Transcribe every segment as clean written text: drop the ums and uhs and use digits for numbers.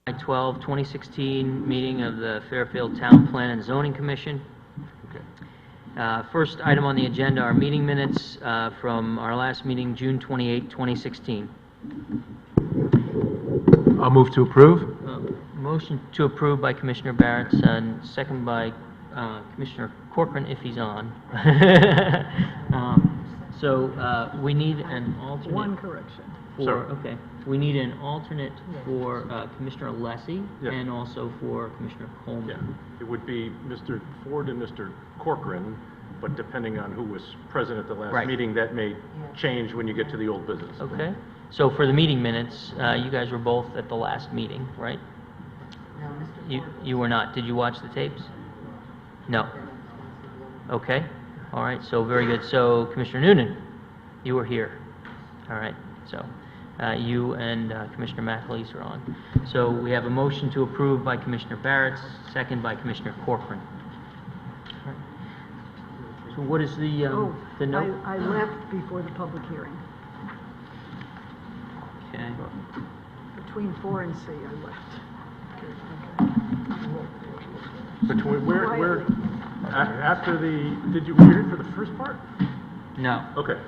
12/2016 meeting of the Fairfield Town Plan and Zoning Commission. Okay. First item on the agenda are meeting minutes from our last meeting, June 28, 2016. I'll move to approve. Motion to approve by Commissioner Barrett and second by Commissioner Corcoran if he's on. We need an alternate. One correction. Okay. We need an alternate for Commissioner Alessi Yeah. and also for Commissioner Coleman. Yeah, it would be Mr. Ford and Mr. Corcoran, but depending on who was present at the last Right. meeting, that may change when you get to the old business. Okay. So for the meeting minutes, you guys were both at the last meeting, right? No, Mr. Ford. You were not. Did you watch the tapes? No. Okay. All right. So very good. So Commissioner Noonan, you were here. All right. So you and Commissioner McAleese are on. So we have a motion to approve by Commissioner Barrett, second by Commissioner Corcoran. All right. So what is the note? I left before the public hearing. Okay. Between 4 and C, I left. Between, where, after the, were you here for the first part? No. Okay.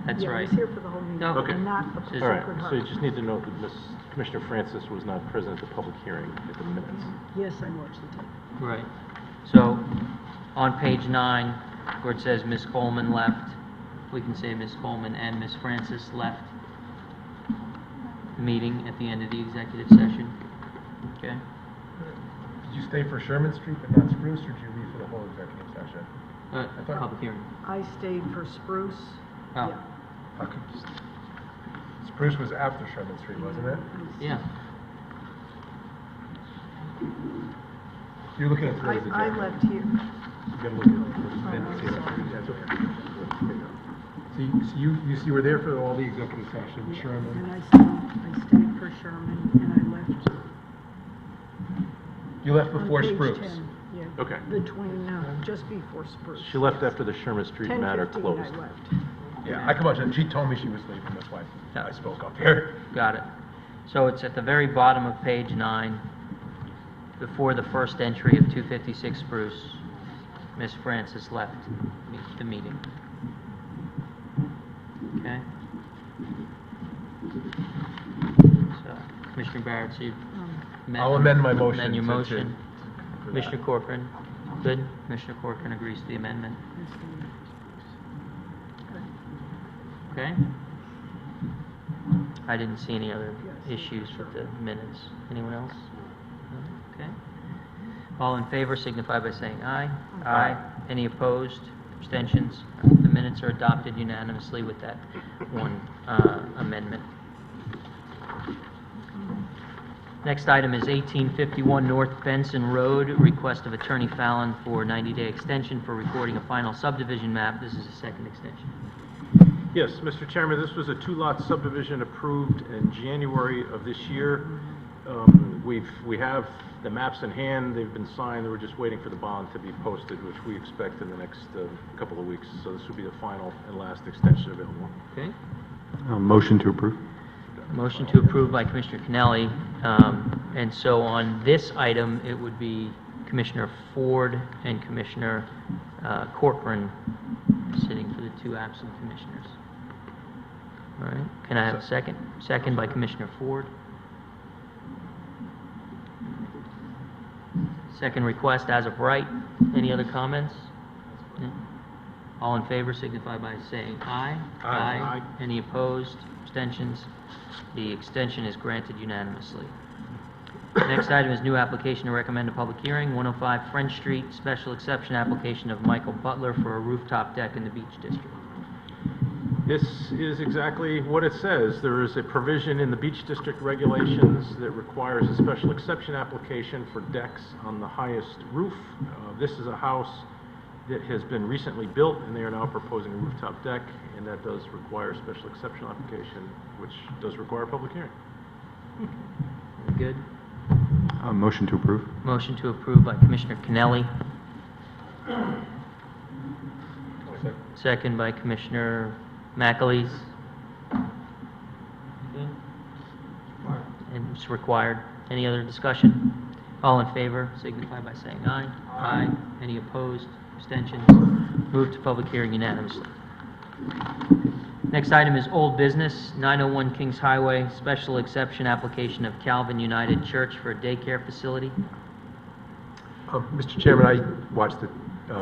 That's Yeah, I right. was here for the whole meeting, No. Okay. and not the All All right, Sacred so you Heart. just need to note that Commissioner Francis was not present at the public hearing at the minutes. Yes, I watched the tape. Right. So on page 9, where it says Ms. Coleman left, we can say Ms. Coleman and Ms. Francis left the meeting at the end of the executive session. Okay? Did you stay for Sherman Street but not Spruce, or did you leave for the whole executive session? Public hearing. I stayed for Spruce. Oh. Yeah. How come Spruce was after Sherman Street, wasn't it? Yeah. You're looking at today's agenda. I left here. You gotta look at minutes here. That's okay. So you were there for all the executive session, And Sherman. I stayed for Sherman, and I left. You left on before page Spruce. 10, yeah. Okay. Between, just before Spruce. She left after the Sherman Street matter 10:15 closed. I left. Yeah, I come on, she told me she was leaving, that's why I spoke up here. Got it. So it's at the very bottom of page 9, before the first entry of 256 Spruce. Ms. Francis left the meeting. Okay? So, Commissioner Barrett, so you I'll amend my motion amend your to- motion. Commissioner Corcoran, good. Commissioner Corcoran agrees to the amendment. Okay? I didn't see any other issues with the minutes. Anyone else? No? Okay. All in favor signify by saying aye. Aye. Any opposed? Abstentions? The minutes are adopted unanimously with that one amendment. Next item is 1851 North Benson Road, request of Attorney Fallon for 90-day extension for recording a final subdivision map. This is a second extension. Yes, Mr. Chairman, this was a two-lot subdivision approved in January of this year. We have the maps in hand, they've been signed, we're just waiting for the bond to be posted, which we expect in the next couple of weeks. So this will be the final and last extension available. Okay? Motion to approve. Motion to approve by Commissioner Kennelly. And so on this item, it would be Commissioner Ford and Commissioner Corcoran sitting for the two absent commissioners. All right. Can I have a second? Second by Commissioner Ford. Second request as of right. Any other comments? No? All in favor signify by saying aye. Aye. Any opposed? Abstentions? The extension is granted unanimously. Next item is new application to recommend a public hearing, 105 French Street, special exception application of Michael Butler for a rooftop deck in the Beach District. This is exactly what it says. There is a provision in the Beach District regulations that requires a special exception application for decks on the highest roof. This is a house that has been recently built, and they are now proposing a rooftop deck, and that does require a special exception application, which does require a public hearing. Good. Motion to approve. Motion to approve by Commissioner Kennelly. Second by Commissioner McAleese. And it's required. Any other discussion? All in favor signify by saying aye. Aye. Any opposed? Abstentions? Moved to public hearing unanimously. Next item is old business, 901 Kings Highway, special exception application of Calvin United Church for a daycare facility. Mr. Chairman, I watched the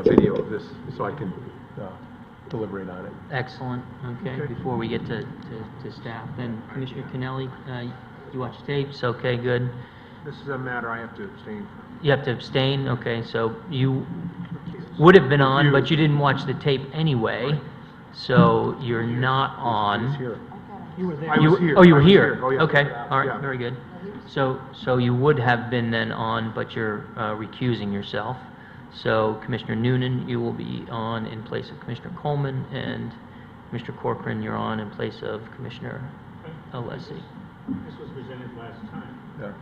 video of this so I can deliberate on it. Excellent, okay, before we get to staff. Then Commissioner Kennelly, you watch tapes, okay, good. This is a matter I have to abstain from. You have to abstain, okay, so you would have been on, but you didn't watch the tape anyway, so you're not on. Here. You were there. I was here. Oh, you were I was here? Oh, yeah. Okay, all right, Yeah. very good. So you would have been then on, but you're recusing yourself. So Commissioner Noonan, you will be on in place of Commissioner Coleman, and Commissioner Corcoran, you're on in place of Commissioner Alessi. This was presented last time. Yeah.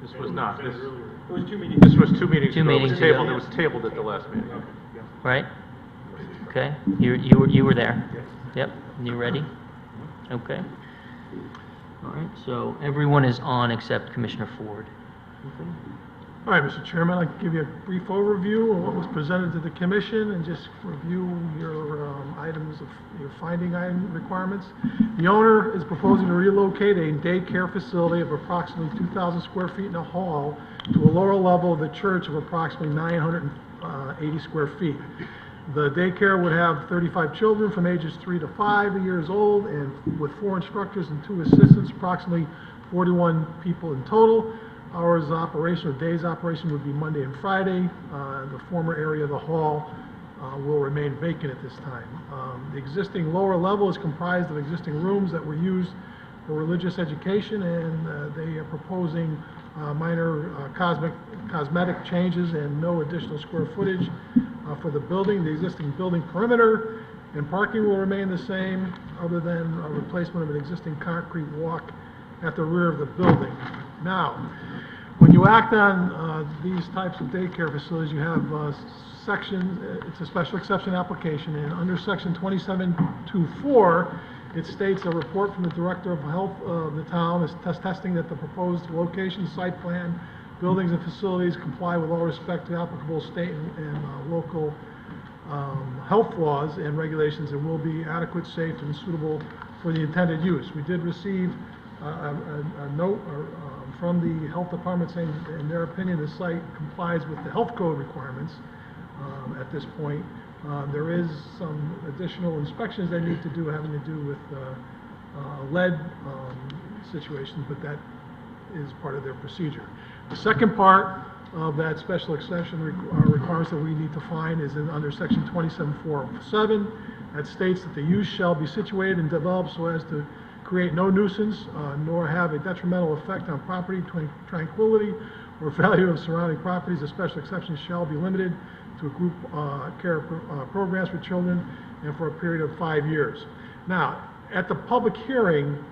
This was not. It was This, earlier. It was 2 meetings. this was 2 meetings Two ago. meetings It was tabled. ago. It was tabled at the last meeting. Okay, yeah. Right? Okay, you were there? Yes. Yep, and you ready? Okay. All right, so everyone is on except Commissioner Ford. All right, Mr. Chairman, I'd like to give you a brief overview of what was presented to the commission and just review your items of your finding item requirements. The owner is proposing to relocate a daycare facility of approximately 2,000 square feet in a hall to a lower level of the church of approximately 980 square feet. The daycare would have 35 children from ages 3 to 5 years old, and with 4 instructors and 2 assistants, approximately 41 people in total. Hours of operation or days operation would be Monday and Friday. The former area of the hall will remain vacant at this time. The existing lower level is comprised of existing rooms that were used for religious education, and they are proposing minor cosmetic changes and no additional square footage for the building. The existing building perimeter and parking will remain the same, other than a replacement of an existing concrete walk at the rear of the building. Now, when you act on these types of daycare facilities, you have sections, it's a special exception application, and under section 2724, it states a report from the Director of Health of the town is testing that the proposed location, site plan, buildings and facilities comply with all respect to applicable state and local health laws and regulations, and will be adequate, safe, and suitable for the intended use. We did receive a note from the health department saying, in their opinion, the site complies with the health code requirements at this point. There is some additional inspections they need to do having to do with lead situations, but that is part of their procedure. The second part of that special exception requirements that we need to find is under section 27407. That states that the use shall be situated and developed so as to create no nuisance, nor have a detrimental effect on property tranquility or value of surrounding properties. The special exception shall be limited to group care programs for children and for a period of 5 years. Now, at the public hearing,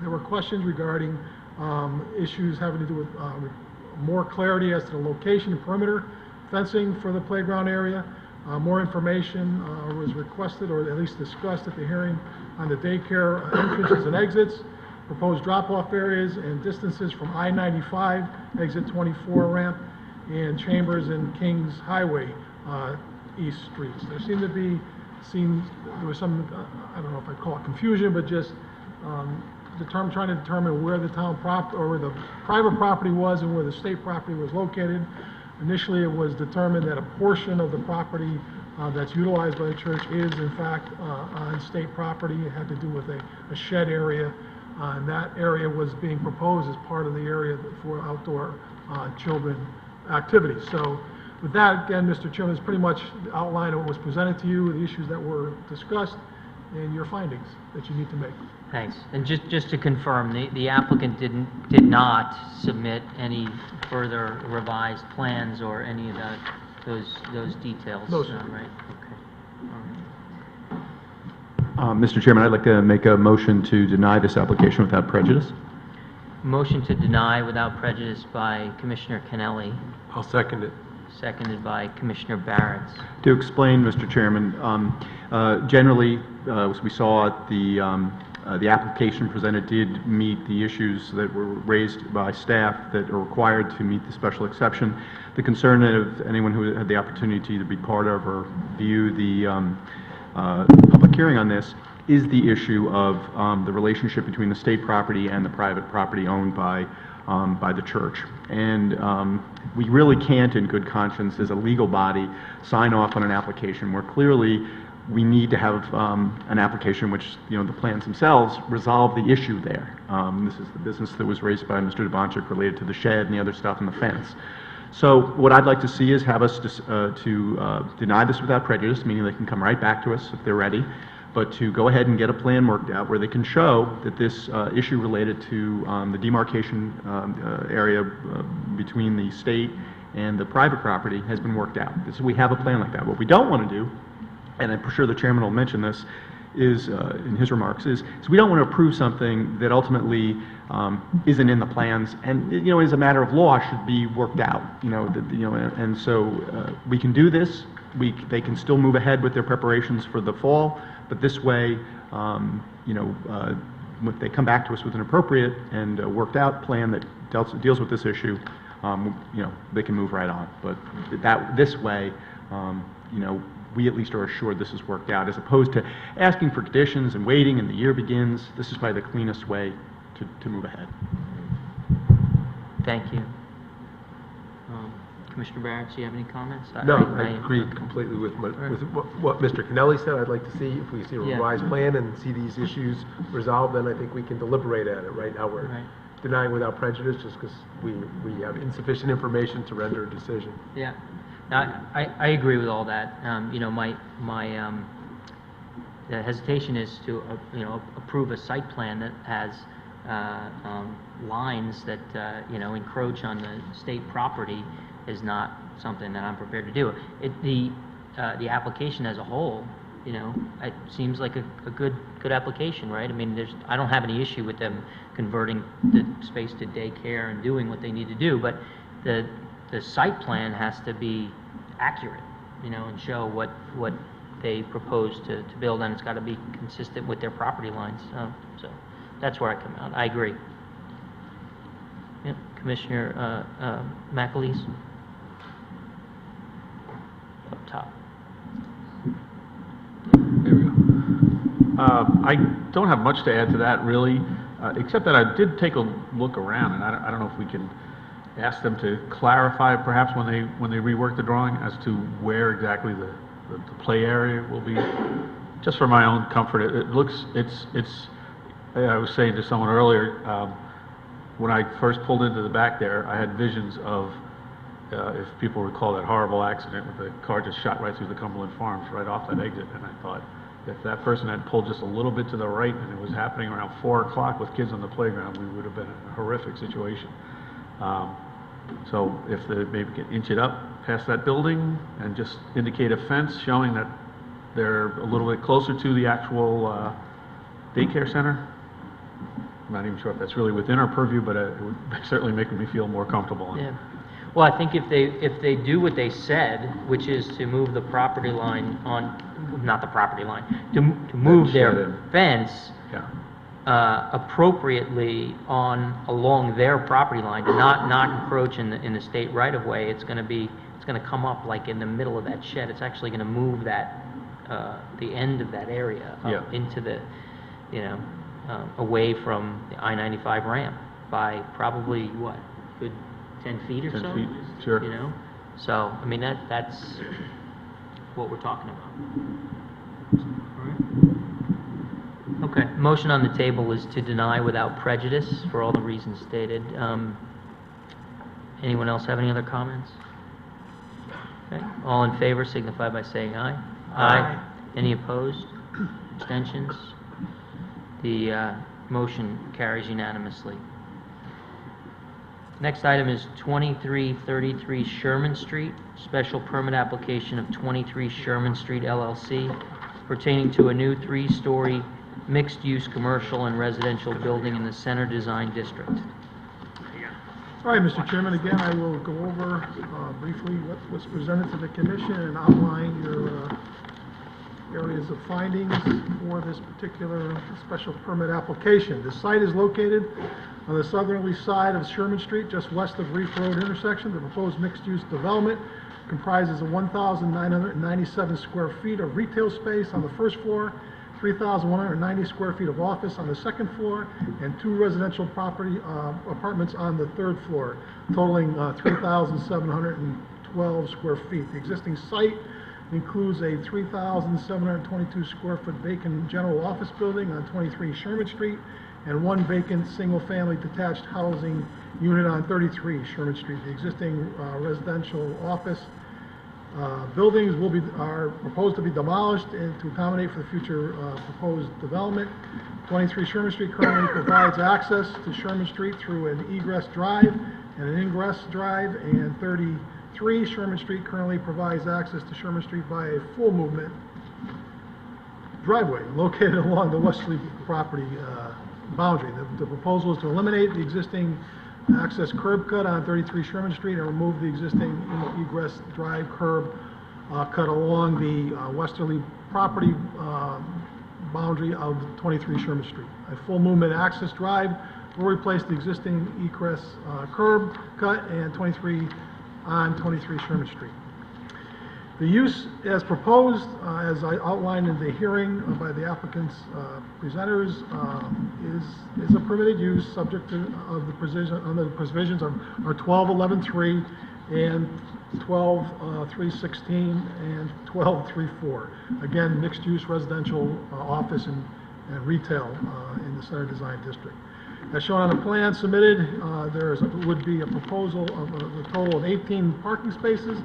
there were questions regarding issues having to do with more clarity as to the location and perimeter fencing for the playground area. More information was requested, or at least discussed at the hearing, on the daycare entrances and exits, proposed drop-off areas and distances from I-95, exit 24 ramp, and Chambers and Kings Highway East Streets. There seemed to be, there was some, I don't know if I'd call it confusion, but just trying to determine where the town property, or where the private property was and where the state property was located. Initially, it was determined that a portion of the property that's utilized by the church is, in fact, on state property. It had to do with a shed area, and that area was being proposed as part of the area for outdoor children activities. So with that, again, Mr. Chairman, is pretty much the outline of what was presented to you, the issues that were discussed, and your findings that you need to make. Thanks. And just to confirm, the applicant did not submit any further revised plans or any of those details? No, sir. Right, okay. All right. Mr. Chairman, I'd like to make a motion to deny this application without prejudice. Motion to deny without prejudice by Commissioner Kennelly, I'll second it. seconded by Commissioner Barrett. To explain, Mr. Chairman, generally, as we saw at the The application presented did meet the issues that were raised by staff that are required to meet the special exception. The concern of anyone who had the opportunity to either be part of or view the public hearing on this is the issue of the relationship between the state property and the private property owned by the church. And we really can't, in good conscience, as a legal body, sign off on an application where clearly we need to have an application which, the plans themselves resolve the issue there. This is the business that was raised by Mr. DeBonchik related to the shed and the other stuff and the fence. So what I'd like to see is have us deny this without prejudice, meaning they can come right back to us if they're ready, but to go ahead and get a plan worked out where they can show that this issue related to the demarcation area between the state and the private property has been worked out. So we have a plan like that. What we don't want to do, and I'm sure the chairman will mention this, is in his remarks, is we don't want to approve something that ultimately isn't in the plans, and as a matter of law should be worked out. And so we can do this. They can still move ahead with their preparations for the fall, but this way, if they come back to us with an appropriate and worked out plan that deals with this issue, they can move right on. But this way, we at least are assured this is worked out, as opposed to asking for conditions and waiting and the year begins. This is probably the cleanest way to move ahead. Thank you. Commissioner Barrett, do you have any comments? No, I agree completely with what Mr. Kennelly said. I'd like to see, if we see a revised plan and see these issues resolved, then I think we can deliberate at it. Right now we're denying without prejudice just because we have insufficient information to render a decision. Yeah. I agree with all that. My hesitation is to approve a site plan that has lines that encroach on the state property is not something that I'm prepared to do. The application as a whole, it seems like a good application, right? I mean, I don't have any issue with them converting the space to daycare and doing what they need to do, but the site plan has to be accurate, and show what they propose to build, and it's got to be consistent with their property lines. So that's where I come out. I agree. Yep. Commissioner McAleese? Up top. There we go. I don't have much to add to that, really, except that I did take a look around, and I don't know if we can ask them to clarify, perhaps when they rework the drawing, as to where exactly the play area will be. Just for my own comfort, it looks, I was saying to someone earlier, when I first pulled into the back there, I had visions of, if people recall that horrible accident with the car just shot right through the Cumberland Farms, right off that exit, and I thought, if that person had pulled just a little bit to the right and it was happening around 4 o'clock with kids on the playground, we would have been in a horrific situation. So if they maybe can inch it up past that building and just indicate a fence showing that they're a little bit closer to the actual daycare center. I'm not even sure if that's really within our purview, but it would certainly make me feel more comfortable. Yeah. Well, I think if they do what they said, which is to move the property line not the property line, to move their fence appropriately along their property line, not encroach in the state right of way, it's going to come up like in the middle of that shed. It's actually going to move that the end of that area up into the away from the I-95 ramp by probably what, good 10 feet or 10 so? feet, sure. So I mean that's what we're talking about. All right. Okay. Motion on the table is to deny without prejudice for all the reasons stated. Anyone else have any other comments? Okay. All in favor signify by saying aye. Aye. Any opposed? Abstentions? The motion carries unanimously. Next item is 2333 Sherman Street, special permit application of 23 Sherman Street LLC pertaining to a new 3-story mixed-use commercial and residential building in the Center Design District. All right, Mr. Chairman, again, I will go over briefly what was presented to the commission and outline your areas of findings for this particular special permit application. The site is located on the southerly side of Sherman Street, just west of Reef Road intersection. The proposed mixed-use development comprises of 1,997 square feet of retail space on the first floor, 3,190 square feet of office on the second floor, and 2 residential property apartments on the third floor, totaling 3,712 square feet. The existing site includes a 3,722 square foot vacant general office building on 23 Sherman Street and 1 vacant single-family detached housing unit on 33 Sherman Street. The existing residential office buildings are proposed to be demolished and to accommodate for the future proposed development. 23 Sherman Street currently provides access to Sherman Street through an egress drive and an ingress drive, and 33 Sherman Street currently provides access to Sherman Street by a full movement driveway located along the westerly property boundary. The proposal is to eliminate the existing access curb cut on 33 Sherman Street and remove the existing egress drive curb cut along the westerly property boundary of 23 Sherman Street. A full movement access drive will replace the existing egress curb cut and 23 Sherman Street. The use as proposed, as I outlined in the hearing by the applicant's presenters, is a permitted use subject to under the provisions of 12.11.3 and 12.3.16 and 12.3.4. Again, mixed-use residential office and retail in the Center Design District. As shown on the plan submitted, would be a proposal of a total of 18 parking spaces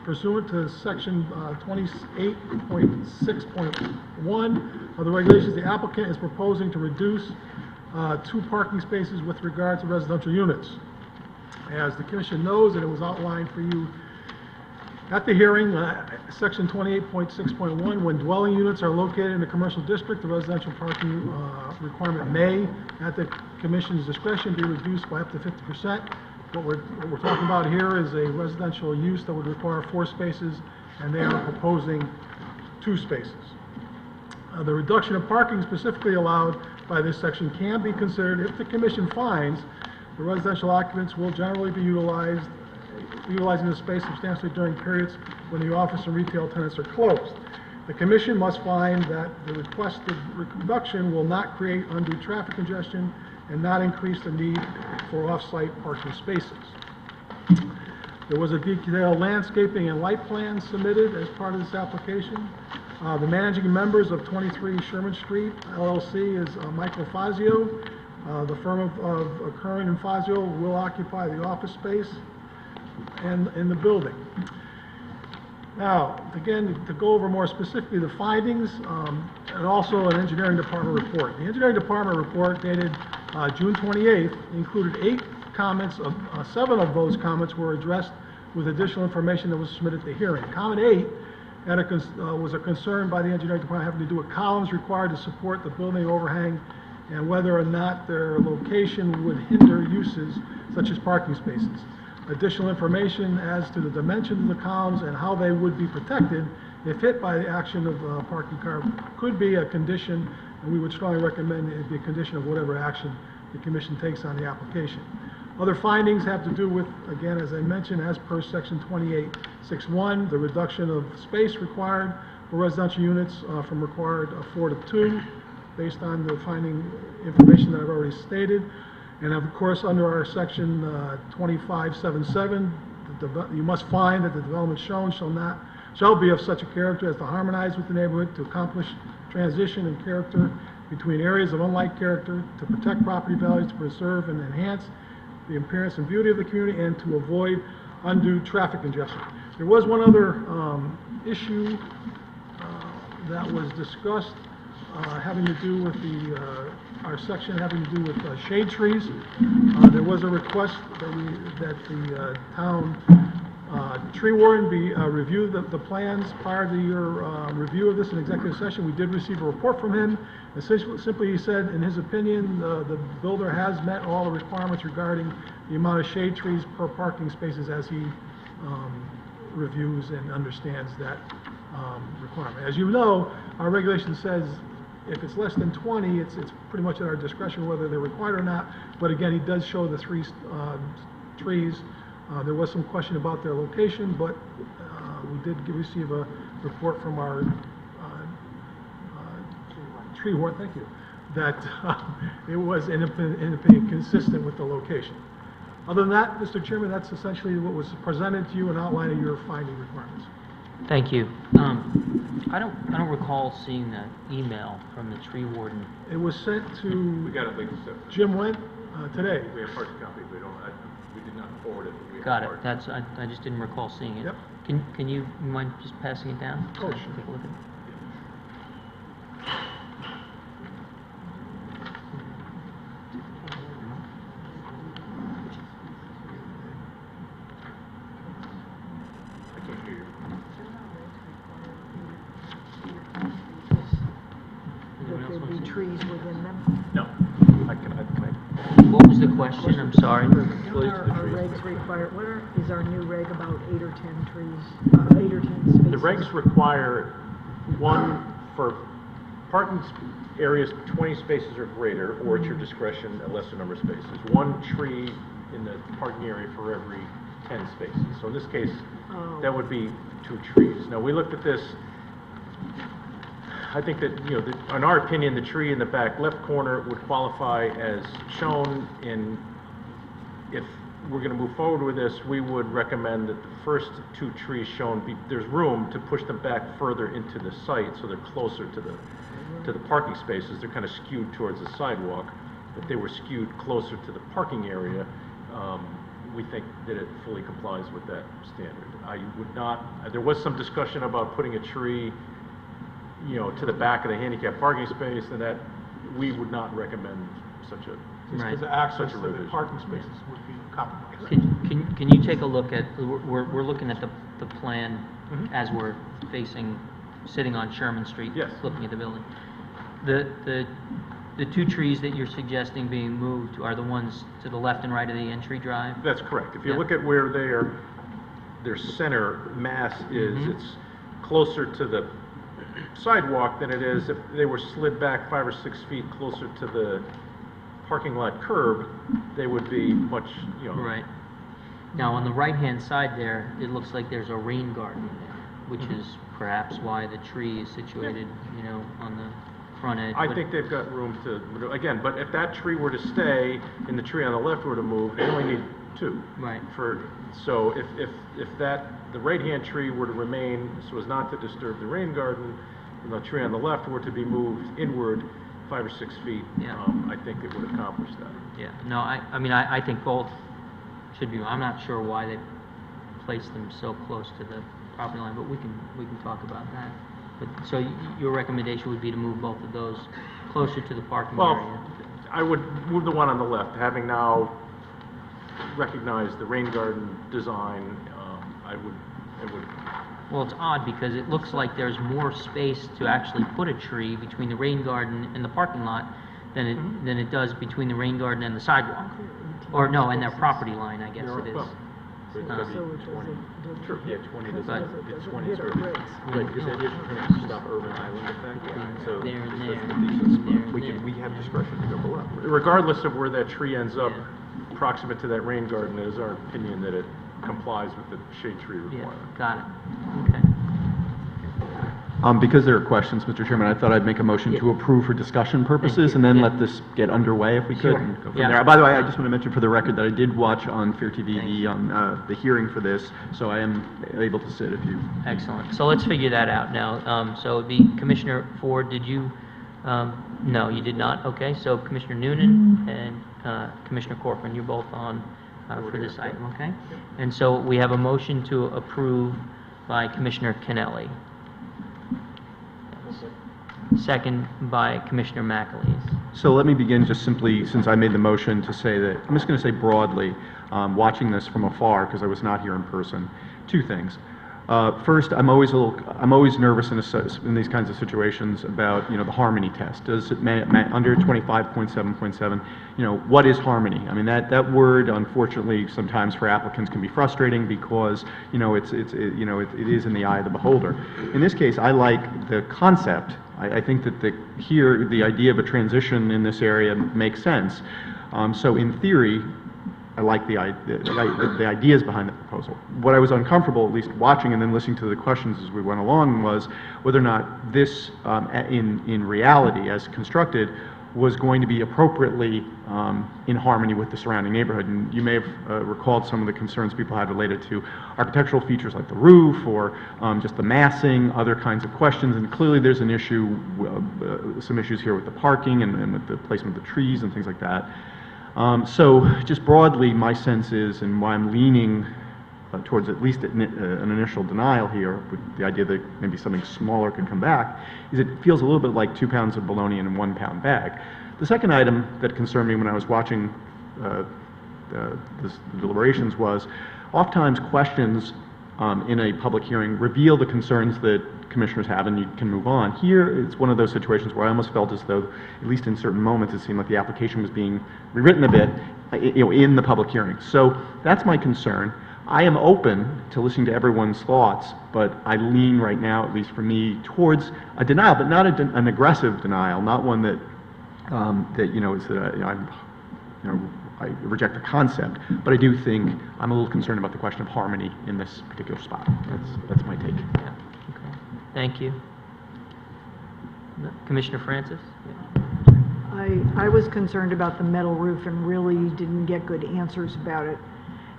pursuant to section 28.6.1 of the regulations. The applicant is proposing to reduce 2 parking spaces with regard to residential units. As the commission knows, and it was outlined for you at the hearing, section 28.6.1, when dwelling units are located in the commercial district, the residential parking requirement may, at the commission's discretion, be reduced by up to 50%. What we're talking about here is a residential use that would require 4 spaces, and they are proposing 2 spaces. The reduction of parking specifically allowed by this section can be considered if the commission finds the residential occupants will generally be utilizing the space substantially during periods when the office and retail tenants are closed. The commission must find that the requested reduction will not create undue traffic congestion and not increase the need for off-site parking spaces. There was a detailed landscaping and light plan submitted as part of this application. The managing members of 23 Sherman Street LLC is Michael Fazio. The firm of Curran and Fazio will occupy the office space and in the building. Now, again, to go over more specifically the findings, and also an engineering department report. The engineering department report dated June 28th included 8 comments. 7 of those comments were addressed with additional information that was submitted at the hearing. Comment 8 was a concern by the engineering department having to do with columns required to support the building overhang and whether or not their location would hinder uses such as parking spaces. Additional information as to the dimensions of the columns and how they would be protected if hit by the action of a parking car could be a condition, and we would strongly recommend it be a condition of whatever action the commission takes on the application. Other findings have to do with, again, as I mentioned, as per section 28.6.1, the reduction of space required for residential units from required 4 to 2, based on the finding information that I've already stated. And of course, under our section 25.7.7, you must find that the development shown shall be of such a character as to harmonize with the neighborhood, to accomplish transition in character between areas of unlike character, to protect property values, to preserve and enhance the appearance and beauty of the community, and to avoid undue traffic congestion. There was one other issue that was discussed having to do with our section having to do with shade trees. There was a request that the town tree warden review the plans prior to your review of this in executive session. We did receive a report from him. Essentially, simply he said, in his opinion, the builder has met all the requirements regarding the amount of shade trees per parking spaces as he reviews and understands that requirement. As you know, our regulation says if it's less than 20, it's pretty much at our discretion whether they're required or not. But again, he does show the three trees. There was some question about their location, but we did receive a report from our tree ward, thank you, that it was in opinion consistent with the location. Other than that, Mr. Chairman, that's essentially what was presented to you, an outline of your finding requirements. Thank you. I don't recall seeing that email from the tree warden. It was sent to We got it, like, so Jim Went today. we have hard copy, we don't, we did not forward it. But we have Got it. hard. That's, I just didn't recall seeing it. Yep. Can you mind just passing it down? Oh, So I can sure. take a look at it. I can't hear you. Anyone That else there want to be see? trees within them. No, I can. What was the question? I'm sorry. Our regs require, is our new reg about 8 or 10 trees, 8 or 10 spaces? The regs require one for parking areas 20 spaces or greater, or at your discretion, a lesser number of spaces. One tree in the parking area for every 10 spaces. So in this case, Oh. that would be 2 trees. Now, we looked at this. I think that, you know, in our opinion, the tree in the back left corner would qualify as shown in, if we're going to move forward with this, we would recommend that the first 2 trees shown, there's room to push them back further into the site so they're closer to the parking spaces. They're kind of skewed towards the sidewalk. If they were skewed closer to the parking area, we think that it fully complies with that standard. I would not, there was some discussion about putting a tree, you know, to the back of the handicap parking space, and that we would not recommend such a, Just Right. because the access Such a to the revision. parking spaces would be compromised. Can you take a look at, we're looking at the plan Mhm. as we're facing, sitting on Sherman Street. Yes. Looking at the building. The 2 trees that you're suggesting being moved are the ones to the left and right of the entry drive? that's correct. If you Yeah. look at where their center mass is, Mhm. it's closer to the sidewalk than it is if they were slid back 5 or 6 feet closer to the parking lot curb, they would be much, you know. Right. Now, on the right-hand side there, it looks like there's a rain garden there, which Mhm. is perhaps why the tree is situated, you know, on the front edge. I but- think they've got room to, again, but if that tree were to stay and the tree on the left were to move, they only need 2. Right. So if the right-hand tree were to remain so as not to disturb the rain garden, and the tree on the left were to be moved inward 5 or 6 feet, Yeah. I think it would accomplish that. Yeah, no, I mean, I think both should be, I'm not sure why they placed them so close to the property line, but we can talk about that. But, so your recommendation would be to move both of those closer to the parking Well, area? I would move the one on the left, having now recognized the rain garden design, I would, Well, it's odd because it looks like there's more space to actually put a tree between the rain garden and the parking lot than it does between the rain garden and the sidewalk. Or no, and their property line, I guess it is. well, So it doesn't, Sure, yeah, 20 because But- it doesn't hit our regs. Right, because that is trying to stop urban island effect, so. There and that's there, the thesis. there and We there. can, we have discretion to go below. regardless of where that tree ends up, Yeah. proximate to that rain garden, it is our opinion that it complies with the shade tree Yeah, requirement. got it. Okay. Because there are questions, Mr. Chairman, I thought I'd make a motion to Yeah. approve for discussion purposes, you. and then Yeah. let this get underway if we could, Sure. and go from Yeah. there. By the way, I just want to mention for the record that I did watch on Fair TV the hearing for this, so I am able to sit if you... Excellent. So let's figure that out now. So it'd be Commissioner Ford, did you, no, you did not? Okay, so Commissioner Noonan and Commissioner Corcoran, you're both on for this item, okay? And so we have a motion to approve by Commissioner Kennelly. Second by Commissioner McAleese. So let me begin just simply, since I made the motion, to say that, I'm just going to say broadly, watching this from afar, because I was not here in person, 2 things. First, I'm always nervous in these kinds of situations about, the harmony test. Does it under 25.7.7, what is harmony? I mean, that word, unfortunately, sometimes for applicants can be frustrating because, it is in the eye of the beholder. In this case, I like the concept. I think that the idea of a transition in this area makes sense. So in theory, I like the ideas behind the proposal. What I was uncomfortable, at least watching and then listening to the questions as we went along, was whether or not this, in reality, as constructed, was going to be appropriately in harmony with the surrounding neighborhood. And you may have recalled some of the concerns people had related to architectural features like the roof or just the massing, other kinds of questions. And clearly there's an issue, some issues here with the parking and with the placement of the trees and things like that. So just broadly, my sense is, and why I'm leaning towards at least an initial denial here, with the idea that maybe something smaller could come back, is it feels a little bit like 2 pounds of bologna in a 1 pound bag. The second item that concerned me when I was watching the deliberations was, oftentimes questions in a public hearing reveal the concerns that commissioners have, and you can move on. Here, it's one of those situations where I almost felt as though, at least in certain moments, it seemed like the application was being rewritten a bit, in the public hearing. So that's my concern. I am open to listening to everyone's thoughts, but I lean right now, at least for me, towards a denial, but not an aggressive denial, not one that is that I reject the concept, but I do think I'm a little concerned about the question of harmony in this particular spot. That's my take. Yeah. Okay. Thank you. Commissioner Francis? Yeah. I was concerned about the metal roof and really didn't get good answers about it.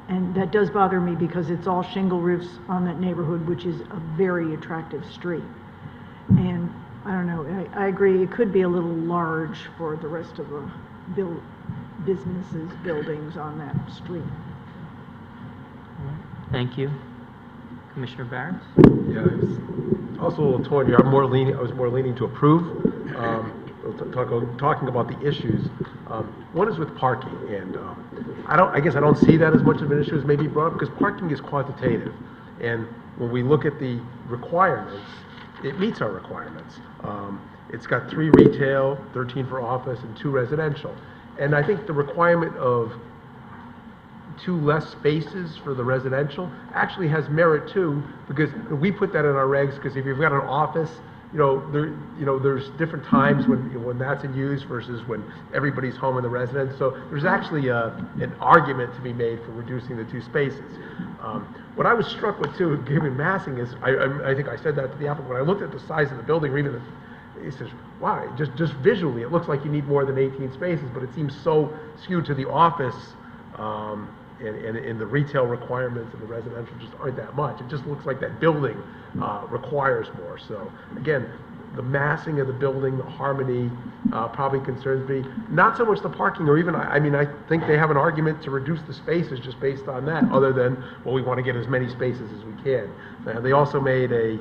And that does bother me because it's all shingle roofs on that neighborhood, which is a very attractive street. And I don't know, I agree, it could be a little large for the rest of the businesses, buildings on that street. Thank you. Commissioner Barron? Yeah, I was also a little torn here. I was more leaning to approve. Talking about the issues. One is with parking, and I guess I don't see that as much of an issue as maybe brought up, because parking is quantitative. And when we look at the requirements, it meets our requirements. It's got 3 retail, 13 for office, and 2 residential. And I think the requirement of 2 less spaces for the residential actually has merit too, because we put that in our regs, because if you've got an office, there's different times when that's in use versus when everybody's home in the residence. So there's actually an argument to be made for reducing the 2 spaces. What I was struck with too, given massing, is I think I said that to the applicant when I looked at the size of the building, or even he says, "Why? Just visually, it looks like you need more than 18 spaces," but it seems so skewed to the office. And the retail requirements and the residential just aren't that much. It just looks like that building requires more. So again, the massing of the building, the harmony probably concerns me. Not so much the parking, or even, I think they have an argument to reduce the spaces just based on that, other than, well, we want to get as many spaces as we can. They also made a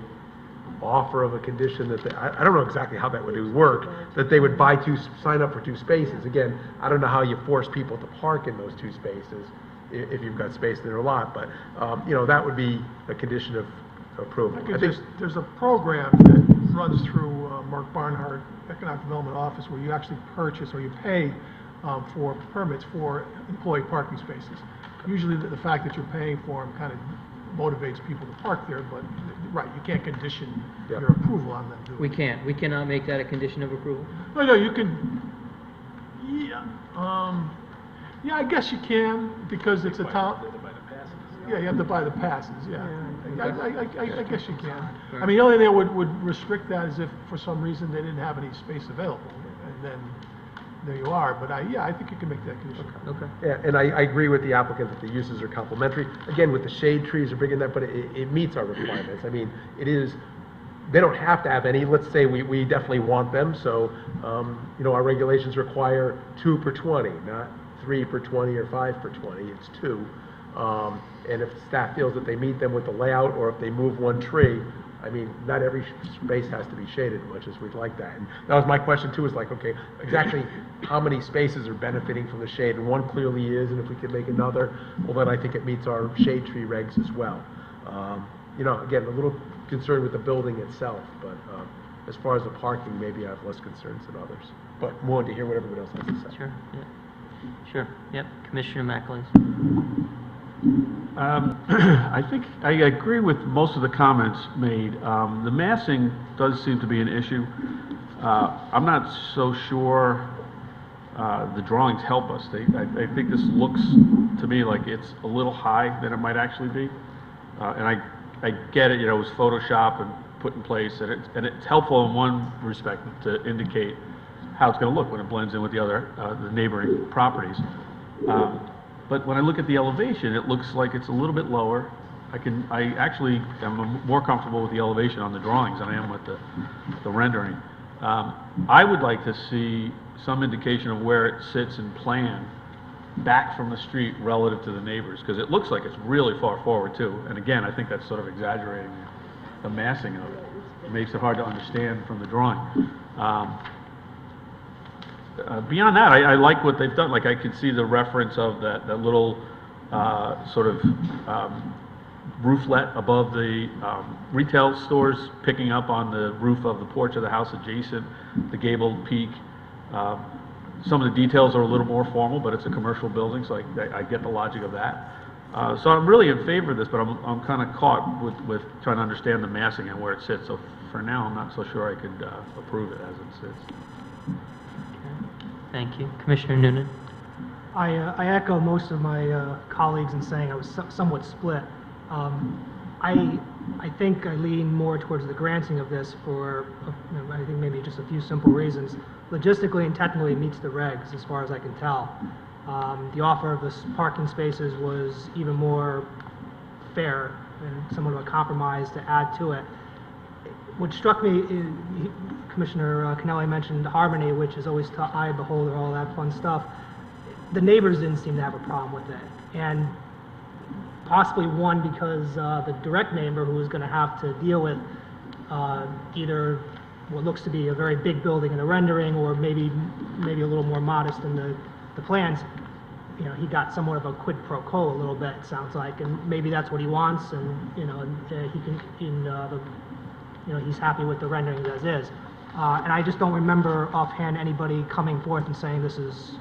offer of a condition that I don't know exactly how that would work, that they would sign up for 2 spaces. Again, I don't know how you force people to park in those 2 spaces if you've got space in their lot, but that would be a condition of approval. I think there's a program that runs through Mark Barnhart Economic Development Office where you actually purchase or you pay for permits for employee parking spaces. Usually the fact that you're paying for them kind of motivates people to park there, but right, you can't condition your approval on them. We can't. We cannot make that a condition of approval? No, you can. Yeah, I guess you can, because it's a town. Yeah, you have to buy the passes, yeah. I guess you can. I mean, the only thing that would restrict that is if for some reason they didn't have any space available, and then there you are. But I think you can make that condition. Okay. Yeah, and I agree with the applicant that the uses are complementary. Again, with the shade trees are big in that, but it meets our requirements. I mean, they don't have to have any. Let's say we definitely want them, so our regulations require 2 per 20, not 3 per 20 or 5 per 20. It's 2. And if staff feels that they meet them with the layout, or if they move 1 tree, not every space has to be shaded much as we'd like that. And that was my question too, is like, okay, exactly how many spaces are benefiting from the shade? And 1 clearly is, and if we could make another, well, then I think it meets our shade tree regs as well. you know, again, a little concerned with the building itself, but as far as the parking, maybe I have less concerns than others. But wanted to hear what everyone else has to say. Sure, yeah. Sure, yep. Commissioner McAleese? I think I agree with most of the comments made. The massing does seem to be an issue. I'm not so sure the drawings help us. I think this looks to me like it's a little high than it might actually be. And I get it, you know, it was Photoshop and put in place, and it's helpful in one respect to indicate how it's going to look when it blends in with the other, the neighboring properties. But when I look at the elevation, it looks like it's a little bit lower. I actually am more comfortable with the elevation on the drawings than I am with the rendering. I would like to see some indication of where it sits in plan back from the street relative to the neighbors, because it looks like it's really far forward too. And again, I think that's sort of exaggerating the massing of it. It makes it hard to understand from the drawing. Beyond that, I like what they've done. Like, I could see the reference of that little sort of rooflet above the retail stores, picking up on the roof of the porch of the house adjacent, the gabled peak. Some of the details are a little more formal, but it's a commercial building, so I get the logic of that. So I'm really in favor of this, but I'm kind of caught with trying to understand the massing and where it sits. So for now, I'm not so sure I could approve it as it sits. Thank you. Commissioner Noonan? I echo most of my colleagues in saying I was somewhat split. I think I lean more towards the granting of this for, I think maybe just a few simple reasons. Logistically and technically, it meets the regs as far as I can tell. The offer of the parking spaces was even more fair and somewhat of a compromise to add to it. What struck me, Commissioner Kennelly mentioned harmony, which is always to eye beholder, all that fun stuff. The neighbors didn't seem to have a problem with it. And possibly one, because the direct neighbor who was going to have to deal with either what looks to be a very big building in the rendering, or maybe a little more modest in the plans, you know, he got somewhat of a quid pro quo a little bit, it sounds like, and maybe that's what he wants, and you know, he can, you know, he's happy with the rendering as is. And I just don't remember offhand anybody coming forth and saying this is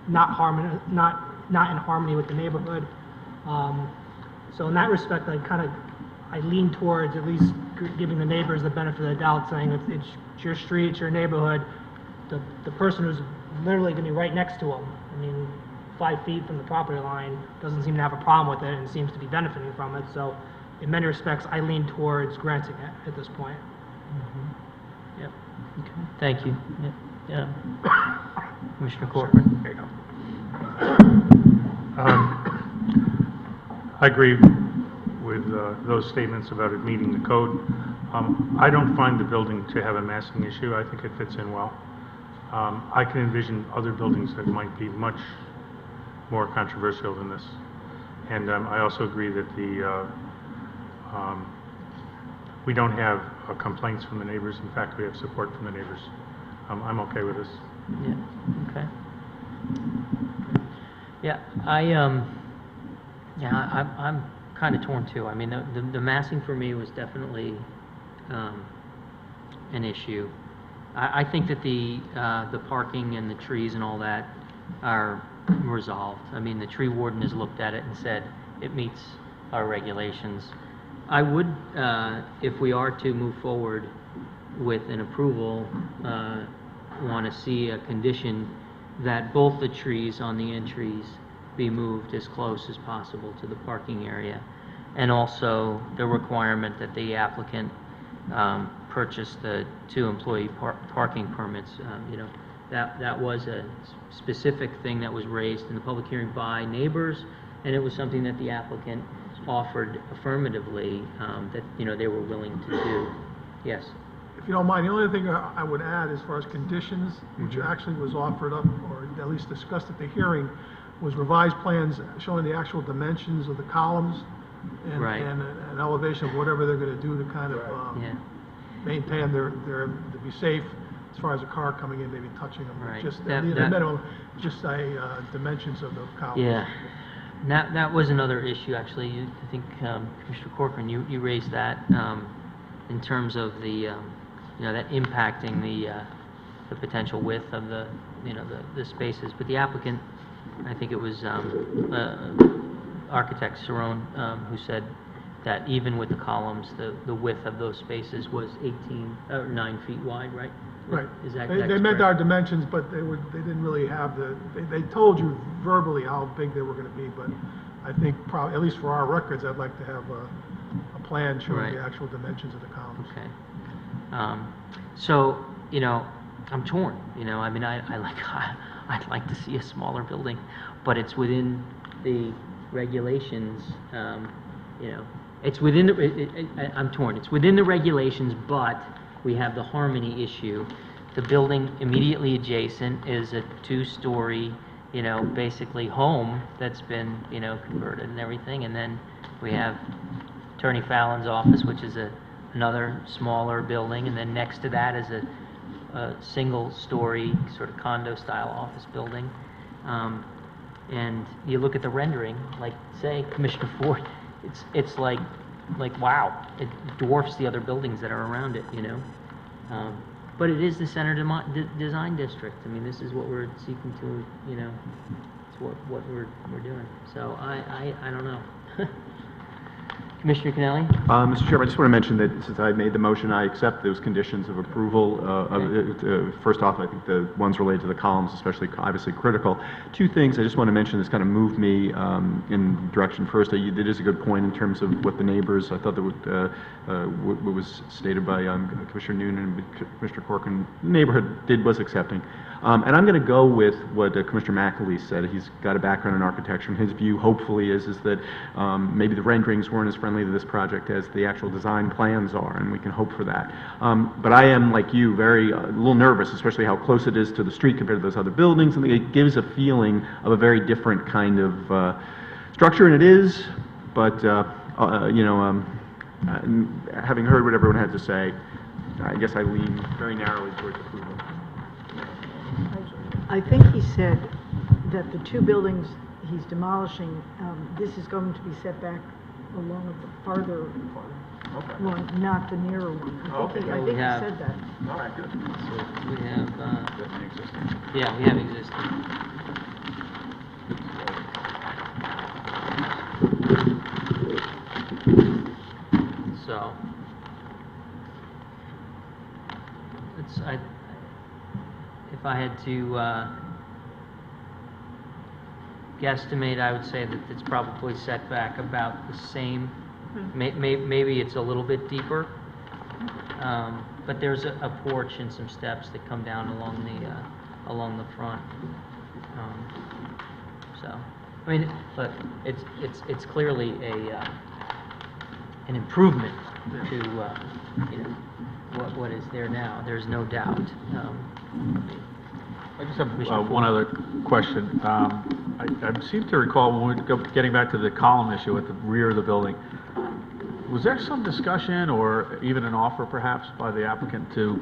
not in harmony with the neighborhood. So in that respect, I lean towards at least giving the neighbors the benefit of the doubt, saying it's your street, it's your neighborhood. The person who's literally going to be right next to them, I mean, 5 feet from the property line, doesn't seem to have a problem with it and seems to be benefiting from it. So in many respects, I lean towards granting it at this point. Mm-hmm. Yep. Okay. Thank you. Yep. Yeah. Commissioner Corcoran. There you go. I agree with those statements about it meeting the code. I don't find the building to have a massing issue. I think it fits in well. I can envision other buildings that might be much more controversial than this. And I also agree that we don't have complaints from the neighbors. In fact, we have support from the neighbors. I'm okay with this. Yeah. Okay. Yeah. I'm kind of torn too. I mean, the massing for me was definitely an issue. I think that the parking and the trees and all that are resolved. I mean, the tree warden has looked at it and said it meets our regulations. I would, if we are to move forward with an approval, want to see a condition that both the trees on the entries be moved as close as possible to the parking area, and also the requirement that the applicant purchase the 2 employee parking permits. You know, that was a specific thing that was raised in the public hearing by neighbors, and it was something that the applicant offered affirmatively that, you know, they were willing to do. Yes. If you don't mind, the only thing I would add as far as conditions, which actually was offered up, or at least discussed at the hearing, was revised plans showing the actual dimensions of the columns and, Right. and an elevation of whatever they're going to do to kind of maintain their to be safe as far as a car coming in, maybe touching them. Right. Just That- the that- minimum, just dimensions of the columns. Yeah. That was another issue, actually. I think, Commissioner Corcoran, you raised that in terms of the, that impacting the potential width of the, the spaces. But the applicant, I think it was architect Saron, who said that even with the columns, the width of those spaces was 9 feet wide, right? Right. Is that They correct? meant our dimensions, but they didn't really have they told you verbally how big they were gonna be, but I think probably, at least for our records, I'd like to have a plan showing Right. the actual dimensions of the columns. Okay. So, I'm torn, I mean, I'd like to see a smaller building, but it's within the regulations, it's within I'm torn. It's within the regulations, but we have the harmony issue. The building immediately adjacent is a 2-story, basically home that's been, converted and everything, and then we have Attorney Fallon's office, which is another smaller building, and then next to that is a single-story sort of condo-style office building. And you look at the rendering, like, say, Commissioner Ford, it's like wow, it dwarfs the other buildings that are around it, But it is the center design district. I mean, this is what we're seeking to, it's what we're doing. So I don't know. Commissioner Kennelly? Mr. Chairman, I just want to mention that since I made the motion, I accept those conditions of approval. First off, I think the ones related to the columns, especially obviously critical. 2 things I just want to mention that's kind of moved me in direction. First, it is a good point in terms of what the neighbors, I thought that what was stated by Commissioner Noonan and Commissioner Corcoran, neighborhood was accepting. And I'm going to go with what Commissioner McAleese said. He's got a background in architecture, and his view, hopefully, is that maybe the renderings weren't as friendly to this project as the actual design plans are, and we can hope for that. But I am, like you, a little nervous, especially how close it is to the street compared to those other buildings, and it gives a feeling of a very different kind of structure, and it is, but, having heard what everyone had to say, I guess I lean very narrowly towards approval. I think he said that the 2 buildings he's demolishing, this is going to be set back along the farther one, not the nearer one. I think he said that. All right, good. So we have, yeah, we have existing. So, if I had to guesstimate, I would say that it's probably set back about the same. Maybe it's a little bit deeper, but there's a porch and some steps that come down along the front. So, I mean, look, it's clearly an improvement to what is there now. There's no doubt. I just have one other question. I seem to recall when we were getting back to the column issue at the rear of the building, was there some discussion or even an offer perhaps by the applicant to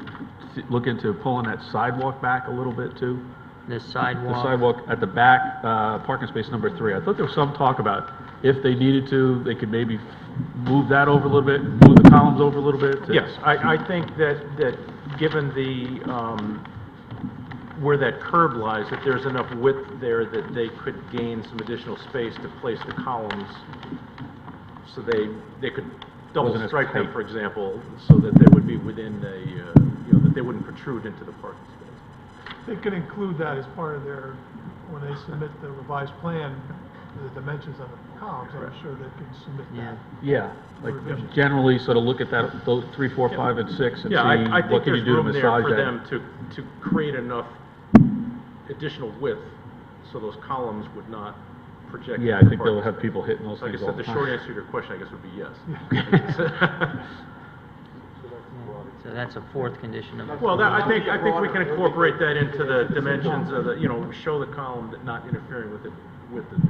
look into pulling that sidewalk back a little bit too? The sidewalk? The sidewalk at the back, parking space number 3. I thought there was some talk about if they needed to, they could maybe move that over a little bit, move the columns over a little bit? Yes, I think that given the, where that curb lies, that there's enough width there that they could gain some additional space to place the columns, so they could double Wasn't as strike them, tight. for example, so that they would be within that they wouldn't protrude into the parking space. They can include that as part of their, when they submit the revised plan, the dimensions of the columns, I'm sure they can submit that. Yeah, like generally sort of look at that, those 3, 4, 5, and 6 and Yeah, I see think what can you there's do to room there massage for that. them to create enough additional width so those columns would not project. Yeah, I into the think they'll parking have people hitting those space. things Like I all said, the the short time. answer to your question, I guess, would be yes. So that's a 4th condition of. Well, I think we can incorporate that into the dimensions of the, show the column that not interfering with it,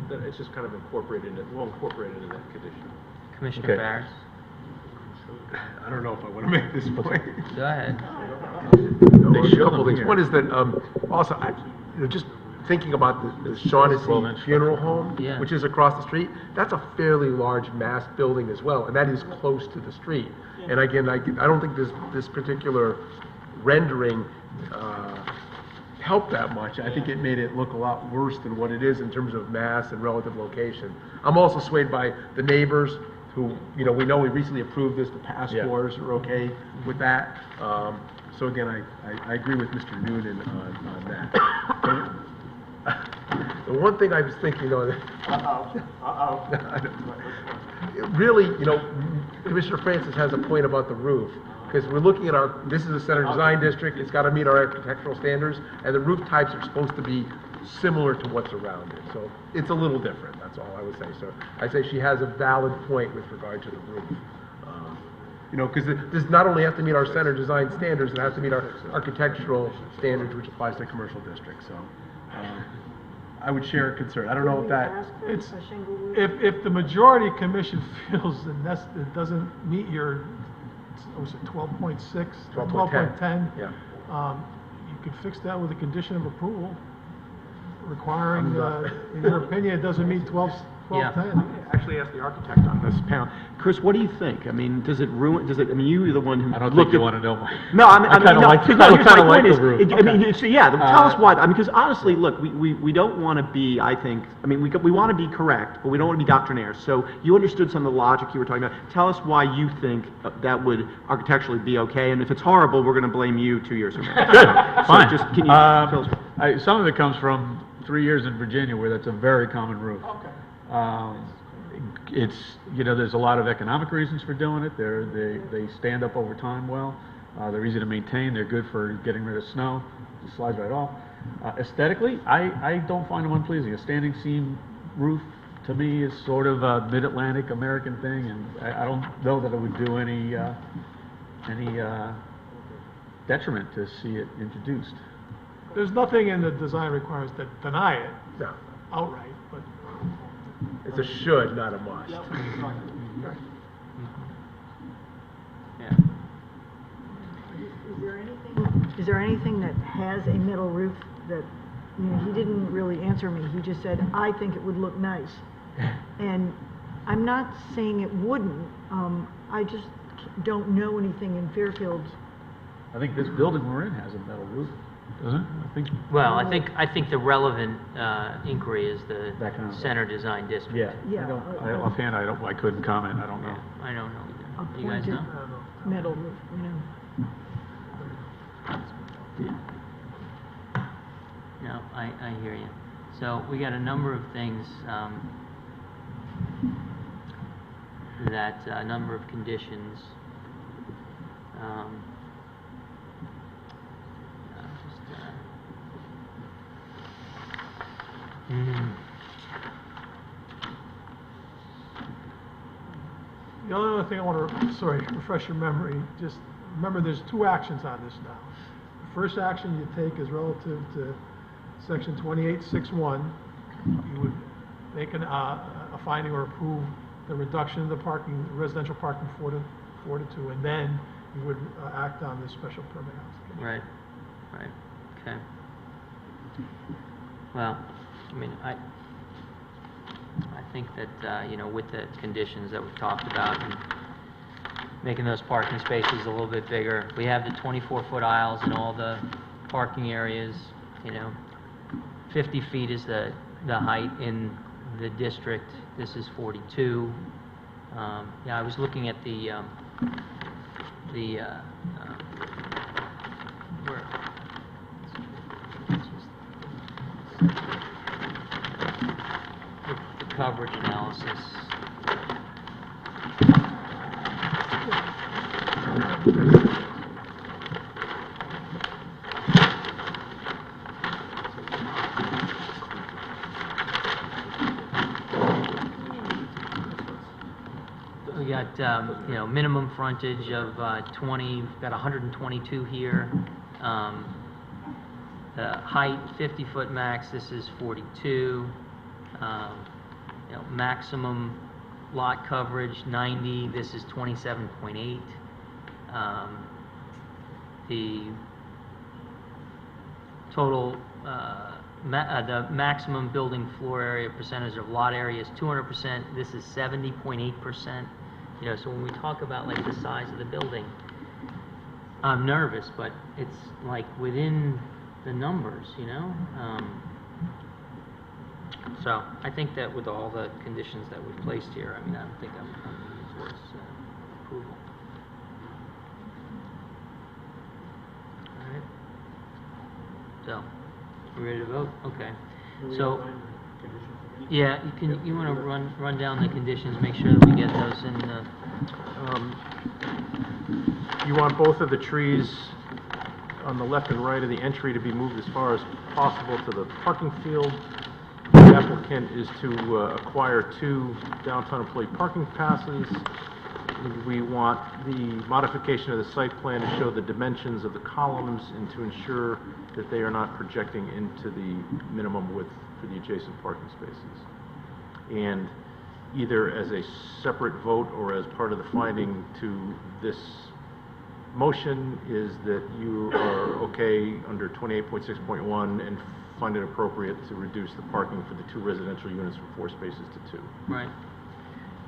that it's just kind of incorporated in it, we'll incorporate it into that condition. Commissioner Okay. Barris? I don't know if I want to make this point. Go ahead. A couple of things. One is that, also, just thinking about the Shaughnessy 12-inch Funeral Home, Yeah. which is across the street, that's a fairly large mass building as well, and that is close to the street. And again, I don't think this particular rendering helped that much. I think it made it look a lot worse than what it is in terms of mass and relative location. I'm also swayed by the neighbors who, we know we recently approved this, the pastors are okay with that. So again, I agree with Mr. Noonan on that. The one thing I was thinking, really, Commissioner Francis has a point about the roof, because we're looking at this is a center design district, it's got to meet our architectural standards, and the roof types are supposed to be similar to what's around it. So it's a little different, that's all I would say. So I say she has a valid point with regard to the roof. Because it does not only have to meet our center design standards, it has to meet our architectural standards, which applies to commercial districts. So I would share a concern. I don't know if that. It's, if the majority commission feels that it doesn't meet your, what was it, 12.6, 12.10? Yeah. You could fix that with a condition of approval, requiring, in your opinion, it doesn't meet 12.10. Actually ask the architect on this panel. Chris, what do you think? I mean, does it, you're the one who I don't looked think you at- want to know. No, I mean, kinda no, like- because I here's kinda my like point the roof. is, I mean, so yeah, tell us why. I mean, because honestly, look, we don't want to be, I think, I mean, we want to be correct, but we don't want to be doctrinaire. So you understood some of the logic you were talking about. Tell us why you think that would architecturally be okay, and if it's horrible, we're going to blame you 2 years from now. Good, fine. So just, can you tell us? Some of it comes from 3 years in Virginia, where that's a very common roof. Okay. It's, there's a lot of economic reasons for doing it. They stand up over time well. They're easy to maintain. They're good for getting rid of snow. It slides right off. Aesthetically, I don't find them unpleasing. A standing seam roof, to me, is sort of a mid-Atlantic American thing, and I don't know that it would do any detriment to see it introduced. There's nothing in the design requirements that deny it No, outright, but it's a should, not a must. Yeah. Is there anything that has a metal roof that, he didn't really answer me. He just said, I think it would look nice. And I'm not saying it wouldn't. I just don't know anything in Fairfield. I think this building we're in has a metal roof, doesn't it? I think. Well, I think the relevant inquiry is the That kind of- center design district. Yeah, Offhand, I couldn't comment. I don't know. I don't know a either. You guys pointed know? metal roof, No, I hear you. So we got a number of things that a number of conditions. the only other thing I want to, refresh your memory, just remember there's two actions on this now. The first action you take is relative to section 2861. You would make a finding or approve the reduction of the parking, residential parking 4 to 2, and then you would act on this special permit application. Right, okay. Well, I mean, I think that, with the conditions that we've talked about and making those parking spaces a little bit bigger, we have the 24-foot aisles in all the parking areas, 50 feet is the height in the district. This is 42. Yeah, I was looking at the coverage analysis. We got, minimum frontage of 20, we've got 122 here. The height, 50-foot max, this is 42. Maximum lot coverage, 90, this is 27.8. The total the maximum building floor area percentage of lot area is 200%. This is 70.8%. You know, so when we talk about like the size of the building, I'm nervous, but it's like within the numbers, you know? So I think that with all the conditions that we've placed here, I mean, I don't think I'm leaning towards approval. All right. So, we ready to vote? Okay. So, yeah, you want to run down the conditions, make sure that we get those in. You want both of the trees on the left and right of the entry to be moved as far as possible to the parking field. The applicant is to acquire 2 downtown employee parking passes. We want the modification of the site plan to show the dimensions of the columns and to ensure that they are not projecting into the minimum width for the adjacent parking spaces. And either as a separate vote or as part of the finding to this motion is that you are okay under 28.6.1 and find it appropriate to reduce the parking for the 2 residential units from 4 spaces to 2. Right.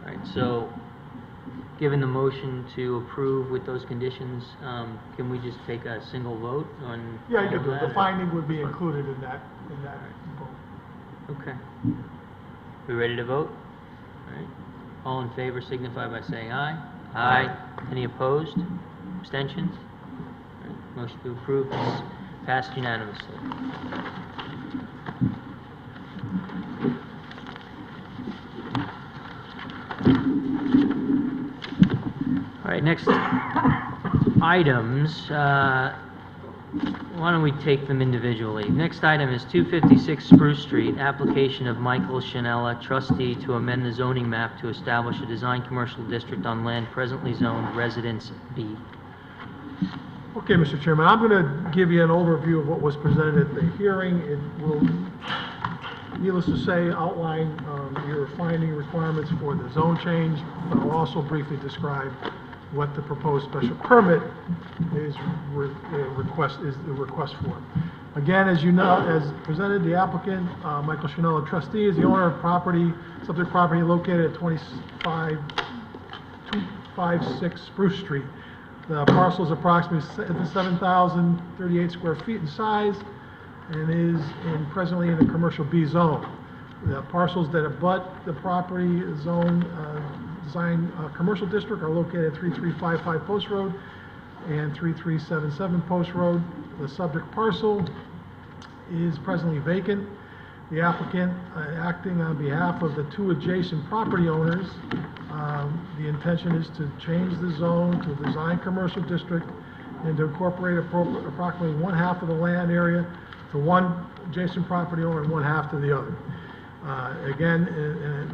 All right, so given the motion to approve with those conditions, can we just take a single vote on? Yeah, all of that? the finding would be included in that vote. Okay. We ready to vote? All right. All in favor signify by saying aye. Aye. Any opposed? Abstentions? All right. Motion to approve is passed unanimously. All right, next items, why don't we take them individually? Next item is 256 Spruce Street, application of Michael Shanella, trustee, to amend the zoning map to establish a design commercial district on land presently zoned Residence B. Okay, Mr. Chairman, I'm going to give you an overview of what was presented at the hearing. It will, needless to say, outline your finding requirements for the zone change, but I'll also briefly describe what the proposed special permit is the request for. Again, as you know, as presented, the applicant, Michael Shanella, trustee, is the owner of property, subject property located at 256 Spruce Street. The parcel is approximately 7,038 square feet in size and is presently in the commercial B zone. The parcels that abut the property zone design commercial district are located at 3355 Post Road and 3377 Post Road. The subject parcel is presently vacant. The applicant, acting on behalf of the 2 adjacent property owners, the intention is to change the zone to a design commercial district and to incorporate approximately 1/2 of the land area to one adjacent property owner and 1/2 to the other. Again,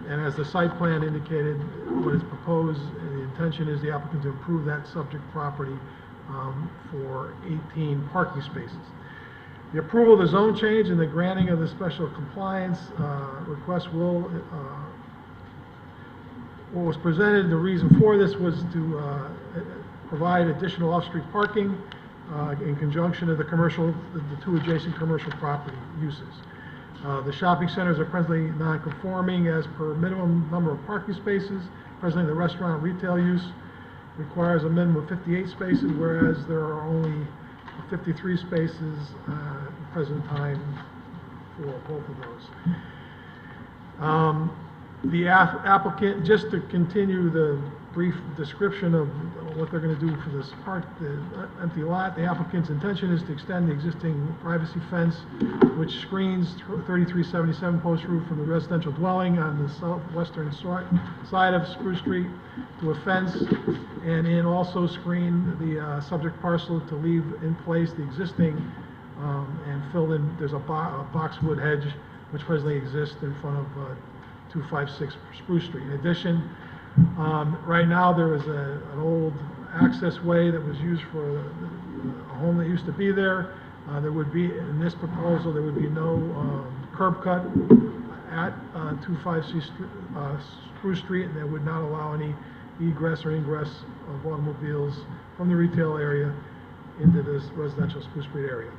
and as the site plan indicated, what is proposed, the intention is the applicant to improve that subject property for 18 parking spaces. The approval of the zone change and the granting of the special compliance request will, what was presented, the reason for this was to provide additional off-street parking in conjunction of the 2 adjacent commercial property uses. The shopping centers are presently non-conforming as per minimum number of parking spaces. Presently, the restaurant retail use requires a minimum of 58 spaces, whereas there are only 53 spaces at the present time for both of those. The applicant, just to continue the brief description of what they're going to do for this part, the empty lot, the applicant's intention is to extend the existing privacy fence, which screens 3377 Post Road from the residential dwelling on the southwestern side of Spruce Street to a fence, and also screen the subject parcel to leave in place the existing and fill in, there's a boxwood hedge which presently exists in front of 256 Spruce Street. In addition, right now there is an old access way that was used for a home that used to be there. There would be, in this proposal, there would be no curb cut at 256 Spruce Street, and that would not allow any egress or ingress of automobiles from the retail area into this residential Spruce Street area.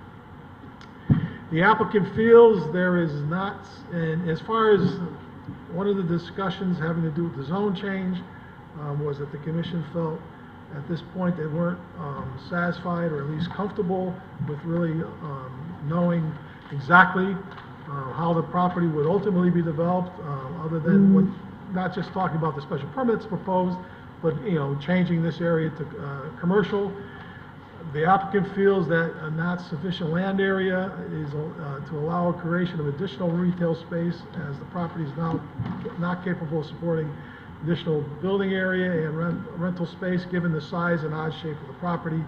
The applicant feels there is not, and as far as one of the discussions having to do with the zone change, was that the commission felt at this point they weren't satisfied or at least comfortable with really knowing exactly how the property would ultimately be developed, other than what, not just talking about the special permits proposed, but, you know, changing this area to commercial. The applicant feels that a not sufficient land area is to allow a creation of additional retail space, as the property is now not capable of supporting additional building area and rental space, given the size and odd shape of the property,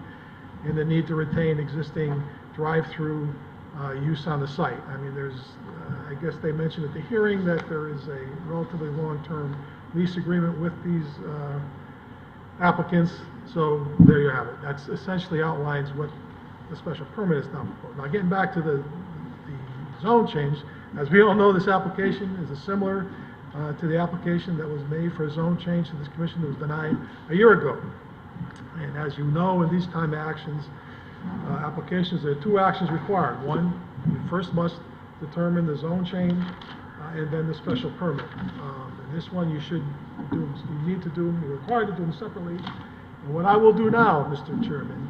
and the need to retain existing drive-through use on the site. I mean, there's, I guess they mentioned at the hearing that there is a relatively long-term lease agreement with these applicants, so there you have it. That's essentially outlines what the special permit is now proposed. Now, getting back to the zone change, as we all know, this application is similar to the application that was made for a zone change to this commission that was denied a year ago. And as you know, in these time actions, applications, there are two actions required. One, you first must determine the zone change, and then the special permit. And this one you should do, you need to do, you're required to do them separately. And what I will do now, Mr. Chairman,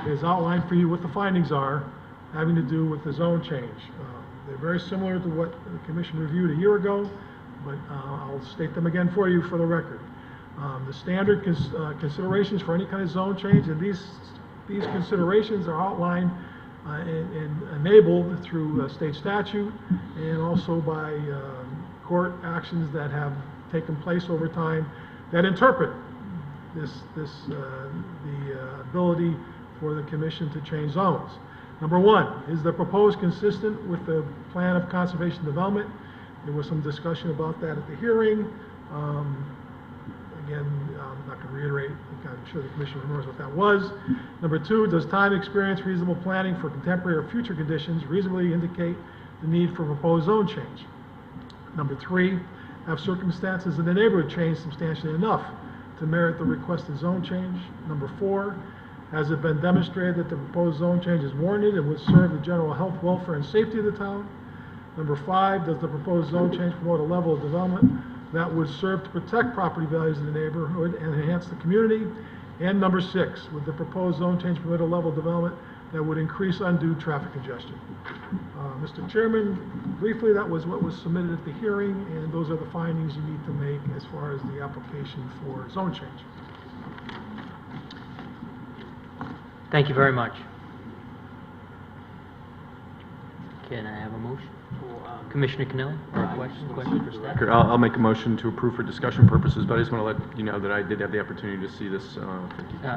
is outline for you what the findings are having to do with the zone change. They're very similar to what the commission reviewed a year ago, but I'll state them again for you for the record. The standard considerations for any kind of zone change, and these considerations are outlined and enabled through state statute and also by court actions that have taken place over time that interpret the ability for the commission to change zones. Number one, is the proposed consistent with the plan of conservation development? There was some discussion about that at the hearing. Again, I'm not going to reiterate, I'm sure the commission remembers what that was. Number two, does time, experience, reasonable planning for contemporary or future conditions reasonably indicate the need for proposed zone change? Number three, have circumstances in the neighborhood changed substantially enough to merit the requested zone change? Number four, has it been demonstrated that the proposed zone change is warranted and would serve the general health, welfare, and safety of the town? Number five, does the proposed zone change promote a level of development that would serve to protect property values in the neighborhood and enhance the community? And number six, would the proposed zone change permit a level of development that would increase undue traffic congestion? Mr. Chairman, briefly, that was what was submitted at the hearing, and those are the findings you need to make as far as the application for zone change. Thank you very much. Can I have a motion? Commissioner Canelli, or a question for staff? I'll make a motion to approve for discussion purposes, but I just want to let you know that I did have the opportunity to see this.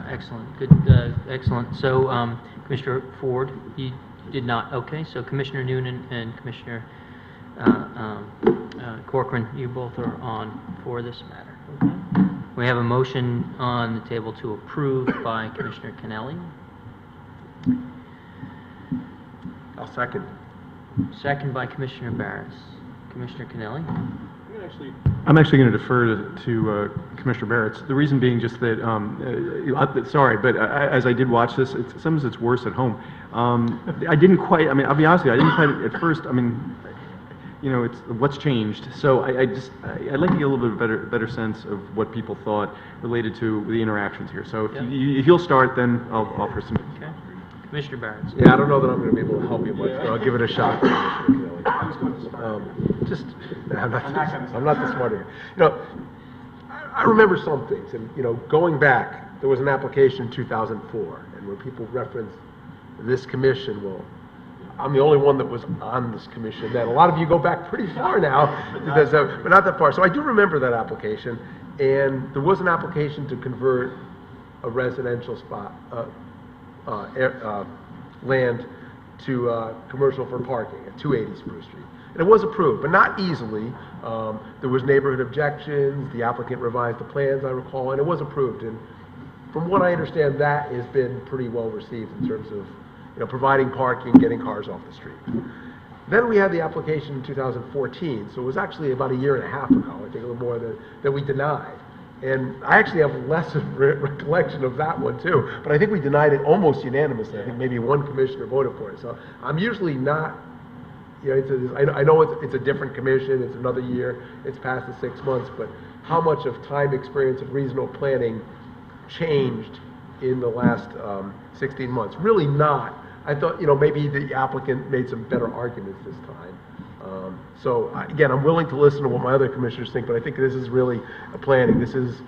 Excellent, good, excellent. So, Commissioner Ford, you did not, okay, so Commissioner Noonan and Commissioner Corcoran, you both are on for this matter, okay? We have a motion on the table to approve by Commissioner Canelli. I'll second. Second by Commissioner Barris. Commissioner Canelli? I'm actually going to defer to Commissioner Barrett. The reason being just that, sorry, but as I did watch this, sometimes it's worse at home. I didn't quite, I mean, I'll be honest with you, I didn't quite, at first, I mean, you know, it's what's changed. So I'd like to get a little bit better sense of what people thought related to the interactions here. So if you'll start, then I'll offer some. Okay. Commissioner Barrett. Yeah, I don't know that I'm going to be able to help you much, but I'll give it a shot. I'm not the smarter. You know, I remember some things, and you know, going back, there was an application in 2004, and when people reference this commission, well, I'm the only one that was on this commission then. A lot of you go back pretty far now, but not that far. So I do remember that application, and there was an application to convert a residential spot, land to commercial for parking at 280 Spruce Street. And it was approved, but not easily. There was neighborhood objections, the applicant revised the plans, I recall, and it was approved. And from what I understand, that has been pretty well received in terms of, you know, providing parking, getting cars off the street. Then we had the application in 2014, so it was actually about a year and a half ago, I think a little more, that we denied. And I actually have less of recollection of that one too, but I think we denied it almost unanimously. I think maybe one commissioner voted for it. So I'm usually not you know, I know it's a different commission, it's another year, it's past the 6 months, but how much of time, experience, and reasonable planning changed in the last 16 months? Really not. I thought, you know, maybe the applicant made some better arguments this time. Again, I'm willing to listen to what my other commissioners think, but I think this is really a planning. This is,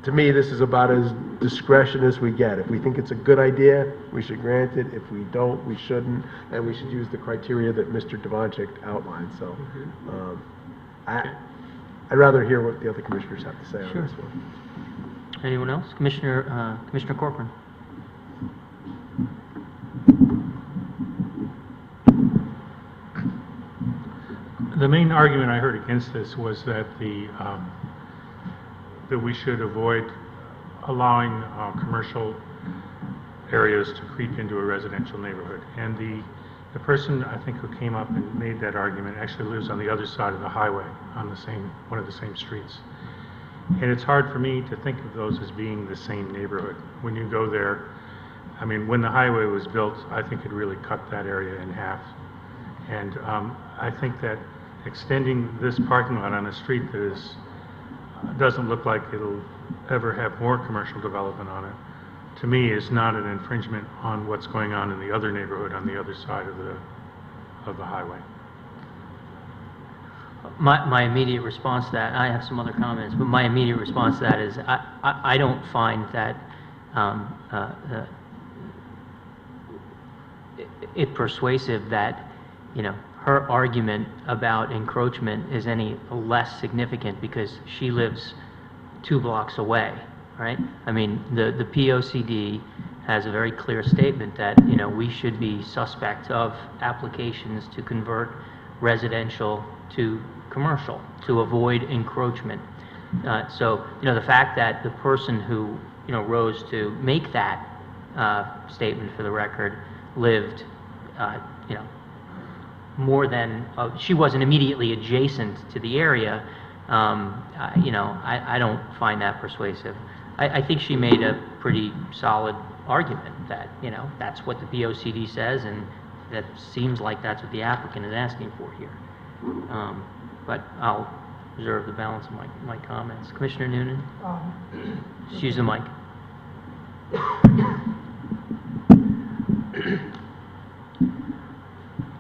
to me, this is about as discretion as we get. If we think it's a good idea, we should grant it. If we don't, we shouldn't, and we should use the criteria that Mr. Devonchik outlined. So, I'd rather hear what the other commissioners have to say on this one. Anyone else? Commissioner Corcoran. The main argument I heard against this was that that we should avoid allowing commercial areas to creep into a residential neighborhood. And the person, I think, who came up and made that argument actually lives on the other side of the highway, on one of the same streets. And it's hard for me to think of those as being the same neighborhood. When you go there, I mean, when the highway was built, I think it really cut that area in half. And I think that extending this parking lot on a street that doesn't look like it'll ever have more commercial development on it, to me, is not an infringement on what's going on in the other neighborhood on the other side of the highway. My immediate response to that, I have some other comments, but my immediate response to that is I don't find that it persuasive that, you know, her argument about encroachment is any less significant because she lives 2 blocks away, right? I mean, the POCD has a very clear statement that, you know, we should be suspect of applications to convert residential to commercial to avoid encroachment. So, you know, the fact that the person who, you know, rose to make that statement for the record lived, you know, more than, she wasn't immediately adjacent to the area, you know, I don't find that persuasive. I think she made a pretty solid argument that, you know, that's what the POCD says, and that seems like that's what the applicant is asking for here. But I'll reserve the balance of my comments. Commissioner Noonan? Just use the mic.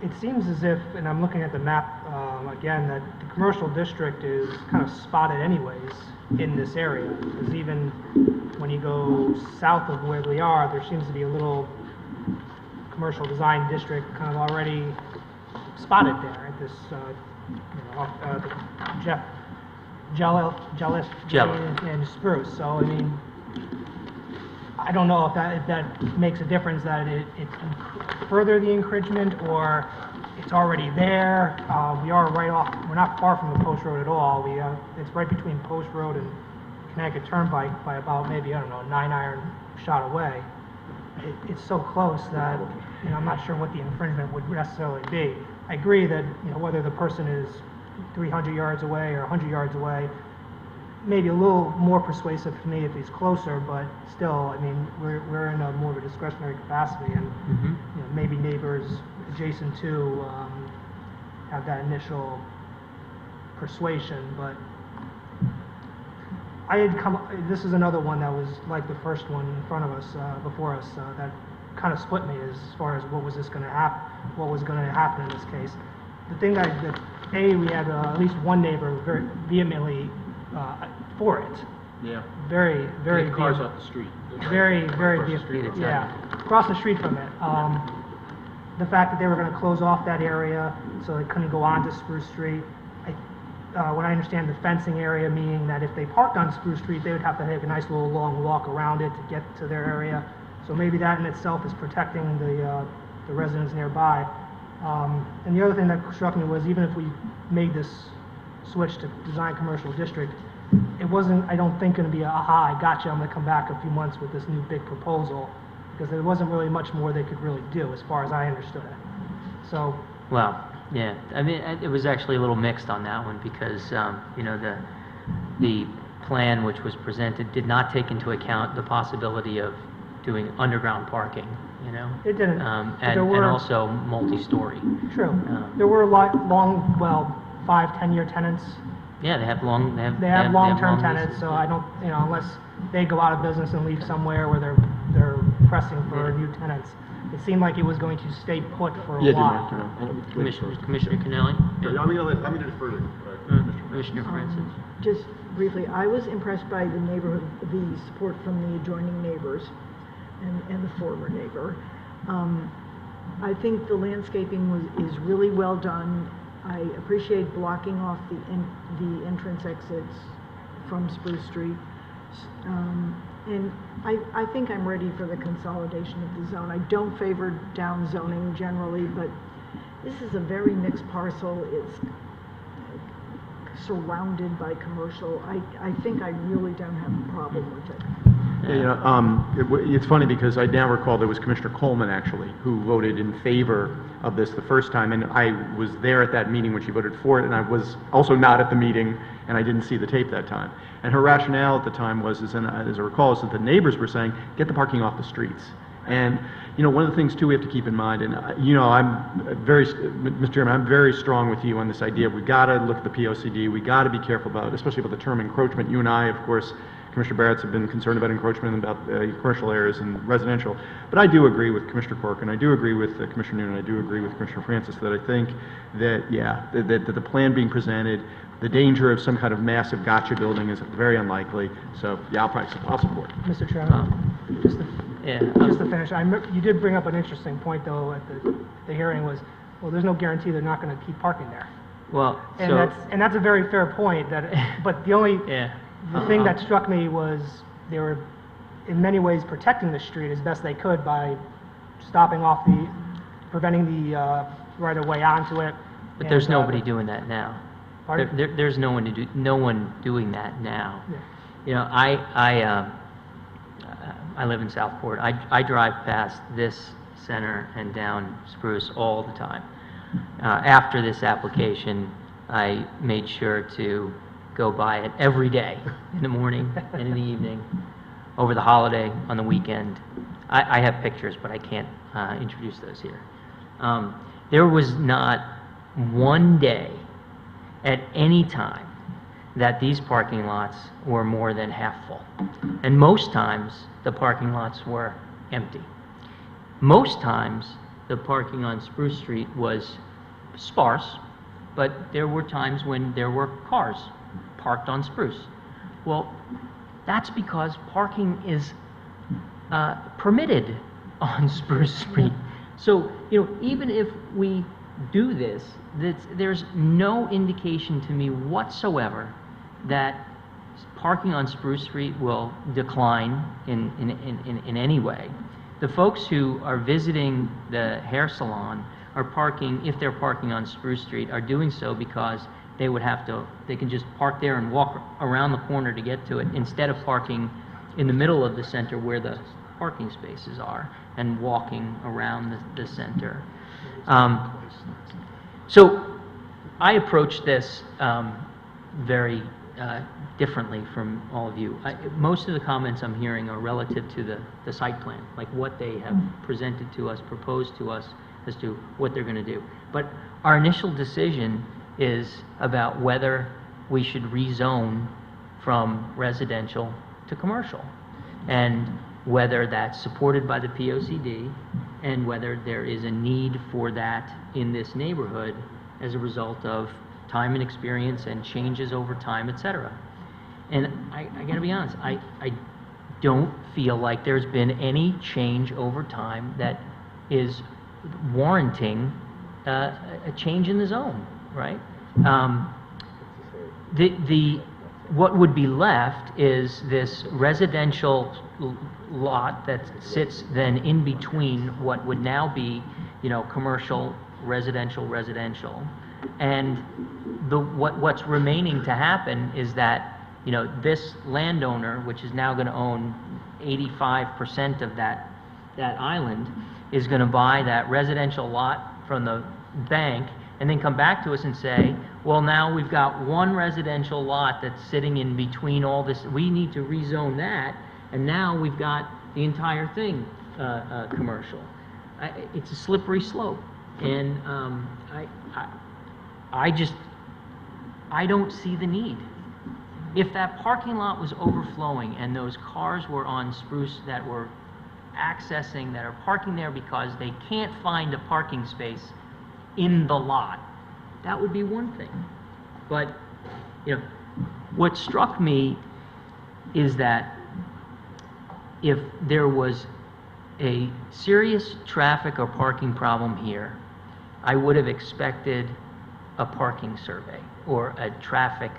It seems as if, and I'm looking at the map again, that the commercial district is kind of spotted anyways in this area. Because even when you go south of where we are, there seems to be a little commercial design district kind of already spotted there at this, you know, off the Jeff Jealous and Spruce. So I mean, I don't know if that makes a difference that it further the encroachment or it's already there. We are right off. We're not far from the Post Road at all. It's right between Post Road and Connecticut Turnpike by about maybe, I don't know, 9 iron shot away. It's so close that, you know, I'm not sure what the infringement would necessarily be. I agree that, you know, whether the person is 300 yards away or 100 yards away, maybe a little more persuasive to me if he's closer, but still, I mean, we're in a more of a discretionary capacity, and you know, maybe neighbors adjacent to have that initial persuasion. But this is another one that was like the first one in front of us, before us, that kind of split me as far as what was going to happen in this case. The thing that we had at least one neighbor very vehemently for it. Yeah. Very, very. Take cars off the street. Very, very Across the street, vehemently. Yeah, across the street from it. The fact that they were going to close off that area so they couldn't go on to Spruce Street. When I understand the fencing area, meaning that if they parked on Spruce Street, they would have to take a nice little long walk around it to get to their area. So maybe that in itself is protecting the residents nearby. And the other thing that struck me was even if we made this switch to design commercial district, it wasn't, I don't think, going to be a, aha, I got you, I'm going to come back a few months with this new big proposal, because there wasn't really much more they could really do as far as I understood it. So. Well, yeah, I mean, it was actually a little mixed on that one because, you know, the plan which was presented did not take into account the possibility of doing underground parking you know? It didn't. But there And were- also multi-story. True. There were long, well, 5-10-year tenants. Yeah, they have long, They have long-term long tenants, leases. so I don't, unless they go out of business and leave somewhere where they're pressing for new tenants. It seemed like it was going to stay put for a while. Commissioner Kennelly? I'm going to defer to Commissioner Francis? Just briefly, I was impressed by the neighborhood, the support from the adjoining neighbors and the former neighbor. I think the landscaping is really well done. I appreciate blocking off the entrance exits from Spruce Street. And I think I'm ready for the consolidation of the zone. I don't favor down zoning generally, but this is a very mixed parcel. It's surrounded by commercial. I think I really don't have a problem with it. It's funny because I now recall there was Commissioner Coleman, actually, who voted in favor of this the first time, and I was there at that meeting when she voted for it, and I was also not at the meeting, and I didn't see the tape that time. And her rationale at the time was, as I recall, is that the neighbors were saying, get the parking off the streets. And, one of the things, too, we have to keep in mind, and, Mr. Chairman, I'm very strong with you on this idea. We've got to look at the POCD. We've got to be careful about, especially about the term encroachment. You and I, of course, Commissioner Barrett's have been concerned about encroachment and about commercial areas and residential. But I do agree with Commissioner Cork, and I do agree with Commissioner Noonan, I do agree with Commissioner Francis that I think that, that the plan being presented, the danger of some kind of massive gotcha building is very unlikely. So, I'll support. Mr. Chairman, just to finish, you did bring up an interesting point, though, at the hearing was, well, there's no guarantee they're not going to keep parking there. Well, And that's a very fair point, but the only... The thing that struck me was they were, in many ways, protecting the street as best they could by preventing the right-of-way onto it. But there's nobody doing that now. Pardon? There's no one doing that now. Yeah. I live in Southport. I drive past this center and down Spruce all the time. After this application, I made sure to go by it every day, in the morning and in the evening, over the holiday, on the weekend. I have pictures, but I can't introduce those here. There was not one day at any time that these parking lots were more than half full. And most times, the parking lots were empty. Most times, the parking on Spruce Street was sparse, but there were times when there were cars parked on Spruce. Well, that's because parking is permitted on Spruce Street. So, even if we do this, there's no indication to me whatsoever that parking on Spruce Street will decline in any way. The folks who are visiting the hair salon are parking, if they're parking on Spruce Street, are doing so because they can just park there and walk around the corner to get to it, instead of parking in the middle of the center where the parking spaces are and walking around the center. So I approach this very differently from all of you. Most of the comments I'm hearing are relative to the site plan, like what they have presented to us, proposed to us as to what they're going to do. But our initial decision is about whether we should rezone from residential to commercial, and whether that's supported by the POCD, and whether there is a need for that in this neighborhood as a result of time and experience and changes over time, etc. And I gotta be honest, I don't feel like there's been any change over time that is warranting a change in the zone, right? What would be left is this residential lot that sits then in between what would now be, commercial, residential, and what's remaining to happen is that, this landowner, which is now going to own 85% of that island, is going to buy that residential lot from the bank and then come back to us and say, well, now we've got one residential lot that's sitting in between all this, we need to rezone that, and now we've got the entire thing commercial. It's a slippery slope, and I don't see the need. If that parking lot was overflowing and those cars were on Spruce that were accessing, that are parking there because they can't find a parking space in the lot, that would be one thing. But, what struck me is that if there was a serious traffic or parking problem here, I would have expected a parking survey or a traffic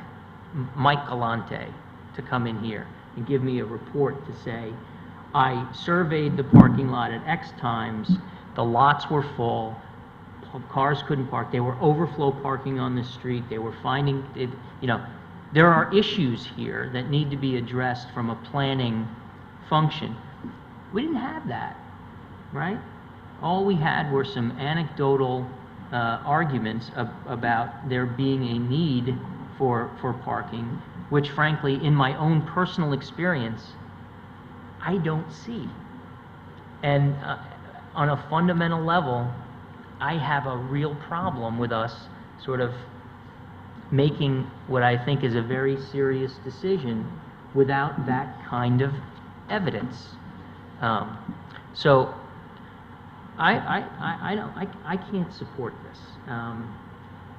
Mike Galante to come in here and give me a report to say, I surveyed the parking lot at X times, the lots were full, cars couldn't park, they were overflow parking on the street, they were finding it, there are issues here that need to be addressed from a planning function. We didn't have that, right? All we had were some anecdotal arguments about there being a need for parking, which frankly, in my own personal experience, I don't see. And on a fundamental level, I have a real problem with us sort of making what I think is a very serious decision without that kind of evidence. So I can't support this.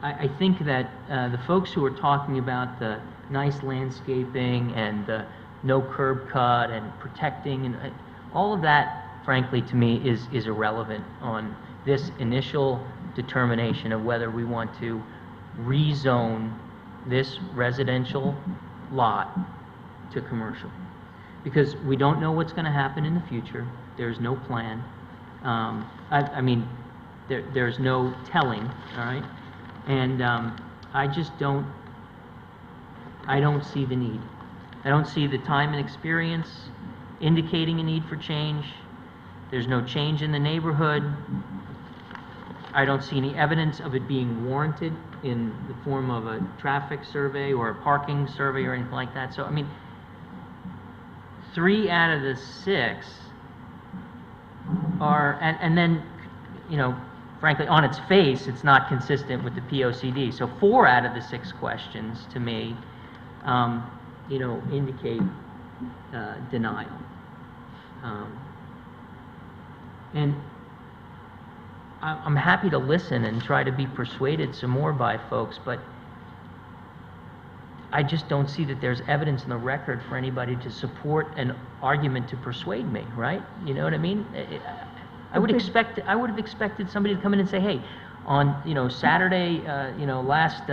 I think that the folks who are talking about the nice landscaping and the no curb cut and protecting and all of that, frankly, to me is irrelevant on this initial determination of whether we want to rezone this residential lot to commercial. Because we don't know what's going to happen in the future. There's no plan. There's no telling, all right? And I don't see the need. I don't see the time and experience indicating a need for change. There's no change in the neighborhood. I don't see any evidence of it being warranted in the form of a traffic survey or a parking survey or anything like that. So, 3 out of the 6 are, and then, frankly, on its face, it's not consistent with the POCD. So 4 out of the 6 questions, to me, indicate denial. And I'm happy to listen and try to be persuaded some more by folks, but I just don't see that there's evidence in the record for anybody to support an argument to persuade me, right? You know what I mean? I would have expected somebody to come in and say, hey, on Saturday, last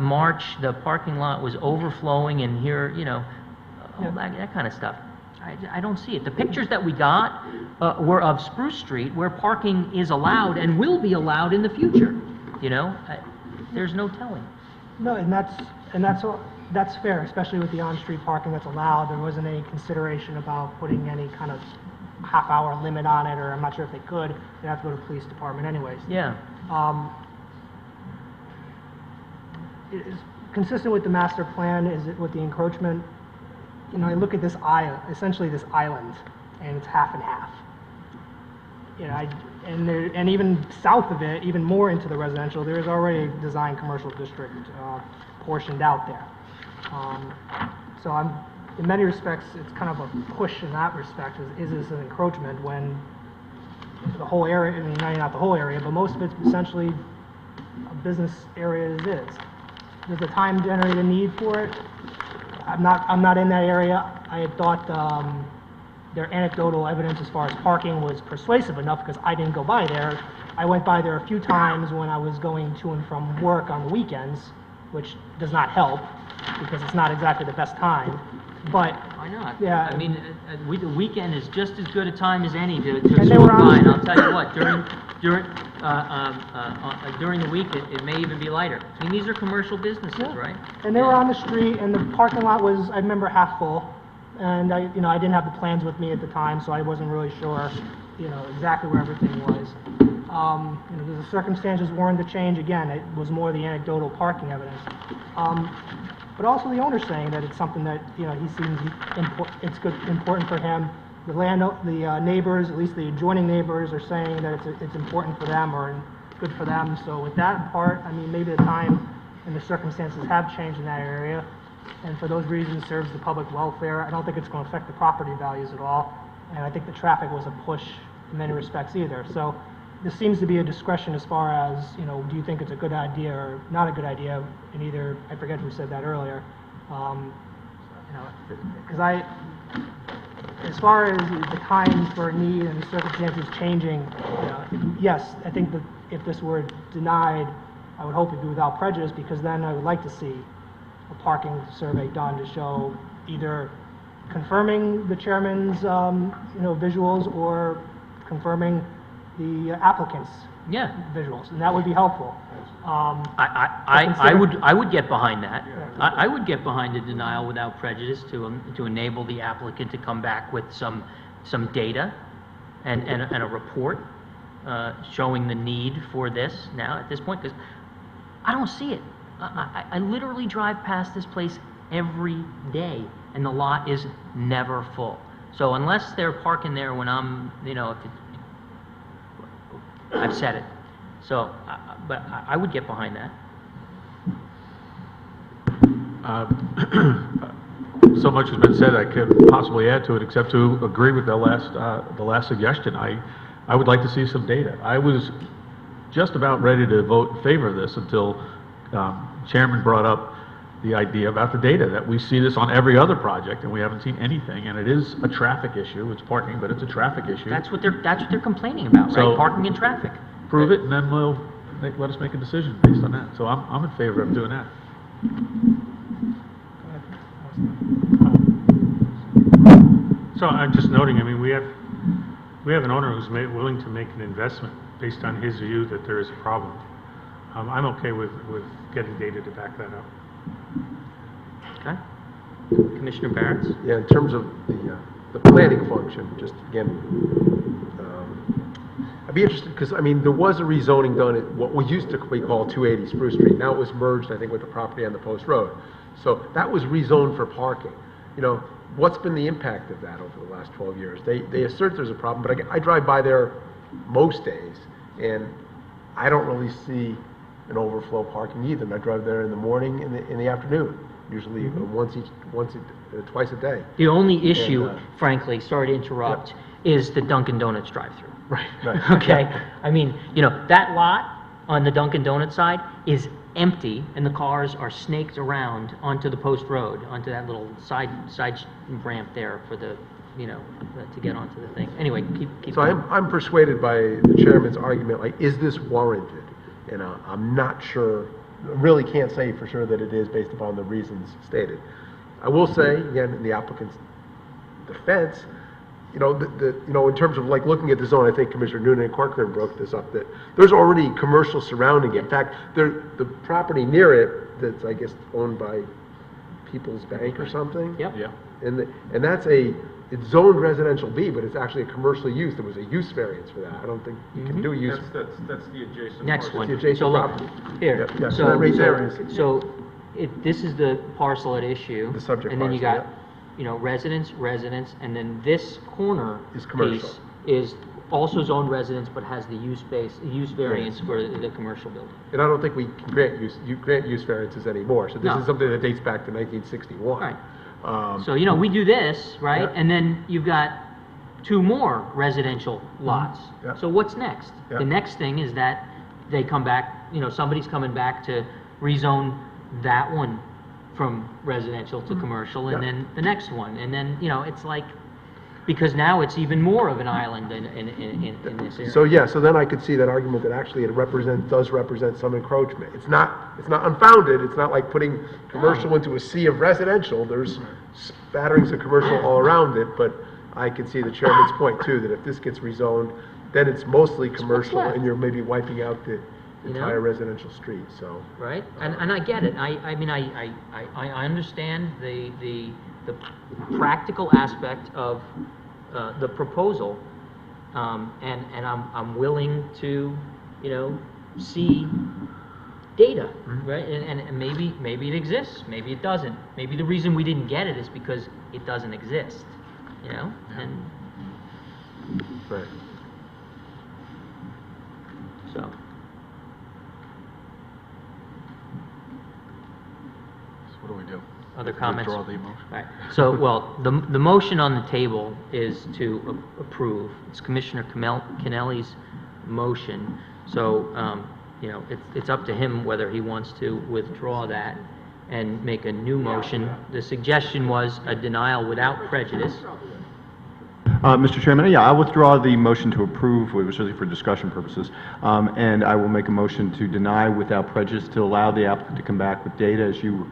March, the parking lot was overflowing, and here, that kind of stuff. I don't see it. The pictures that we got were of Spruce Street, where parking is allowed and will be allowed in the future. There's no telling. No, and that's fair, especially with the on-street parking that's allowed. There wasn't any consideration about putting any kind of half-hour limit on it, or I'm not sure if they could. They'd have to go to the police department anyways. Yeah. It is consistent with the master plan, is it with the encroachment? I look at this essentially this island, and it's half and half. And even south of it, even more into the residential, there is already a design commercial district portioned out there. So in many respects, it's kind of a push in that respect. Is this an encroachment when the whole area? Maybe not the whole area, but most of it's essentially a business area as is. Does the time generate a need for it? I'm not in that area. I had thought their anecdotal evidence as far as parking was persuasive enough because I didn't go by there. I went by there a few times when I was going to and from work on the weekends, which does not help because it's not exactly the best time. But why not? Yeah. The weekend is just as good a time as any to And they swing were by. And on- I'll tell you what, during the week, it may even be lighter. These are commercial businesses, Yeah. right? And they were on the street, and the parking lot was, I remember, half full. And I didn't have the plans with me at the time, so I wasn't really sure, exactly where everything was. The circumstances warranted the change. Again, it was more the anecdotal parking evidence. But also the owner saying that it's something that, he seems it's good, important for him. the neighbors, at least the adjoining neighbors, are saying that it's important for them or good for them. So with that part, I mean, maybe the time and the circumstances have changed in that area, and for those reasons serves the public welfare. I don't think it's going to affect the property values at all, and I think the traffic was a push in many respects either. So this seems to be a discretion as far as, you know, do you think it's a good idea or not a good idea, and either, I forget who said that earlier, you know, because as far as the time for need and the circumstances changing, you know, yes, I think that if this were denied, I would hope it'd be without prejudice, because then I would like to see a parking survey done to show either confirming the chairman's, you know, visuals or confirming the applicant's Yeah. visuals, and that would be helpful. I would get behind that. I would get behind a denial without prejudice to enable the applicant to come back with some data and a report showing the need for this now at this point, because I don't see it. I literally drive past this place every day, and the lot is never full. So unless they're parking there when I'm, you know, I've said it. So, but I would get behind that. So much has been said, I could possibly add to it, except to agree with the last suggestion. I would like to see some data. I was just about ready to vote in favor of this until Chairman brought up the idea about the data, that we see this on every other project and we haven't seen anything, and it is a traffic issue. It's parking, but it's a traffic issue. That's what they're complaining about, So- right? Parking and traffic. Prove it, and then let us make a decision based on that. So I'm in favor of doing that. So I'm just noting, I mean, we have an owner who's willing to make an investment based on his view that there is a problem. I'm okay with getting data to back that up. Okay. Commissioner Barrett? Yeah, in terms of the planning function, just again, I'd be interested, because, I mean, there was a rezoning done at what we used to call 280 Spruce Street. Now it was merged, I think, with the property on the Post Road. So that was rezoned for parking. You know, what's been the impact of that over the last 12 years? They assert there's a problem, but I drive by there most days, and I don't really see an overflow parking either. And I drive there in the morning and in the afternoon, usually twice a day. The only issue, And, frankly, sorry to interrupt, is the Dunkin' Donuts drive-through. Right. Okay? I mean, you know, that lot on the Dunkin' Donuts side is empty, and the cars are snaked around onto the Post Road, onto that little side ramp there for the, you know, to get onto the thing. Anyway, keep So going. I'm persuaded by the chairman's argument, like, is this warranted? And I'm not sure, really can't say for sure that it is based upon the reasons stated. I will say, again, in the applicant's defense, you know, in terms of like looking at the zone, I think Commissioner Noonan and Corcoran broke this up, that there's already commercial surrounding it. In fact, the property near it, that's, I guess, owned by People's Bank or something. Yep. Yeah. And it's zoned residential B, but it's actually a commercial use. There was a use variance for that. I don't think you can do a use. That's the adjacent. Next parcel. one. the adjacent So look, property. here. Yeah, so that right there is- So this is the parcel at issue. The subject And then you parcel, got, you know, residence, and then this corner Is commercial. piece is also zoned residence, but has the use variance for the commercial building. And I don't think we can grant use variances anymore. So this No. is something that dates back to 1961. Right. Um, So, you know, we do this, right? Yeah. And then you've got two more residential lots. Yeah. So what's next? Yeah. The next thing is that they come back, you know, somebody's coming back to rezone that one from residential to commercial, and Yeah. then the next one. And then, you know, it's like, because now it's even more of an island in this area. So yeah, so then I could see that argument that actually does represent some encroachment. It's not unfounded. It's not like putting commercial into a sea of residential. There's spatterings of commercial all around it, but I can see the chairman's point too, that if this gets rezoned, then it's mostly commercial left. and you're maybe wiping out the You know? entire residential street, so. Right? And I get it. I mean, I understand the practical aspect of the proposal, and I'm willing to, you know, see data, right? And maybe it exists, maybe it doesn't. Maybe the reason we didn't get it is because it doesn't exist, you know? And Right. So, So what do we do? other comments? Withdraw the motion? Right. So, well, the motion on the table is to approve. It's Commissioner Kennelly's motion. So, you know, it's up to him whether he wants to withdraw that and make a new motion. The suggestion was a denial without prejudice. Mr. Chairman, yeah, I'll withdraw the motion to approve, it was really for discussion purposes, and I will make a motion to deny without prejudice to allow the applicant to come back with data, as you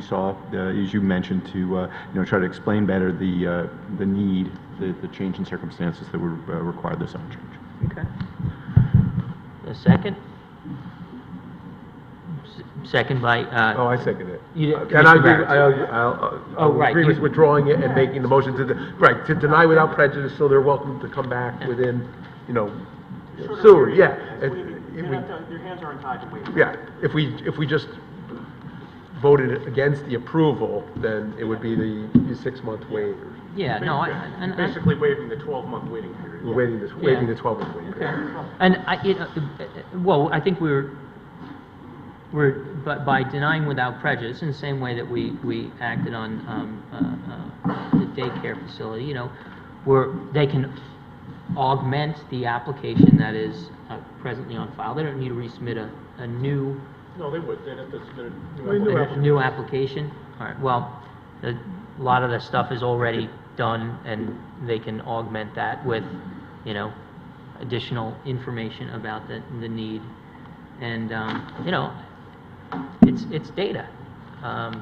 saw, as you mentioned, to you know, try to explain better the need, the change in circumstances that would require this zone change. Okay. A second? Second by, Oh, I second it. You did- And I Commissioner agree, Barrett. I'll right, agree with you- withdrawing it and making the motion to deny without prejudice, so they're welcome to come back within, you know, soon, yeah. Your hands aren't tied to waive. Yeah, if we just voted against the approval, then it would be the 6-month waiver. yeah, no, and Basically waiving the 12-month waiting period. We're waiving the 12-month waiver. okay. And well, I think but by denying without prejudice, in the same way that we acted on the daycare facility, you know, they can augment the application that is presently on file. They don't need to resubmit a new No, they would, they'd have to submit a new application. All right, well, a lot of the stuff is already done, and they can augment that with, you know, additional information about the need. And, you know, it's data.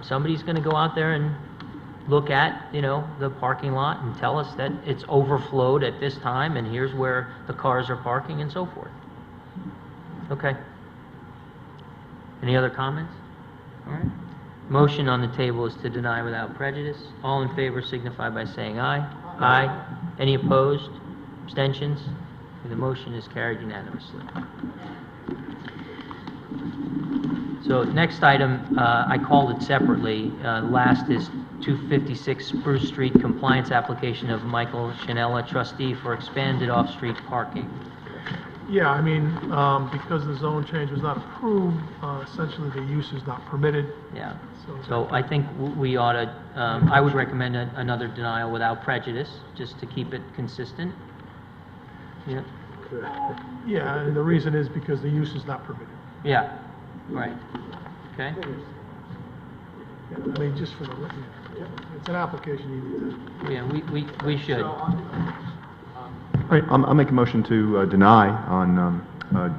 Somebody's going to go out there and look at, you know, the parking lot and tell us that it's overflowed at this time, and here's where the cars are parking and so forth. Okay. Any other comments? All right. Motion on the table is to deny without prejudice. All in favor signify by saying aye. Aye. Any opposed? Abstentions? The motion is carried unanimously. So next item, I called it separately. Last is 256 Spruce Street compliance application of Michael Chanella, trustee for expanded off-street parking. Yeah, I mean, because the zone change was not approved, essentially the use is not permitted. Yeah. So I think we ought to, I would recommend another denial without prejudice, just to keep it consistent. Yeah. Yeah, and the reason is because the use is not permitted. Yeah, right. Okay. Yeah, I mean, just for the, it's an application you need to. Yeah, we should. All right, I'll make a motion to deny on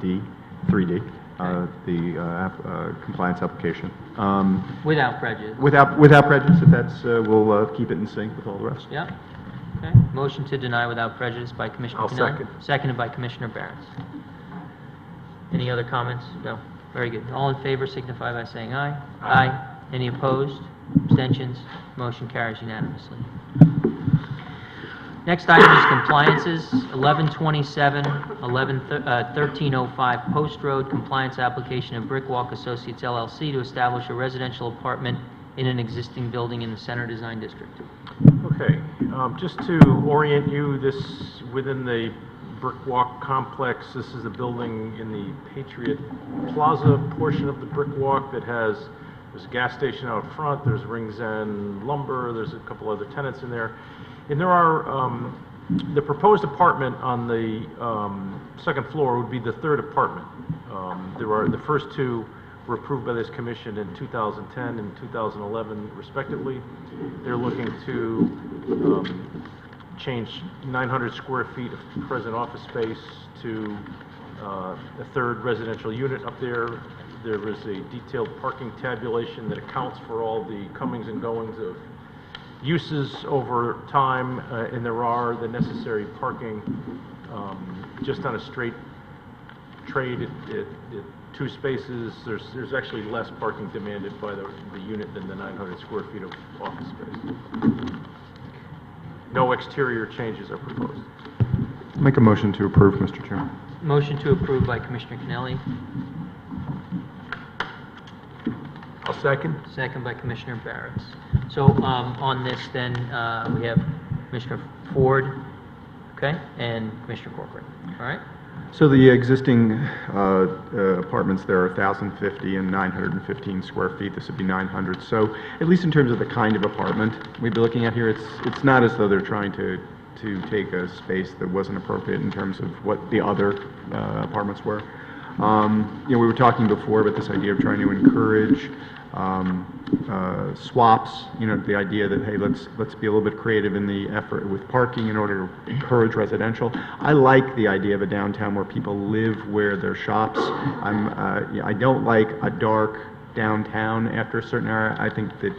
D, 3D, the compliance application. Without prejudice. Without prejudice, if that's, we'll keep it in sync with all the rest. Yeah. Okay. Motion to deny without prejudice by Commissioner I'll Kennelly. second. Seconded by Commissioner Barron. Any other comments? No. Very good. All in favor signify by saying aye. Aye. Any opposed? Abstentions? Motion carries unanimously. Next item is compliances, 1127, 1305 Post Road, compliance application of Brickwalk Associates LLC to establish a residential apartment in an existing building in the Center Design District. Okay, just to orient you, this, within the Brickwalk complex, this is a building in the Patriot Plaza portion of the Brickwalk that has, there's a gas station out front, there's Rings End Lumber, there's a couple other tenants in there. And there are, the proposed apartment on the second floor would be the third apartment. The first two were approved by this commission in 2010 and 2011 respectively. They're looking to change 900 square feet of present office space to a third residential unit up there. There is a detailed parking tabulation that accounts for all the comings and goings of uses over time, and there are the necessary parking just on a straight trade at 2 spaces. There's actually less parking demanded by the unit than the 900 square feet of office space. No exterior changes are proposed. Make a motion to approve, Mr. Chairman. Motion to approve by Commissioner Kennelly, I'll second. second by Commissioner Barris. So on this then, we have Commissioner Ford Okay, and Commissioner Corcoran, all right? So the existing apartments there are 1,050 and 915 square feet. This would be 900. So at least in terms of the kind of apartment we'd be looking at here, it's not as though they're trying to take a space that wasn't appropriate in terms of what the other apartments were. We were talking before about this idea of trying to encourage swaps, the idea that, hey, let's be a little bit creative in the effort with parking in order to encourage residential. I like the idea of a downtown where people live where their shops. I don't like a dark downtown after a certain hour. I think that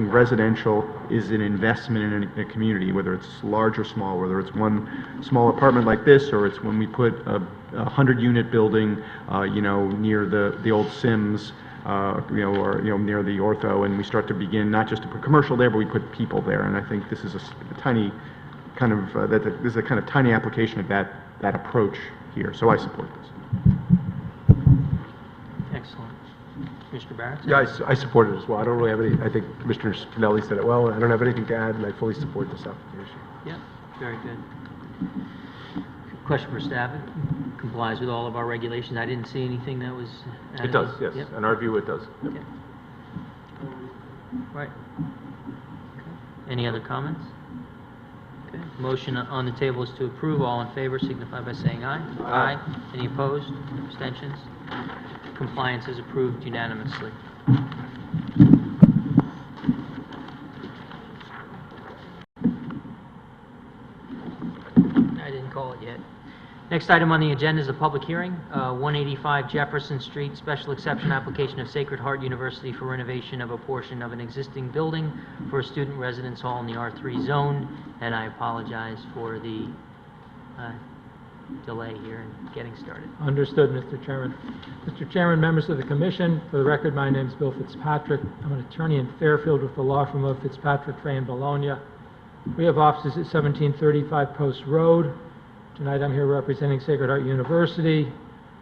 residential is an investment in a community, whether it's large or small, whether it's one small apartment like this, or it's when we put a 100-unit building, near the old Sims, or near the Ortho, and we start to begin not just to put commercial there, but we put people there. And I think this is a tiny kind of this is a kind of tiny application of that approach here. So I support this. Excellent. Mr. Barrett? Yeah, I support it as well. I don't really have any, I think Mr. Spinelli said it well. I don't have anything to add, and I fully support this application. Yeah, very good. Question for staff. It complies with all of our regulations. I didn't see anything that was added. It does, yes. Yep. In our view, it does. Yep. Okay. Right. Okay. Any other comments? Okay. Motion on the table is to approve. All in favor signify by saying aye. Aye. Any opposed? Abstentions? Compliance is approved unanimously. I didn't call it yet. Next item on the agenda is a public hearing, 185 Jefferson Street, special exception application of Sacred Heart University for renovation of a portion of an existing building for a student residence hall in the R3 zone, and I apologize for the delay here in getting started. Understood, Mr. Chairman. Mr. Chairman, members of the commission, for the record, my name is Bill Fitzpatrick. I'm an attorney in Fairfield with the law firm of Fitzpatrick, Frey, and Bologna. We have offices at 1735 Post Road. Tonight I'm here representing Sacred Heart University,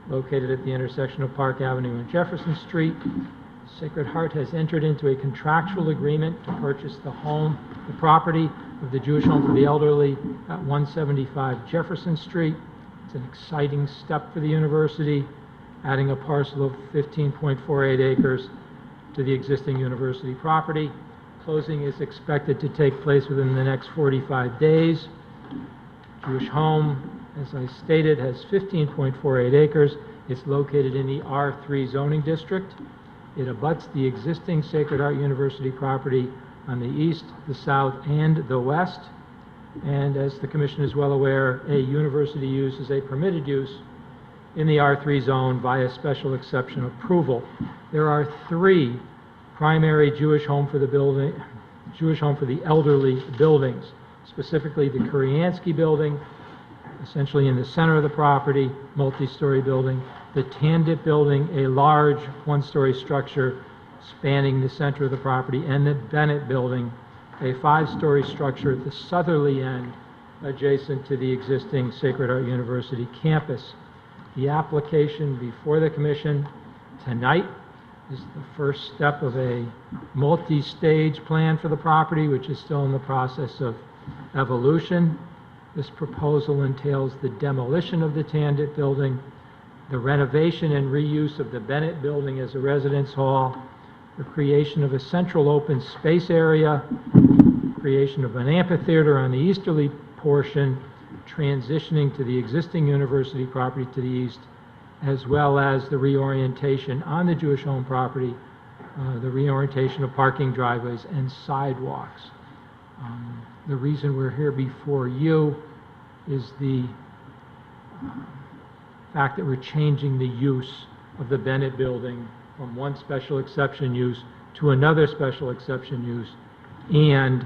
located at the intersection of Park Avenue and Jefferson Street. Sacred Heart has entered into a contractual agreement to purchase the property of the Jewish Home for the Elderly at 175 Jefferson Street. It's an exciting step for the university, adding a parcel of 15.48 acres to the existing university property. Closing is expected to take place within the next 45 days. Jewish Home, as I stated, has 15.48 acres. It's located in the R3 zoning district. It abuts the existing Sacred Heart University property on the east, the south, and the west. And as the Commission is well aware, a university use is a permitted use in the R3 zone via special exception approval. There are three primary Jewish Home for the Elderly buildings, specifically the Kuriansky building, essentially in the center of the property, multi-story building, the Tandit building, a large one-story structure spanning the center of the property, and the Bennett building, a five-story structure at the southerly end adjacent to the existing Sacred Heart University campus. The application before the Commission tonight is the first step of a multi-stage plan for the property, which is still in the process of evolution. This proposal entails the demolition of the Tandit building, the renovation and reuse of the Bennett building as a residence hall, the creation of a central open space area, creation of an amphitheater on the easterly portion, transitioning to the existing university property to the east, as well as the reorientation on the Jewish Home property, the reorientation of parking driveways and sidewalks. The reason we're here before you is the fact that we're changing the use of the Bennett building from one special exception use to another special exception use, and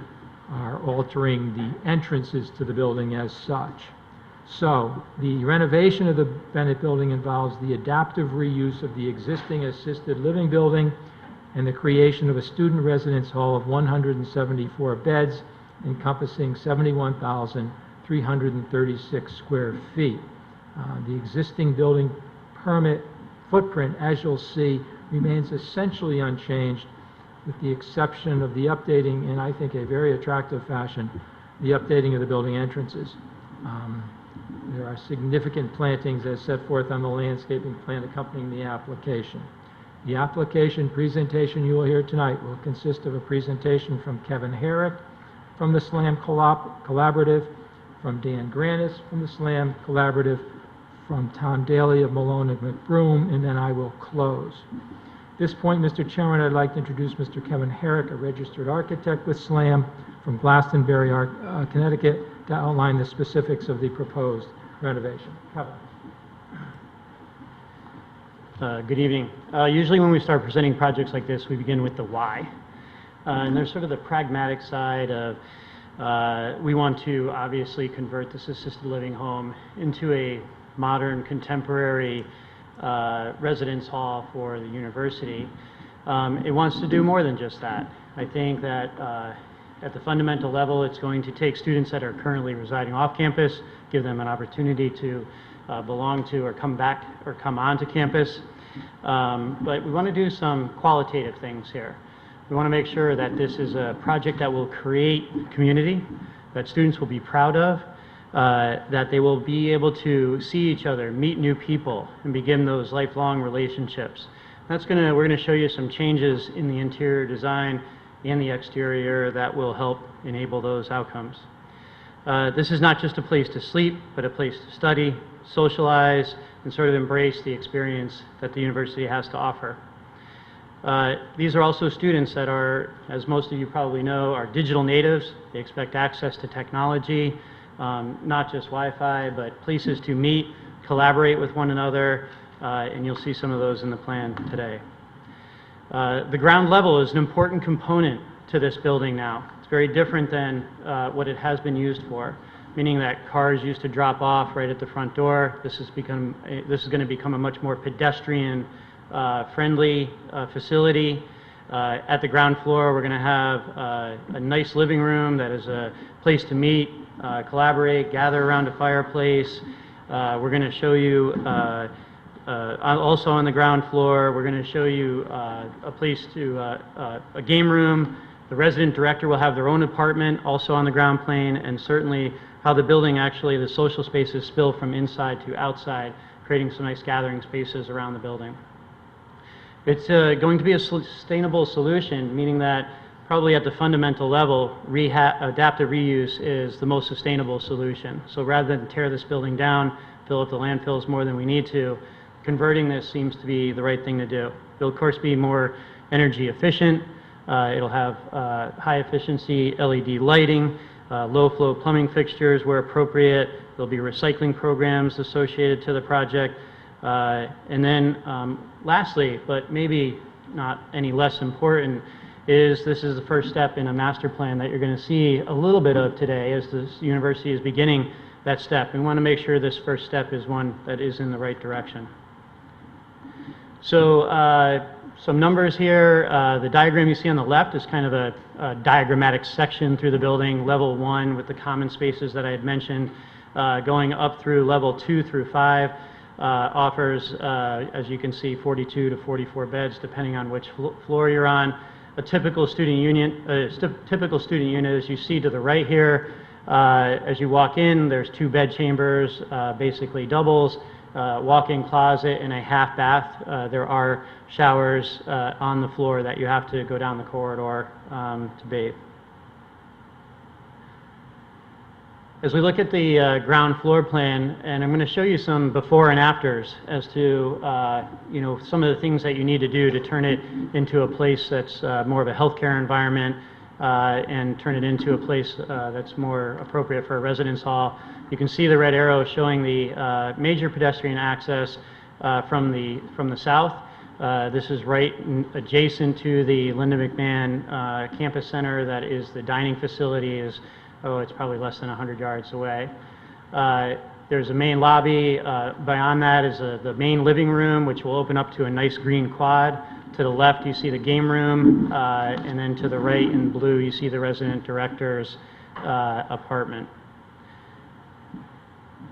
are altering the entrances to the building as such. So the renovation of the Bennett building involves the adaptive reuse of the existing assisted living building and the creation of a student residence hall of 174 beds encompassing 71,336 square feet. The existing building permit footprint, as you'll see, remains essentially unchanged with the exception of the updating, in I think a very attractive fashion, the updating of the building entrances. There are significant plantings as set forth on the landscaping plan accompanying the application. The application presentation you will hear tonight will consist of a presentation from Kevin Herrick from the SLAM Collaborative, from Dan Granis from the SLAM Collaborative, from Tom Daly of Malone and McBroom, and then I will close. At this point, Mr. Chairman, I'd like to introduce Mr. Kevin Herrick, a registered architect with SLAM from Glastonbury, Connecticut, to outline the specifics of the proposed renovation. Kevin. Good evening. Usually when we start presenting projects like this, we begin with the why. And there's sort of the pragmatic side of we want to obviously convert this assisted living home into a modern, contemporary residence hall for the university. It wants to do more than just that. I think that at the fundamental level, it's going to take students that are currently residing off campus, give them an opportunity to belong to or come back or come onto campus. But we want to do some qualitative things here. We want to make sure that this is a project that will create community, that students will be proud of, that they will be able to see each other, meet new people, and begin those lifelong relationships. We're going to show you some changes in the interior design and the exterior that will help enable those outcomes. This is not just a place to sleep, but a place to study, socialize, and sort of embrace the experience that the university has to offer. These are also students that are, as most of you probably know, are digital natives. They expect access to technology, not just Wi-Fi, but places to meet, collaborate with one another, and you'll see some of those in the plan today. The ground level is an important component to this building now. It's very different than what it has been used for, meaning that cars used to drop off right at the front door. This is going to become a much more pedestrian friendly facility. At the ground floor, we're going to have a nice living room that is a place to meet, collaborate, gather around a fireplace. We're going to show you also on the ground floor, we're going to show you a place to, a game room. The resident director will have their own apartment also on the ground plane, and certainly how the building actually, the social spaces spill from inside to outside, creating some nice gathering spaces around the building. It's going to be a sustainable solution, meaning that probably at the fundamental level, adaptive reuse is the most sustainable solution. So rather than tear this building down, fill up the landfills more than we need to, converting this seems to be the right thing to do. It'll of course be more energy efficient. It'll have high efficiency LED lighting, low flow plumbing fixtures where appropriate. There'll be recycling programs associated to the project. And then lastly, but maybe not any less important, is this is the first step in a master plan that you're going to see a little bit of today as the university is beginning that step. We want to make sure this first step is one that is in the right direction. So some numbers here. The diagram you see on the left is kind of a diagrammatic section through the building. Level 1 with the common spaces that I had mentioned, going up through level 2 through 5. Offers, as you can see, 42 to 44 beds, depending on which floor you're on. A typical student unit, as you see to the right here, as you walk in, there's 2 bed chambers, basically doubles, walk-in closet, and a half bath. There are showers on the floor that you have to go down the corridor to bathe. As we look at the ground floor plan, and I'm going to show you some before and afters as to some of the things that you need to do to turn it into a place that's more of a healthcare environment and turn it into a place that's more appropriate for a residence hall. You can see the red arrow showing the major pedestrian access from the south. This is right adjacent to the Linda McMahon Campus Center. That is the dining facility. It's probably less than 100 yards away. There's a main lobby. Beyond that is the main living room, which will open up to a nice green quad. To the left, you see the game room, and then to the right in blue, you see the resident director's apartment.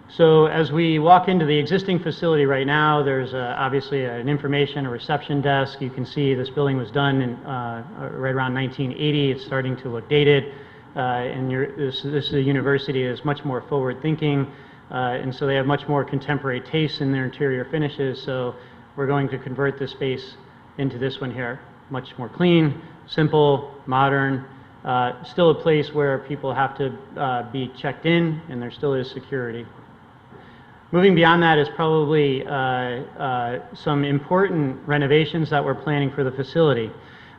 So as we walk into the existing facility right now, there's obviously an information, a reception desk. You can see this building was done in right around 1980. It's starting to look dated. and this is a university that's much more forward-thinking, and so they have much more contemporary tastes in their interior finishes, so we're going to convert this space into this one here. Much more clean, simple, modern, still a place where people have to be checked in, and there still is security. Moving beyond that is probably some important renovations that we're planning for the facility.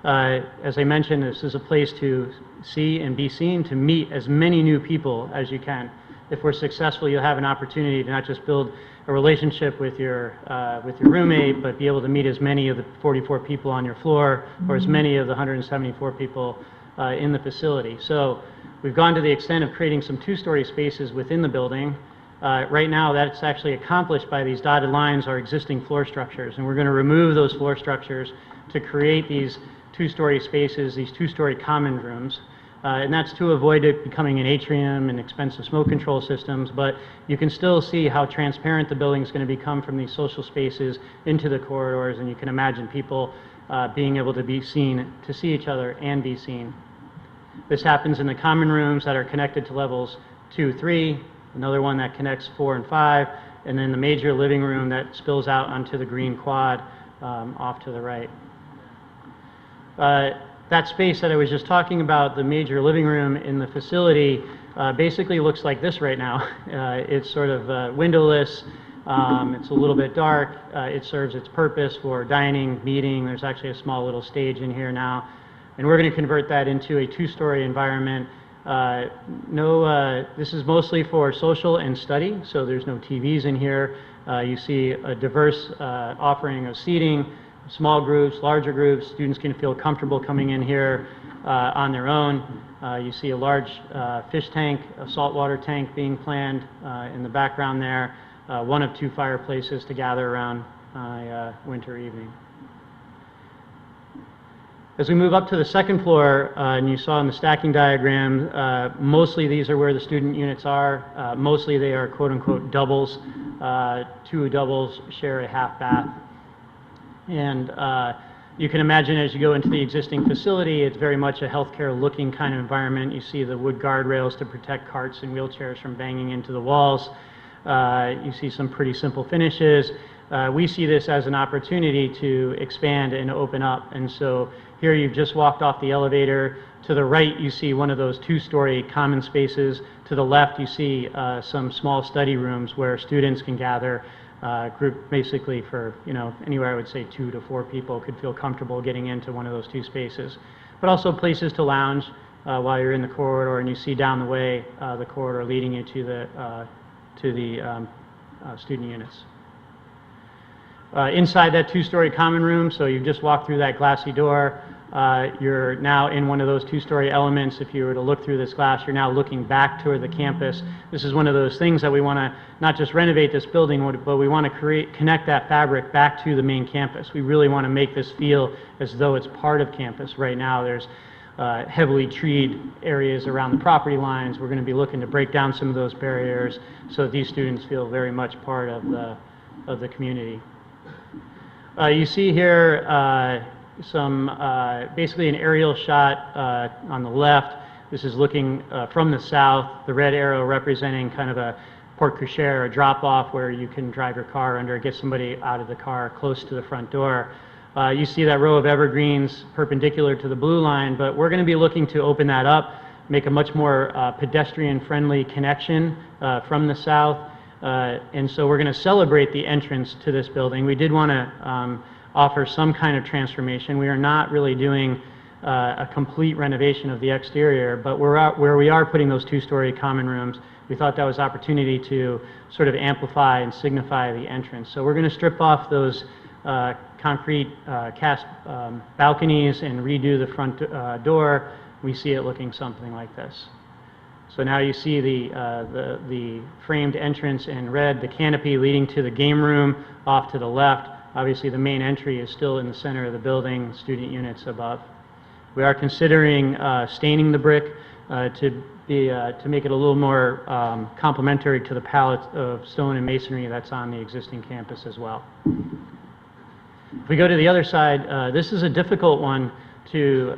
As I mentioned, this is a place to see and be seen, to meet as many new people as you can. If we're successful, you'll have an opportunity to not just build a relationship with your roommate, but be able to meet as many of the 44 people on your floor, or as many of the 174 people in the facility. So we've gone to the extent of creating some two-story spaces within the building. Right now, that's actually accomplished by these dotted lines, our existing floor structures, and we're going to remove those floor structures to create these two-story spaces, these two-story common rooms. And that's to avoid it becoming an atrium and expensive smoke control systems, but you can still see how transparent the building is going to become from these social spaces into the corridors, and you can imagine people being able to be seen, to see each other and be seen. This happens in the common rooms that are connected to levels 2, 3, another one that connects 4 and 5, and then the major living room that spills out onto the green quad off to the right. That space that I was just talking about, the major living room in the facility, basically looks like this right now. It's sort of windowless, it's a little bit dark, it serves its purpose for dining, meeting. There's actually a small little stage in here now, and we're going to convert that into a two-story environment. This is mostly for social and study, so there's no TVs in here. You see a diverse offering of seating, small groups, larger groups. Students can feel comfortable coming in here on their own. You see a large fish tank, a saltwater tank being planned in the background there, one of 2 fireplaces to gather around winter evening. As we move up to the second floor, and you saw in the stacking diagram, mostly these are where the student units are. Mostly they are quote-unquote doubles. 2 doubles share a half bath. And you can imagine as you go into the existing facility, it's very much a healthcare looking kind of environment. You see the wood guardrails to protect carts and wheelchairs from banging into the walls. You see some pretty simple finishes. We see this as an opportunity to expand and open up. And so here you've just walked off the elevator. To the right, you see one of those 2-story common spaces. To the left, you see some small study rooms where students can gather. Group basically for, anywhere I would say 2 to 4 people could feel comfortable getting into one of those 2 spaces. But also places to lounge while you're in the corridor, and you see down the way the corridor leading you to the student units. Inside that 2-story common room, so you've just walked through that glassy door. You're now in one of those 2-story elements. If you were to look through this glass, you're now looking back toward the campus. This is one of those things that we want to not just renovate this building, but we want to connect that fabric back to the main campus. We really want to make this feel as though it's part of campus. Right now there's heavily treed areas around the property lines. We're going to be looking to break down some of those barriers so that these students feel very much part of the community. You see here basically an aerial shot on the left. This is looking from the south, the red arrow representing kind of a porte-cochere, a drop-off where you can drive your car under, get somebody out of the car close to the front door. You see that row of evergreens perpendicular to the blue line, but we're going to be looking to open that up, make a much more pedestrian-friendly connection from the south. And so we're going to celebrate the entrance to this building. We did want to offer some kind of transformation. We are not really doing a complete renovation of the exterior, but where we are putting those 2-story common rooms, we thought that was opportunity to sort of amplify and signify the entrance. So we're going to strip off those concrete cast balconies and redo the front door. We see it looking something like this. So now you see the framed entrance in red, the canopy leading to the game room off to the left. Obviously, the main entry is still in the center of the building, student units above. We are considering staining the brick to make it a little more complementary to the palette of stone and masonry that's on the existing campus as well. If we go to the other side, this is a difficult one to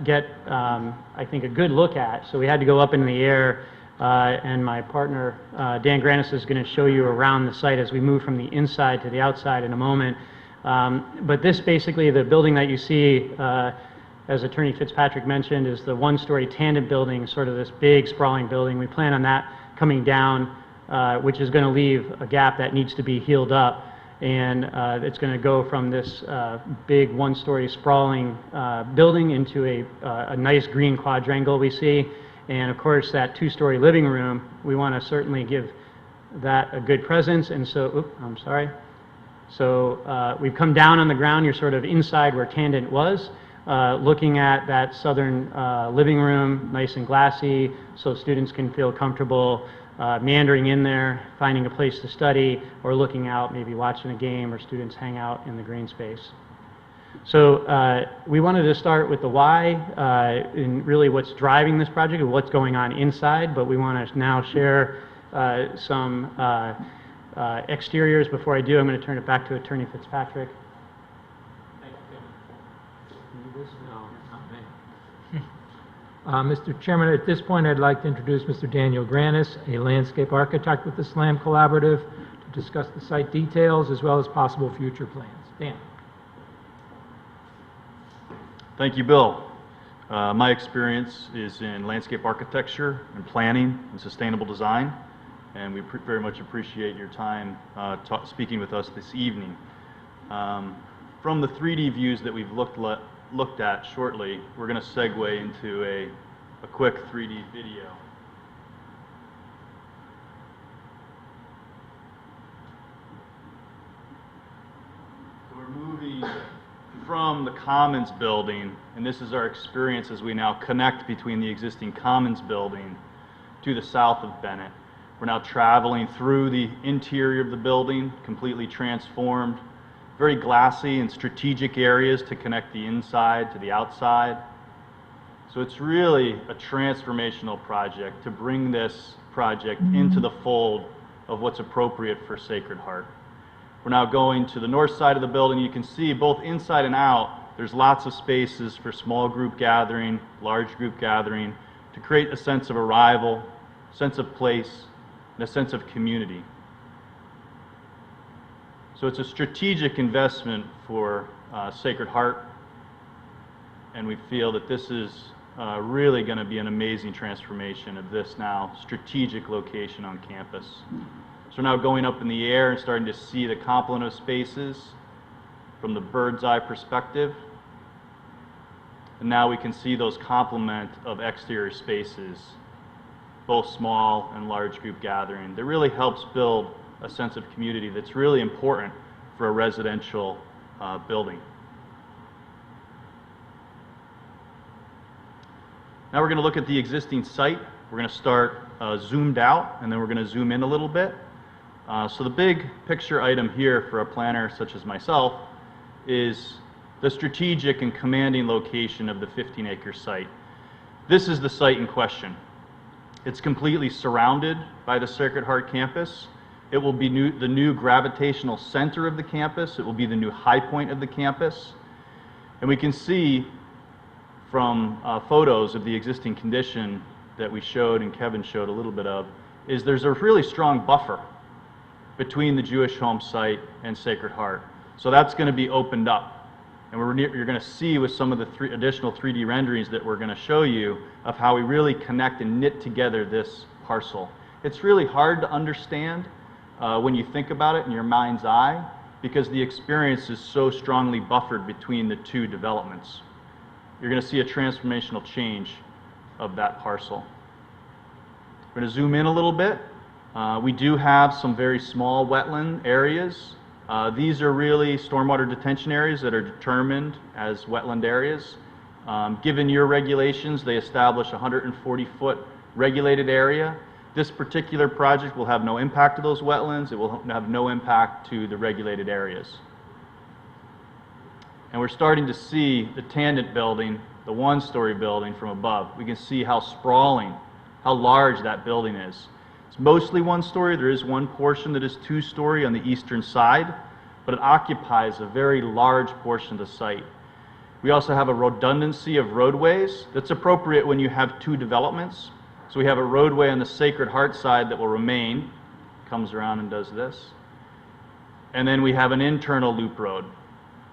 get, I think, a good look at. So we had to go up in the air, and my partner, Dan Granis, is going to show you around the site as we move from the inside to the outside in a moment. But this basically, the building that you see, as Attorney Fitzpatrick mentioned, is the one-story tandem building, sort of this big sprawling building. We plan on that coming down, which is going to leave a gap that needs to be healed up. And it's going to go from this big one-story sprawling building into a nice green quadrangle we see. And of course, that two-story living room, we want to certainly give that a good presence. And so, I'm sorry. So we've come down on the ground. You're sort of inside where Tandem was, looking at that southern living room, nice and glassy, so students can feel comfortable meandering in there, finding a place to study, or looking out, maybe watching a game, or students hang out in the green space. So we wanted to start with the why, and really what's driving this project and what's going on inside, but we want to now share some exteriors. Before I do, I'm going to turn it back to Attorney Fitzpatrick. Mr. Chairman, at this point, I'd like to introduce Mr. Daniel Granis, a landscape architect with the SLAM Collaborative, to discuss the site details as well as possible future plans. Dan. Thank you, Bill. My experience is in landscape architecture and planning and sustainable design, and we very much appreciate your time speaking with us this evening. From the 3D views that we've looked at shortly, we're going to segue into a quick 3D video. So we're moving from the Commons building, and this is our experience as we now connect between the existing Commons building to the south of Bennett. We're now traveling through the interior of the building, completely transformed, very glassy and strategic areas to connect the inside to the outside. So it's really a transformational project to bring this project into the fold of what's appropriate for Sacred Heart. We're now going to the north side of the building. You can see both inside and out, there's lots of spaces for small group gathering, large group gathering, to create a sense of arrival, sense of place, and a sense of community. So it's a strategic investment for Sacred Heart, and we feel that this is really going to be an amazing transformation of this now strategic location on campus. So we're now going up in the air and starting to see the complement of spaces from the bird's eye perspective. And now we can see those complement of exterior spaces, both small and large group gathering. That really helps build a sense of community that's really important for a residential building. Now we're going to look at the existing site. We're going to start zoomed out, and then we're going to zoom in a little bit. So the big picture item here for a planner such as myself is the strategic and commanding location of the 15-acre site. This is the site in question. It's completely surrounded by the Sacred Heart campus. It will be the new gravitational center of the campus. It will be the new high point of the campus. And we can see from photos of the existing condition that we showed and Kevin showed a little bit of, is there's a really strong buffer between the Jewish home site and Sacred Heart. So that's going to be opened up. And you're going to see with some of the additional 3D renderings that we're going to show you of how we really connect and knit together this parcel. It's really hard to understand when you think about it in your mind's eye, because the experience is so strongly buffered between the two developments. You're going to see a transformational change of that parcel. We're going to zoom in a little bit. We do have some very small wetland areas. These are really stormwater detention areas that are determined as wetland areas. Given your regulations, they establish a 140-foot regulated area. This particular project will have no impact to those wetlands. It will have no impact to the regulated areas. And we're starting to see the Tandem building, the one-story building from above. We can see how sprawling, how large that building is. It's mostly one story. There is one portion that is two-story on the eastern side, but it occupies a very large portion of the site. We also have a redundancy of roadways. That's appropriate when you have two developments. So we have a roadway on the Sacred Heart side that will remain, comes around and does this. And then we have an internal loop road.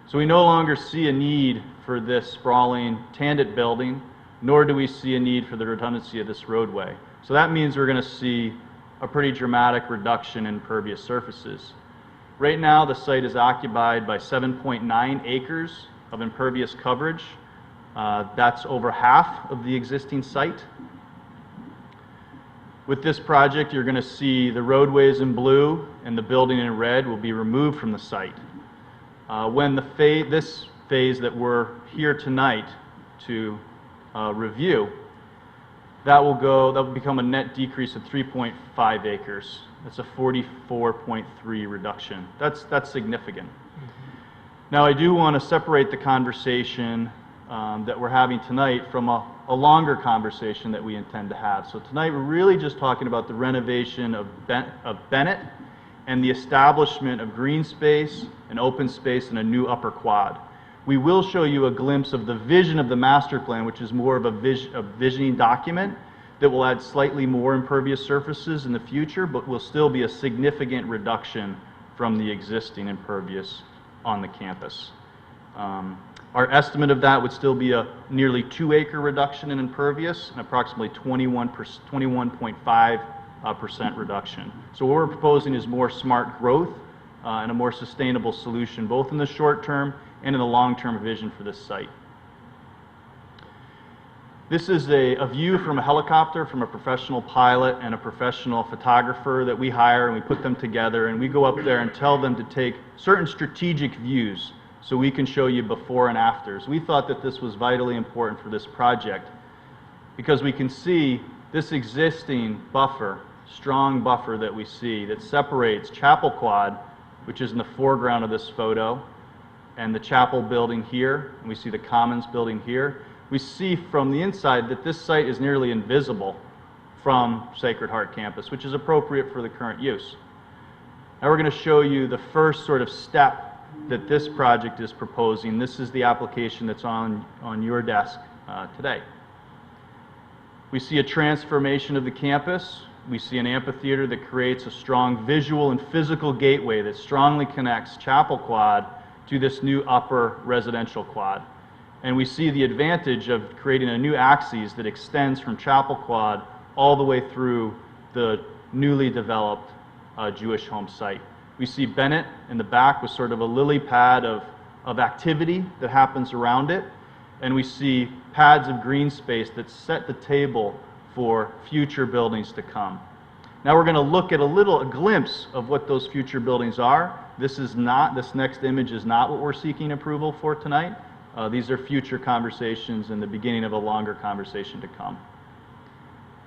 So we no longer see a need for this sprawling Tandit building, nor do we see a need for the redundancy of this roadway. So that means we're going to see a pretty dramatic reduction in impervious surfaces. Right now, the site is occupied by 7.9 acres of impervious coverage. That's over half of the existing site. With this project, you're going to see the roadways in blue and the building in red will be removed from the site. When this phase that we're here tonight to review, that will become a net decrease of 3.5 acres. That's a 44.3 reduction. That's significant. Now, I do want to separate the conversation that we're having tonight from a longer conversation that we intend to have. So tonight, we're really just talking about the renovation of Bennett and the establishment of green space and open space in a new upper quad. We will show you a glimpse of the vision of the master plan, which is more of a visioning document that will add slightly more impervious surfaces in the future, but will still be a significant reduction from the existing impervious on the campus. Our estimate of that would still be a nearly 2-acre reduction in impervious and approximately 21.5% reduction. So what we're proposing is more smart growth and a more sustainable solution, both in the short term and in the long-term vision for this site. This is a view from a helicopter from a professional pilot and a professional photographer that we hire, and we put them together, and we go up there and tell them to take certain strategic views so we can show you before and afters. We thought that this was vitally important for this project because we can see this existing buffer, strong buffer that we see that separates Chapel Quad, which is in the foreground of this photo, and the chapel building here, and we see the Commons building here. We see from the inside that this site is nearly invisible from Sacred Heart campus, which is appropriate for the current use. Now we're going to show you the first sort of step that this project is proposing. This is the application that's on your desk today. We see a transformation of the campus. We see an amphitheater that creates a strong visual and physical gateway that strongly connects Chapel Quad to this new upper residential quad. And we see the advantage of creating a new axis that extends from Chapel Quad all the way through the newly developed Jewish home site. We see Bennett in the back with sort of a lily pad of activity that happens around it. And we see pads of green space that set the table for future buildings to come. Now we're going to look at a glimpse of what those future buildings are. This next image is not what we're seeking approval for tonight. These are future conversations and the beginning of a longer conversation to come.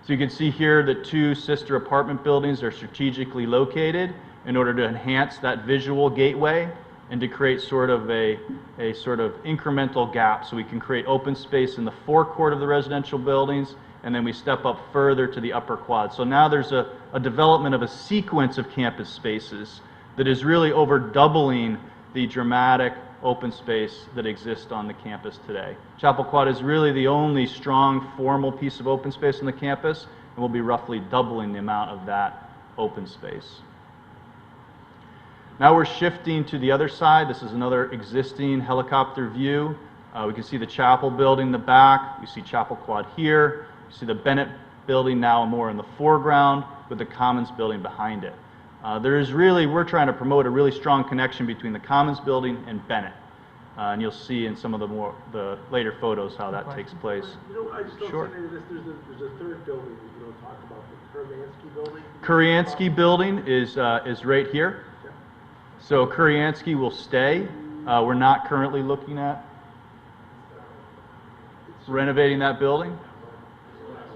So you can see here that 2 sister apartment buildings are strategically located in order to enhance that visual gateway and to create sort of a sort of incremental gap so we can create open space in the forecourt of the residential buildings, and then we step up further to the upper quad. So now there's a development of a sequence of campus spaces that is really over doubling the dramatic open space that exists on the campus today. Chapel Quad is really the only strong formal piece of open space on the campus, and we'll be roughly doubling the amount of that open space. Now we're shifting to the other side. This is another existing helicopter view. We can see the chapel building in the back. We see Chapel Quad here. We see the Bennett building now more in the foreground with the Commons building behind it. We're trying to promote a really strong connection between the Commons building and Bennett. And you'll see in some of the later photos how that takes place. I just don't Sure. see any of this. There's a third building that you don't talk about, the Kurmansky building. Kuryansky building is right here. Yeah. So Kuryansky will stay. We're not currently looking at renovating that building.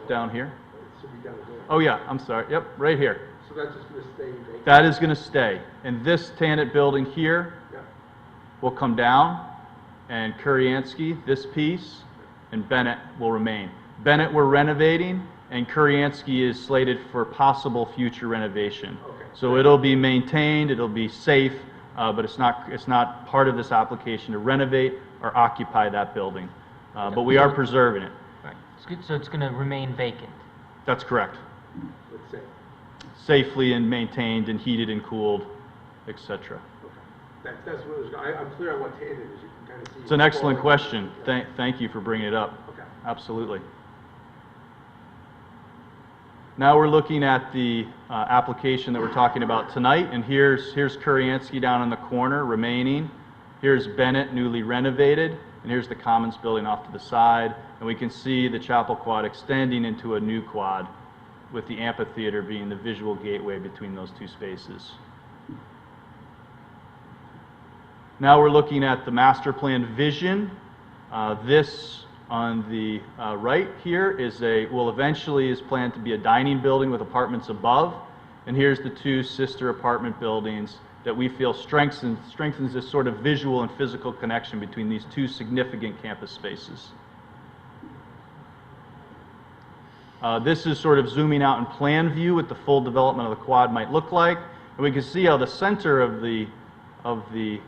Down here. It should be down there. Oh yeah, I'm sorry. Yep, right here. So that's just going to stay vacant? That is going to stay. And this Tannett building here Yeah. will come down, and Kuryansky, this piece, and Bennett will remain. Bennett we're renovating, and Kuryansky is slated for possible future renovation. Okay. So it'll be maintained, it'll be safe, but it's not part of this application to renovate or occupy that building. But we are preserving it. Right. It's good, so it's going to remain vacant. That's correct. Let's say. Safely and maintained and heated and cooled, etc. That's what it was, I'm clear on what tandem is, you can kind of see. It's an excellent falling. question. Yeah. Thank you for bringing it up. Okay. Absolutely. Now we're looking at the application that we're talking about tonight, and here's Kuryansky down in the corner remaining. Here's Bennett, newly renovated, and here's the Commons building off to the side, and we can see the Chapel Quad extending into a new quad, with the amphitheater being the visual gateway between those two spaces. Now we're looking at the master plan vision. This on the right here will eventually is planned to be a dining building with apartments above. And here's the two sister apartment buildings that we feel strengthens this sort of visual and physical connection between these two significant campus spaces. This is sort of zooming out in plan view what the full development of the quad might look like. And we can see how the center of the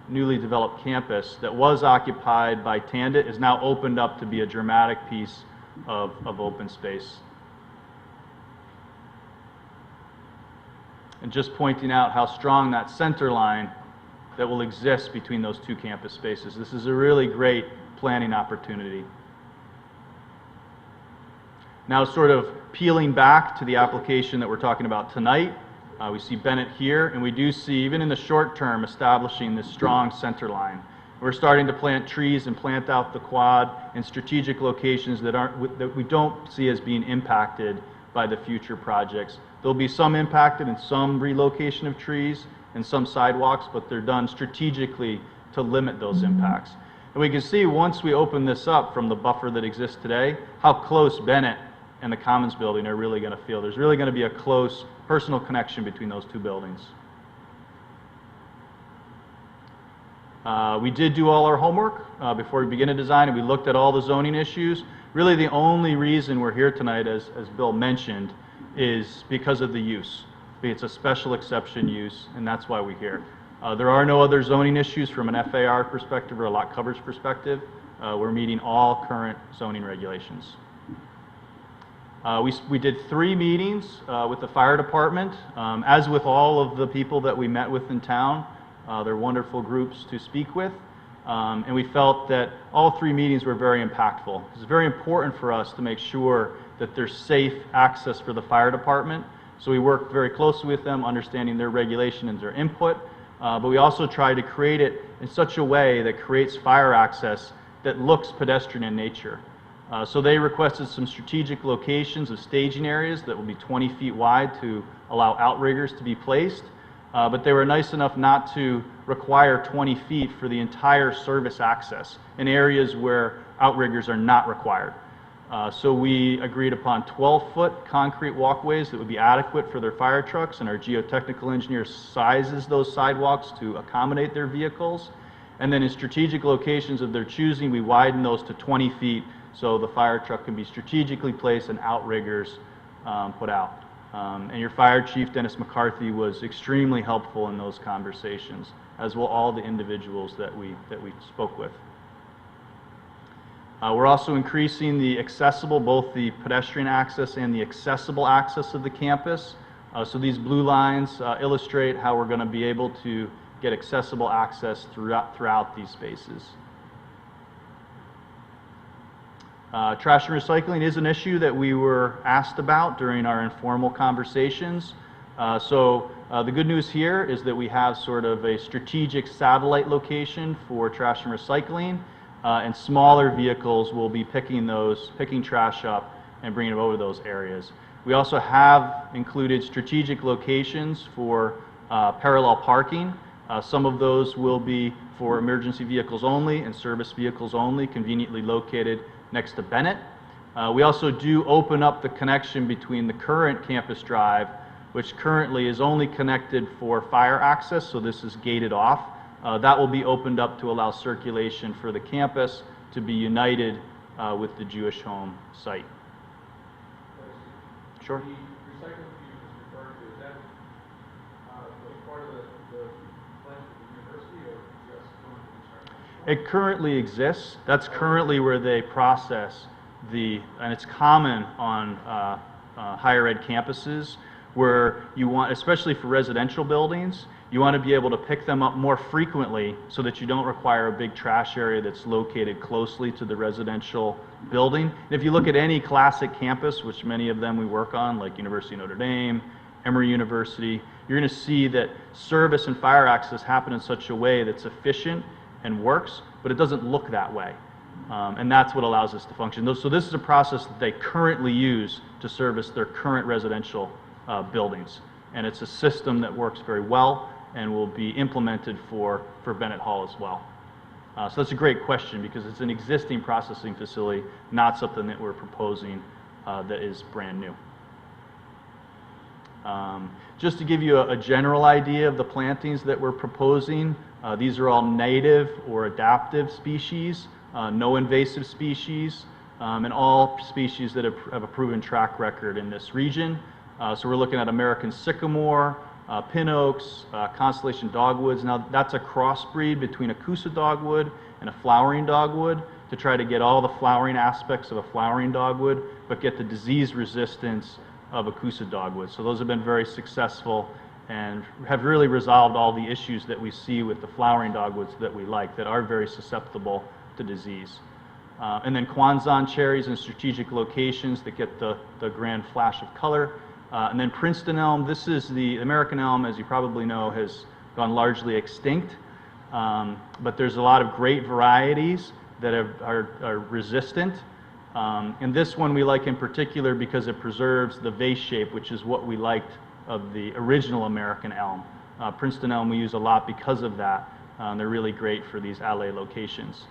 newly developed campus that was occupied by Tandit is now opened up to be a dramatic piece of open space. And just pointing out how strong that center line that will exist between those two campus spaces. This is a really great planning opportunity. Now sort of peeling back to the application that we're talking about tonight, we see Bennett here, and we do see, even in the short term, establishing this strong center line. We're starting to plant trees and plant out the quad in strategic locations that we don't see as being impacted by the future projects. There'll be some impacted and some relocation of trees and some sidewalks, but they're done strategically to limit those impacts. And we can see once we open this up from the buffer that exists today, how close Bennett and the Commons building are really going to feel. There's really going to be a close personal connection between those two buildings. We did do all our homework before we began to design, and we looked at all the zoning issues. Really the only reason we're here tonight, as Bill mentioned, is because of the use. It's a special exception use, and that's why we're here. There are no other zoning issues from an FAR perspective or a lot coverage perspective. We're meeting all current zoning regulations. We did 3 meetings with the fire department. As with all of the people that we met with in town, they're wonderful groups to speak with. And we felt that all 3 meetings were very impactful. It's very important for us to make sure that there's safe access for the fire department. So we worked very closely with them, understanding their regulation and their input. But we also try to create it in such a way that creates fire access that looks pedestrian in nature. So they requested some strategic locations of staging areas that will be 20 feet wide to allow outriggers to be placed. But they were nice enough not to require 20 feet for the entire service access in areas where outriggers are not required. So we agreed upon 12-foot concrete walkways that would be adequate for their fire trucks, and our geotechnical engineer sizes those sidewalks to accommodate their vehicles. And then in strategic locations of their choosing, we widen those to 20 feet so the fire truck can be strategically placed and outriggers put out. And your fire chief, Dennis McCarthy, was extremely helpful in those conversations, as will all the individuals that we spoke with. We're also increasing the accessible, both the pedestrian access and the accessible access of the campus. So these blue lines illustrate how we're going to be able to get accessible access throughout these spaces. Trash and recycling is an issue that we were asked about during our informal conversations. The good news here is that we have sort of a strategic satellite location for trash and recycling, and smaller vehicles will be picking trash up and bringing it over those areas. We also have included strategic locations for parallel parking. Some of those will be for emergency vehicles only and service vehicles only, conveniently located next to Bennett. We also do open up the connection between the current campus drive, which currently is only connected for fire access, so this is gated off. That will be opened up to allow circulation for the campus to be united with the Jewish home site. Sure. The recycling fee was referred to, is that part of the plan for the It currently exists. That's currently where they process and it's common on higher ed campuses where you want, especially for residential buildings, you want to be able to pick them up more frequently so that you don't require a big trash area that's located closely to the residential building. And if you look at any classic campus, which many of them we work on, like University of Notre Dame, Emory University, you're going to see that service and fire access happen in such a way that's efficient and works, but it doesn't look that way. And that's what allows us to function. So this is a process that they currently use to service their current residential buildings. And it's a system that works very well and will be implemented for Bennett Hall as well. So that's a great question because it's an existing processing facility, not something that we're proposing that is brand new. Just to give you a general idea of the plantings that we're proposing, these are all native or adaptive species, no invasive species, and all species that have a proven track record in this region. So we're looking at American sycamore, pin oaks, constellation dogwoods. Now that's a crossbreed between a Coosa dogwood and a flowering dogwood to try to get all the flowering aspects of a flowering dogwood, but get the disease resistance of a Coosa dogwood. So those have been very successful and have really resolved all the issues that we see with the flowering dogwoods that we like that are very susceptible to disease. And then Kwanzan cherries in strategic locations that get the grand flash of color. And then Princeton Elm, this is the American elm, as you probably know, has gone largely extinct. But there's a lot of great varieties that are resistant. And this one we like in particular because it preserves the vase shape, which is what we liked of the original American elm. Princeton elm we use a lot because of that. They're really great for these alley locations.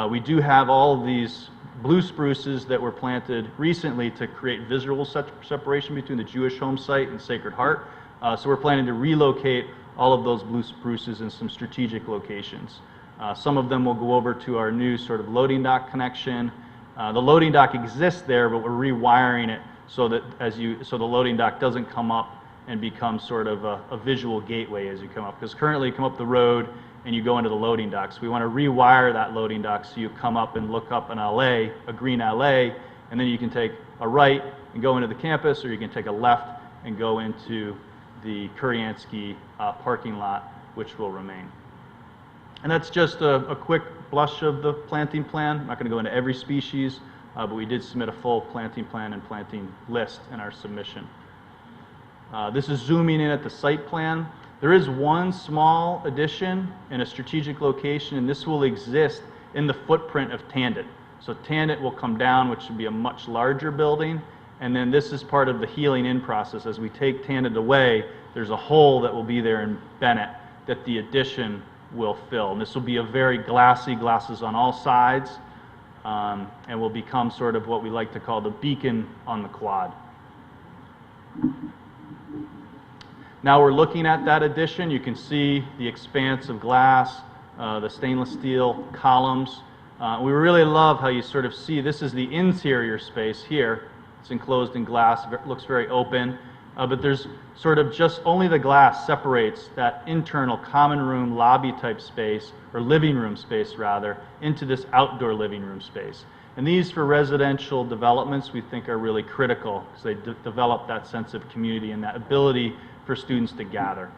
We do have all of these blue spruces that were planted recently to create visual separation between the Jewish home site and Sacred Heart. So we're planning to relocate all of those blue spruces in some strategic locations. Some of them will go over to our new sort of loading dock connection. The loading dock exists there, but we're rewiring it so that so the loading dock doesn't come up and become sort of a visual gateway as you come up. Because currently you come up the road and you go into the loading dock. So we want to rewire that loading dock so you come up and look up an alley, a green alley, and then you can take a right and go into the campus, or you can take a left and go into the Kuryansky parking lot, which will remain. And that's just a quick blush of the planting plan. I'm not going to go into every species, but we did submit a full planting plan and planting list in our submission. This is zooming in at the site plan. There is one small addition in a strategic location, and this will exist in the footprint of Tandit. So Tandit will come down, which would be a much larger building, and then this is part of the healing in process. As we take Tandit away, there's a hole that will be there in Bennett that the addition will fill. And this will be a very glassy, glasses on all sides, and will become sort of what we like to call the beacon on the quad. Now we're looking at that addition. You can see the expanse of glass, the stainless steel columns. We really love how you sort of see this is the interior space here. It's enclosed in glass, it looks very open, but there's sort of just only the glass separates that internal common room lobby type space, or living room space rather, into this outdoor living room space. And these for residential developments we think are really critical because they develop that sense of community and that ability for students to gather.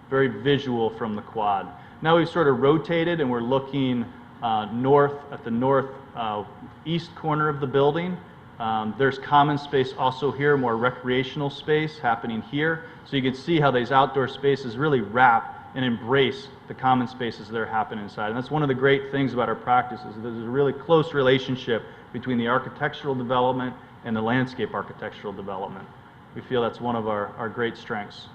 Very visual from the quad. Now we've sort of rotated and we're looking north at the northeast corner of the building. There's common space also here, more recreational space happening here. So you can see how these outdoor spaces really wrap and embrace the common spaces that are happening inside. And that's one of the great things about our practice is that there's a really close relationship between the architectural development and the landscape architectural development. We feel that's one of our great strengths.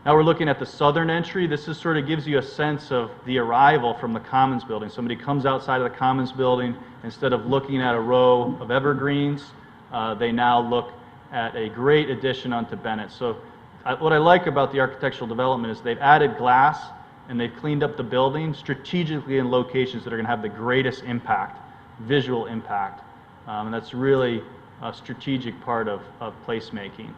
Now we're looking at the southern entry. This is sort of gives you a sense of the arrival from the Commons building. Somebody comes outside of the Commons building, instead of looking at a row of evergreens, they now look at a great addition onto Bennett. So what I like about the architectural development is they've added glass and they've cleaned up the building strategically in locations that are going to have the greatest impact, visual impact. And that's really a strategic part of placemaking.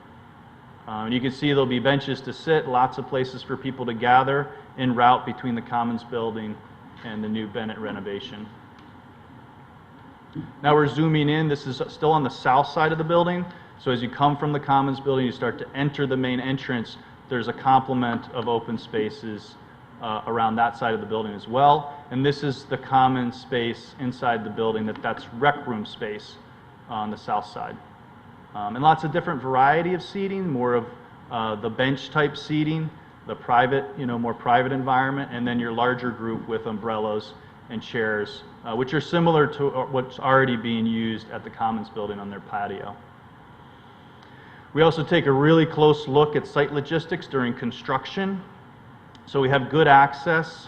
And you can see there'll be benches to sit, lots of places for people to gather en route between the Commons building and the new Bennett renovation. Now we're zooming in. This is still on the south side of the building. So as you come from the Commons building, you start to enter the main entrance. There's a complement of open spaces around that side of the building as well. And this is the common space inside the building that's rec room space on the south side. And lots of different variety of seating, more of the bench type seating, the private, more private environment, and then your larger group with umbrellas and chairs, which are similar to what's already being used at the Commons building on their patio. We also take a really close look at site logistics during construction. So we have good access.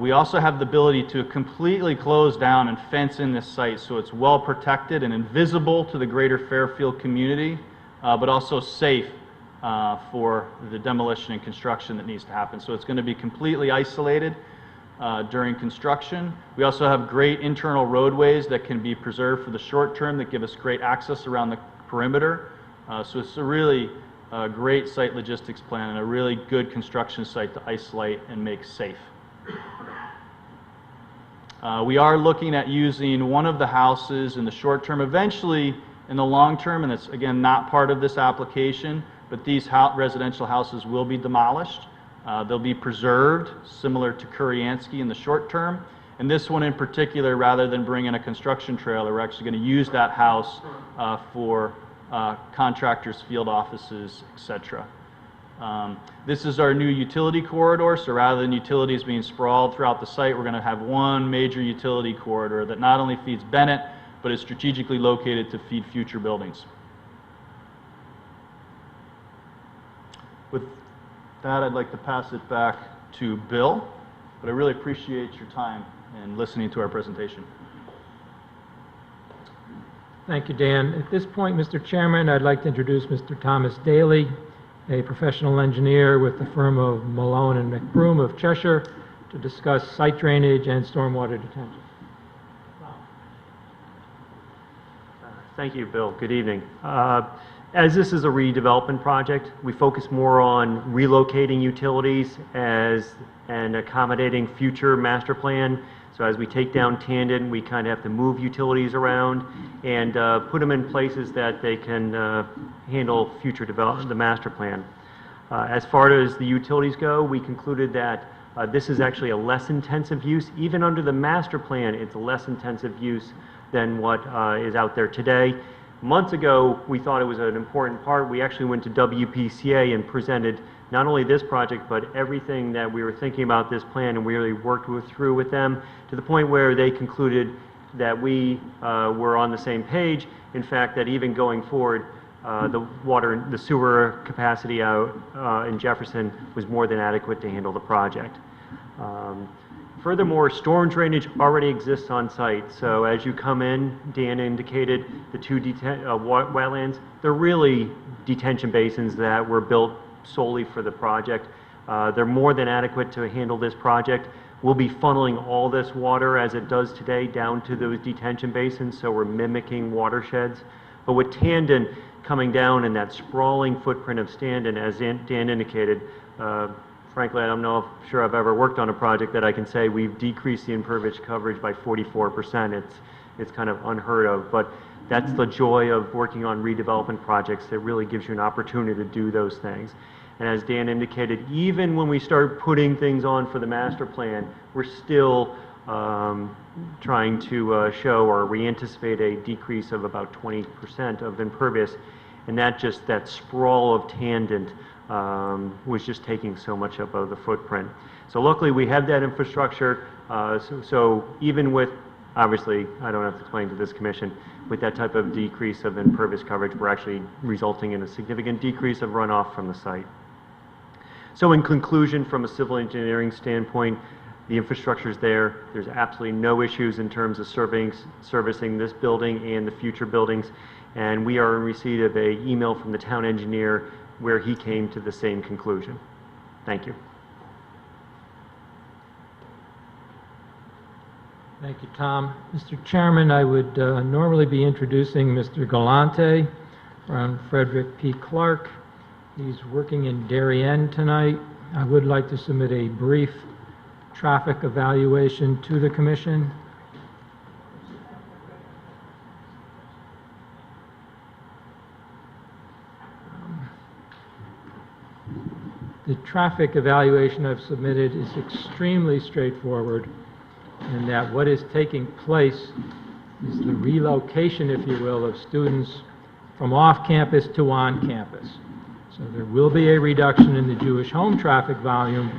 We also have the ability to completely close down and fence in this site so it's well protected and invisible to the greater Fairfield community, but also safe for the demolition and construction that needs to happen. So it's going to be completely isolated during construction. We also have great internal roadways that can be preserved for the short term that give us great access around the perimeter. So it's a really great site logistics plan and a really good construction site to isolate and make safe. We are looking at using one of the houses in the short term. Eventually, in the long term, and it's again not part of this application, but these residential houses will be demolished. They'll be preserved, similar to Kuriansky in the short term. And this one in particular, rather than bring in a construction trailer, we're actually going to use that house for contractors, field offices, etc. This is our new utility corridor, so rather than utilities being sprawled throughout the site, we're going to have one major utility corridor that not only feeds Bennett, but is strategically located to feed future buildings. With that, I'd like to pass it back to Bill, but I really appreciate your time and listening to our presentation. Thank you, Dan. At this point, Mr. Chairman, I'd like to introduce Mr. Thomas Daly, a professional engineer with the firm of Malone and McBroom of Cheshire, to discuss site drainage and stormwater detention. Thank you, Bill. Good evening. As this is a redevelopment project, we focus more on relocating utilities and accommodating future master plan. So as we take down Tandon, we kind of have to move utilities around and put them in places that they can handle future development, the master plan. As far as the utilities go, we concluded that this is actually a less intensive use. Even under the master plan, it's a less intensive use than what is out there today. Months ago, we thought it was an important part. We actually went to WPCA and presented not only this project, but everything that we were thinking about this plan, and we really worked through with them to the point where they concluded that we were on the same page. In fact, that even going forward, the sewer capacity out in Jefferson was more than adequate to handle the project. Furthermore, storm drainage already exists on site. So as you come in, Dan indicated the two wetlands. They're really detention basins that were built solely for the project. They're more than adequate to handle this project. We'll be funneling all this water as it does today down to those detention basins, so we're mimicking watersheds. But with Tandon coming down and that sprawling footprint of Tandon, as Dan indicated, frankly, I'm not sure I've ever worked on a project that I can say we've decreased the impervious coverage by 44%. It's kind of unheard of, but that's the joy of working on redevelopment projects. That really gives you an opportunity to do those things. And as Dan indicated, even when we start putting things on for the master plan, we're still trying to show, or we anticipate a decrease of about 20% of impervious, and that sprawl of Tandon was just taking so much up of the footprint. So luckily we have that infrastructure, so even with, obviously, I don't have to explain to this commission, with that type of decrease of impervious coverage, we're actually resulting in a significant decrease of runoff from the site. So in conclusion, from a civil engineering standpoint, the infrastructure is there. There's absolutely no issues in terms of servicing this building and the future buildings, and we are in receipt of an email from the town engineer where he came to the same conclusion. Thank you. Thank you, Tom. Mr. Chairman, I would normally be introducing Mr. Galante from Frederick P. Clark. He's working in Darien tonight. I would like to submit a brief traffic evaluation to the commission. The traffic evaluation I've submitted is extremely straightforward in that what is taking place is the relocation, if you will, of students from off-campus to on-campus. So there will be a reduction in the Jewish home traffic volume,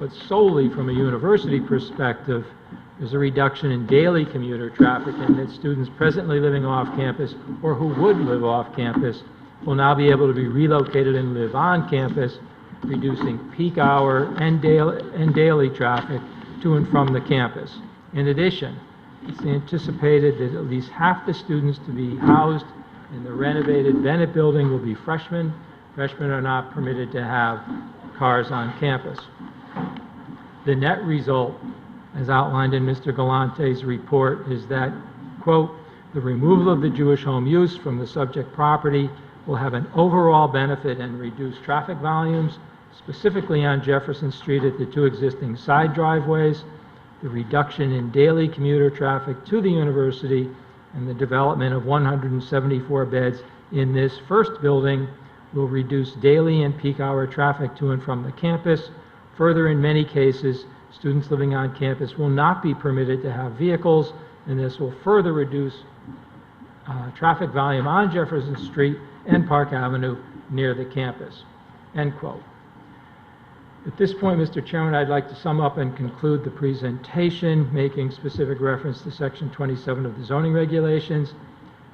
but solely from a university perspective, there's a reduction in daily commuter traffic, and that students presently living off-campus or who would live off-campus will now be able to be relocated and live on-campus, reducing peak hour and daily traffic to and from the campus. In addition, it's anticipated that at least half the students to be housed in the renovated Bennett building will be freshmen. Freshmen are not permitted to have cars on campus. The net result, as outlined in Mr. Galante's report, is that, quote, the removal of the Jewish home use from the subject property will have an overall benefit and reduce traffic volumes, specifically on Jefferson Street at the two existing side driveways, the reduction in daily commuter traffic to the university, and the development of 174 beds in this first building will reduce daily and peak hour traffic to and from the campus. Further, in many cases, students living on campus will not be permitted to have vehicles, and this will further reduce traffic volume on Jefferson Street and Park Avenue near the campus, end quote. At this point, Mr. Chairman, I'd like to sum up and conclude the presentation, making specific reference to Section 27 of the zoning regulations.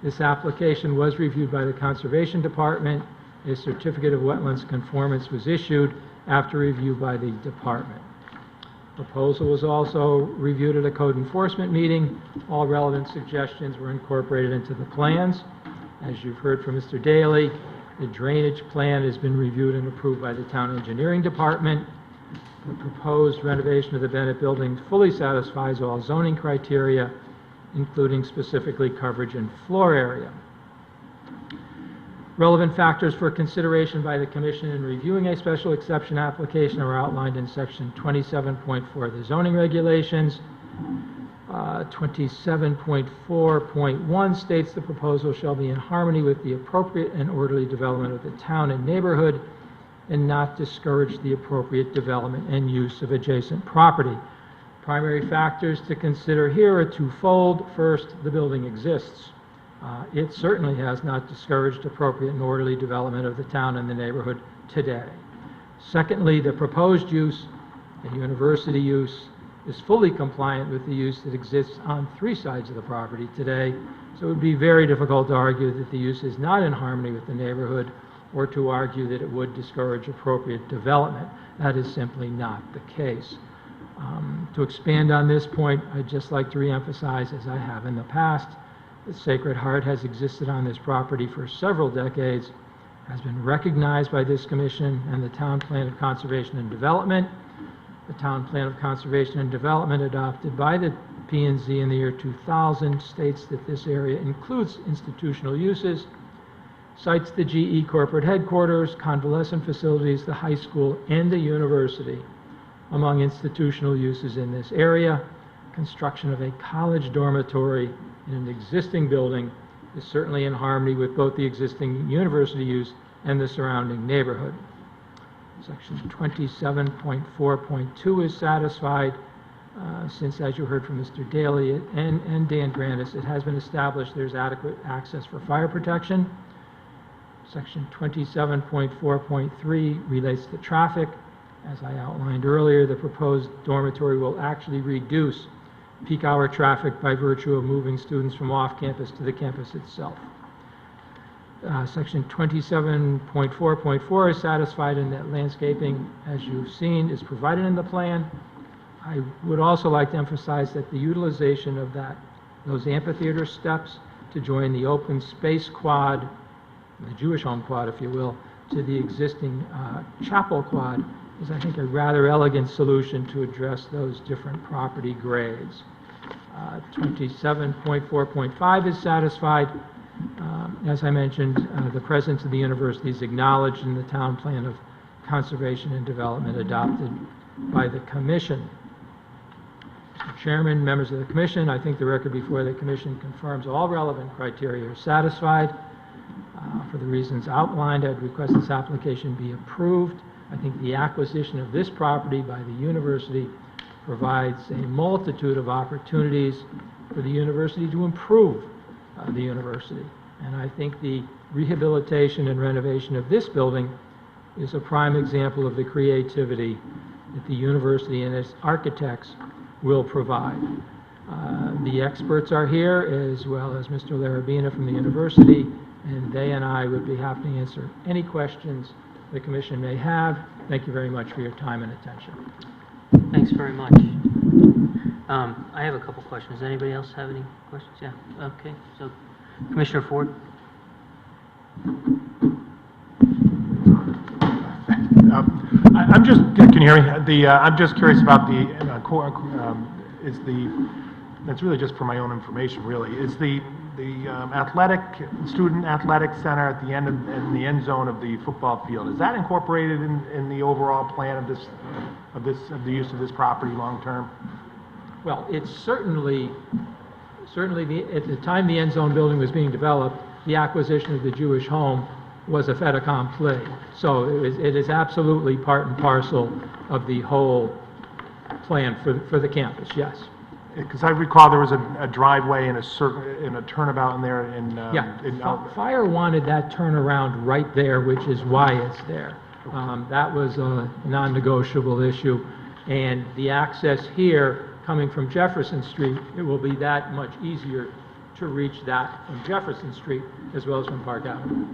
This application was reviewed by the Conservation Department. A certificate of wetlands conformance was issued after review by the department. Proposal was also reviewed at a code enforcement meeting. All relevant suggestions were incorporated into the plans. As you've heard from Mr. Daly, the drainage plan has been reviewed and approved by the town engineering department. The proposed renovation of the Bennett building fully satisfies all zoning criteria, including specifically coverage and floor area. Relevant factors for consideration by the commission in reviewing a special exception application are outlined in section 27.4 of the zoning regulations. 27.4.1 states the proposal shall be in harmony with the appropriate and orderly development of the town and neighborhood and not discourage the appropriate development and use of adjacent property. Primary factors to consider here are twofold. First, the building exists. It certainly has not discouraged appropriate and orderly development of the town and the neighborhood today. Secondly, the proposed use, the university use, is fully compliant with the use that exists on three sides of the property today, so it would be very difficult to argue that the use is not in harmony with the neighborhood or to argue that it would discourage appropriate development. That is simply not the case. To expand on this point, I'd just like to reemphasize, as I have in the past, that Sacred Heart has existed on this property for several decades, has been recognized by this commission and the Town Plan of Conservation and Development. The Town Plan of Conservation and Development adopted by the P&Z in the year 2000 states that this area includes institutional uses, cites the GE corporate headquarters, convalescent facilities, the high school, and the university among institutional uses in this area. Construction of a college dormitory in an existing building is certainly in harmony with both the existing university use and the surrounding neighborhood. Section 27.4.2 is satisfied since, as you heard from Mr. Daly and Dan Grandis, it has been established there's adequate access for fire protection. Section 27.4.3 relates to traffic. As I outlined earlier, the proposed dormitory will actually reduce peak hour traffic by virtue of moving students from off-campus to the campus itself. Section 27.4.4 is satisfied in that landscaping, as you've seen, is provided in the plan. I would also like to emphasize that the utilization of those amphitheater steps to join the open space quad, the Jewish home quad, if you will, to the existing chapel quad is, I think, a rather elegant solution to address those different property grades. 27.4.5 is satisfied. As I mentioned, the presence of the university is acknowledged in the town plan of conservation and development adopted by the commission. Mr. Chairman, members of the commission, I think the record before the commission confirms all relevant criteria are satisfied. For the reasons outlined, I'd request this application be approved. I think the acquisition of this property by the university provides a multitude of opportunities for the university to improve the university. And I think the rehabilitation and renovation of this building is a prime example of the creativity that the university and its architects will provide. The experts are here, as well as Mr. Larabina from the university, and they and I would be happy to answer any questions the commission may have. Thank you very much for your time and attention. Thanks very much. I have a couple questions. Anybody else have any questions? Yeah, okay. So, Commissioner Ford? I'm just, can you hear me? I'm just curious about that's really just for my own information, really. Is the student athletic center at the end in the end zone of the football field, is that incorporated in the overall plan of the use of this property long term? Well, it's certainly at the time the end zone building was being developed, the acquisition of the Jewish home was a fait accompli. So it is absolutely part and parcel of the whole plan for the campus, yes. Because I recall there was a driveway and a turnabout in there. Fire wanted that turnaround right there, which is why it's there. That was a non-negotiable issue. And the access here, coming from Jefferson Street, it will be that much easier to reach that from Jefferson Street as well as from Park Avenue.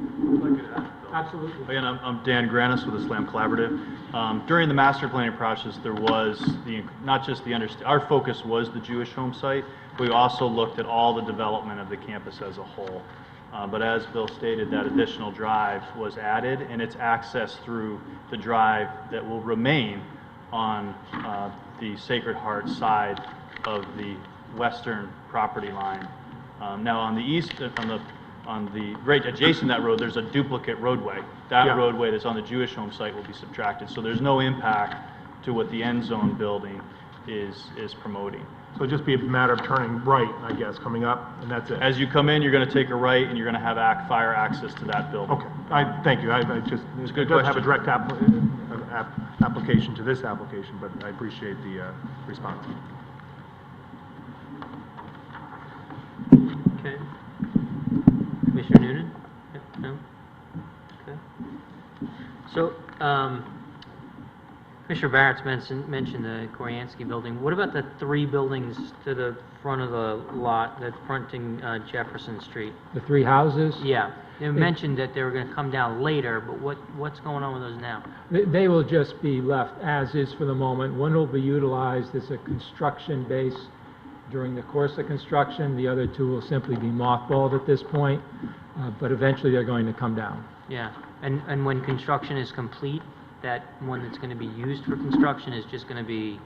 Absolutely. Again, I'm Dan Granis with the SLAM Collaborative. During the master planning process, there was our focus was the Jewish home site. We also looked at all the development of the campus as a whole. But as Bill stated, that additional drive was added, and it's accessed through the drive that will remain on the Sacred Heart side of the western property line. Now on the east, on the right adjacent to that road, there's a duplicate roadway. That roadway that's on the Jewish home site will be subtracted. So there's no impact to what the end zone building is promoting. So it'll just be a matter of turning right, I guess, coming up, and that's it. As you come in, you're going to take a right, and you're going to have fire access to that building. Okay, thank you. It's a good question. It doesn't have a direct application to this application, but I appreciate the response. Okay. Commissioner Noonan? No? Okay. So, Commissioner Barrett's mentioned the Koryansky building. What about the three buildings to the front of the lot that's fronting Jefferson Street? The three houses? Yeah. You mentioned that they were going to come down later, but what's going on with those now? They will just be left as is for the moment. One will be utilized as a construction base during the course of construction. The other two will simply be mothballed at this point, but eventually they're going to come down. Yeah, and when construction is complete, that one that's going to be used for construction is just going to be...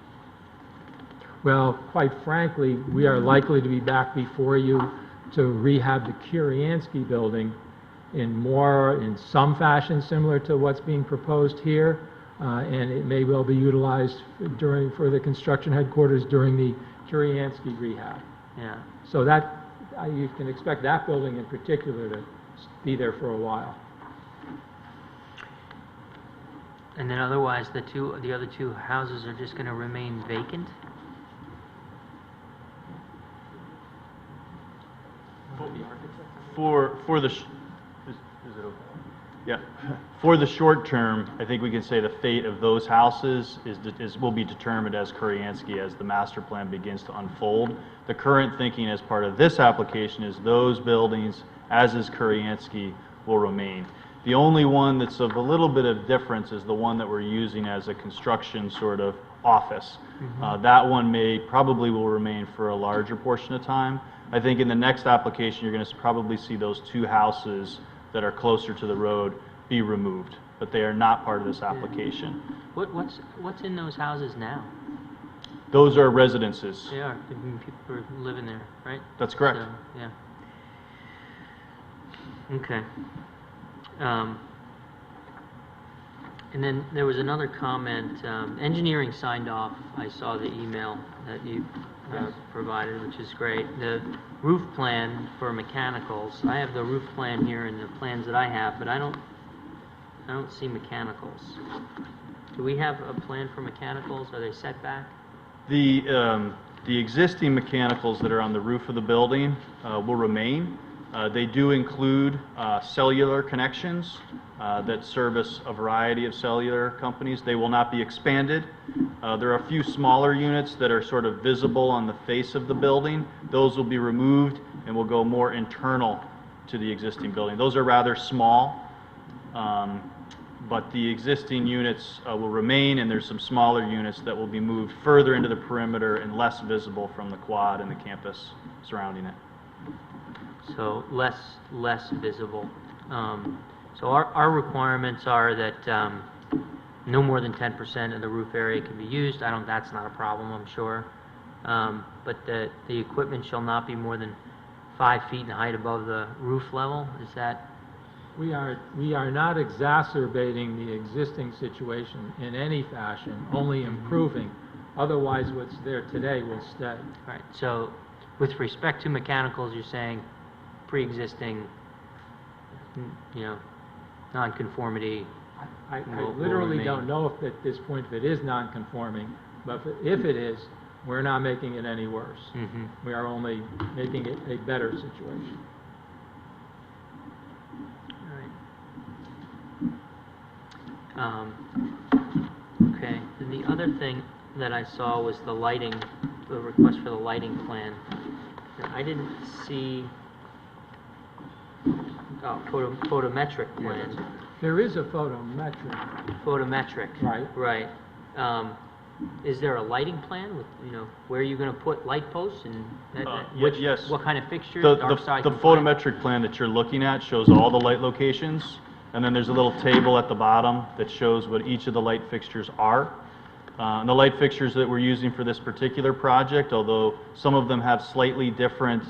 Well, quite frankly, we are likely to be back before you to rehab the Koryansky building in some fashion similar to what's being proposed here, and it may well be utilized for the construction headquarters during the Koryansky rehab. Yeah. So you can expect that building in particular to be there for a while. And then otherwise, the other two houses are just going to remain vacant? For the short term, I think we can say the fate of those houses will be determined as Koryansky as the master plan begins to unfold. The current thinking as part of this application is those buildings, as is Koryansky, will remain. The only one that's of a little bit of difference is the one that we're using as a construction sort of office. Mm-hmm. That one probably will remain for a larger portion of time. I think in the next application, you're going to probably see those two houses that are closer to the road be removed, but they are not part of this application. What's in those houses now? Those are residences. They are. People are living there, right? That's correct. So, yeah. Okay. And then there was another comment, engineering signed off, I saw the email that you provided, which is great. The roof plan for mechanicals, I have the roof plan here and the plans that I have, but I don't see mechanicals. Do we have a plan for mechanicals? Are they set back? The existing mechanicals that are on the roof of the building will remain. They do include cellular connections that service a variety of cellular companies. They will not be expanded. There are a few smaller units that are sort of visible on the face of the building. Those will be removed and will go more internal to the existing building. Those are rather small, but the existing units will remain, and there's some smaller units that will be moved further into the perimeter and less visible from the quad and the campus surrounding it. So less visible. So our requirements are that no more than 10% of the roof area can be used. That's not a problem, I'm sure. But the equipment shall not be more than 5 feet in height above the roof level. Is that? We are not exacerbating the existing situation in any fashion, only improving. Otherwise, what's there today will stay. Right. So with respect to mechanicals, you're saying pre-existing, non-conformity. I literally don't know if at this point if it is non-conforming, but if it is, we're not making it any worse. Mm-hmm. We are only making it a better situation. All right. Okay. And the other thing that I saw was the lighting, the request for the lighting plan. I didn't see photometric plan. There is a photometric. Photometric. Right. Right. Is there a lighting plan with, where you're going to put light posts and yes. what kind of fixtures? The photometric plan that you're looking at shows all the light locations, and then there's a little table at the bottom that shows what each of the light fixtures are. And the light fixtures that we're using for this particular project, although some of them have slightly different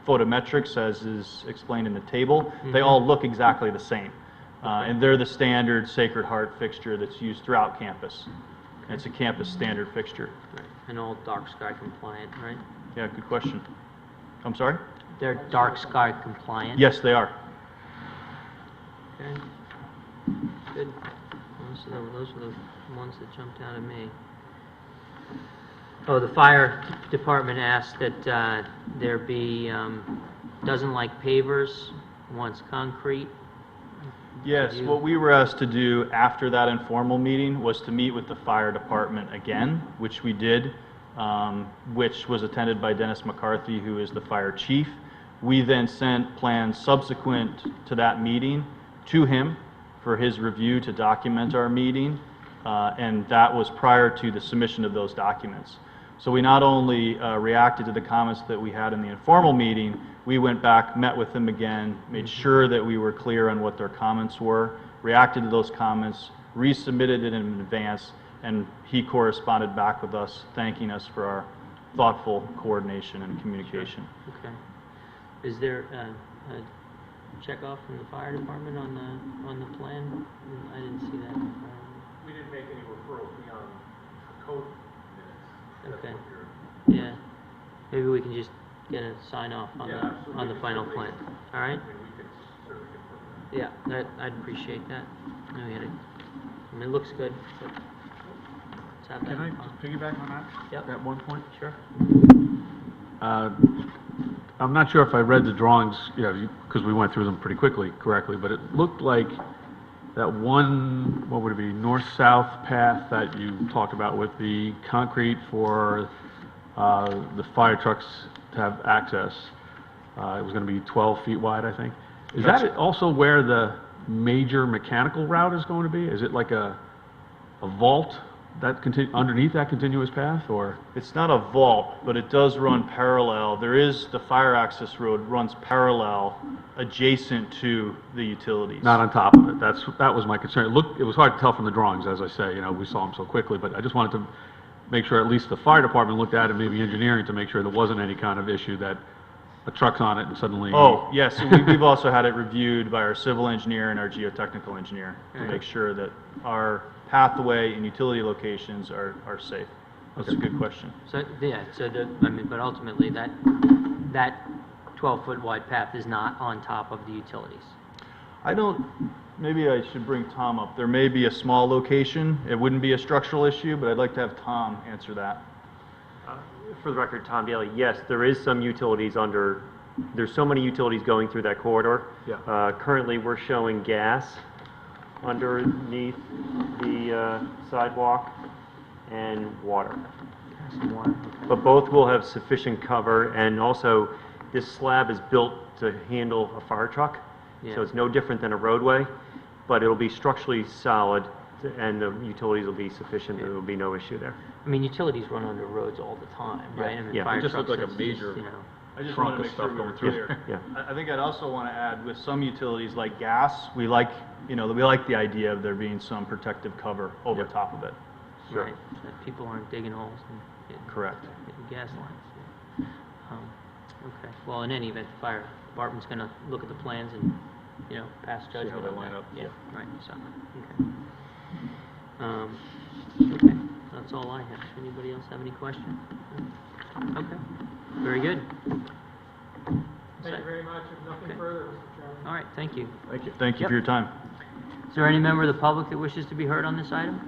photometrics, as is explained in the table, they all look exactly the same. And they're the standard Sacred Heart fixture that's used throughout campus. And it's a campus standard fixture. Right. And all dark sky compliant, right? Yeah, good question. I'm sorry? They're dark sky compliant? Yes, they are. Okay. Good. Those are the ones that jumped out at me. Oh, the fire department asked that there be, doesn't like pavers, wants concrete. Yes, what we were asked to do after that informal meeting was to meet with the fire department again, which we did, which was attended by Dennis McCarthy, who is the fire chief. We then sent plans subsequent to that meeting to him for his review to document our meeting, and that was prior to the submission of those documents. So we not only reacted to the comments that we had in the informal meeting, we went back, met with them again, made sure that we were clear on what their comments were, reacted to those comments, resubmitted it in advance, and he corresponded back with us, thanking us for our thoughtful coordination and communication. Sure. Okay. Is there a checkoff from the fire department on the plan? I didn't see that. We didn't make any referrals beyond code minutes. Okay. Yeah. Maybe we can just get a sign off on the final plan. All right? Yeah, I'd appreciate that. It looks good. But let's have that. Can I just piggyback on that? Yep. At one point? Sure. I'm not sure if I read the drawings, because we went through them pretty correctly, but it looked like that one, what would it be, north-south path that you talked about with the concrete for the fire trucks to have access. It was going to be 12 feet wide, I think. Is that also where the major mechanical route is going to be? Is it like a vault that underneath that continuous path, or? It's not a vault, but it does run parallel. The fire access road runs parallel adjacent to the utilities. Not on top of it. That was my concern. It was hard to tell from the drawings, as I say, we saw them so quickly, but I just wanted to make sure at least the fire department looked at it, maybe engineering, to make sure there wasn't any kind of issue that a truck's on it and suddenly... Oh, yes, we've also had it reviewed by our civil engineer and our geotechnical engineer to make sure that our pathway and utility locations are safe. That's a good question. So, yeah, but ultimately, that 12-foot wide path is not on top of the utilities. Maybe I should bring Tom up. There may be a small location. It wouldn't be a structural issue, but I'd like to have Tom answer that. For the record, Tom Daly, yes, there is some utilities there's so many utilities going through that corridor. Yeah. Currently, we're showing gas underneath the sidewalk and water. But both will have sufficient cover, and also this slab is built to handle a fire truck. So it's no different than a roadway, but it'll be structurally solid, and the utilities will be sufficient. There will be no issue there. I mean, utilities run under roads all the time, right? I mean, fire It just looked trucks, like a that's major just, I just trunk want to of make stuff sure we were going through clear. Yeah. I think I'd also want to add, with some utilities like gas, we like the idea of there being some protective cover over top of it. right, that people aren't digging holes and Correct. getting gas lines. Okay, well, in any event, the fire department's gonna look at the plans and, pass judgment they on line that. up. Yeah, right, so, okay, that's all I have. Anybody else have any questions? Okay, very good. Thank you very much. If nothing further, Mr. Chairman. All right, thank you. Thank you. Thank you for your time. Is there any member of the public that wishes to be heard on this item?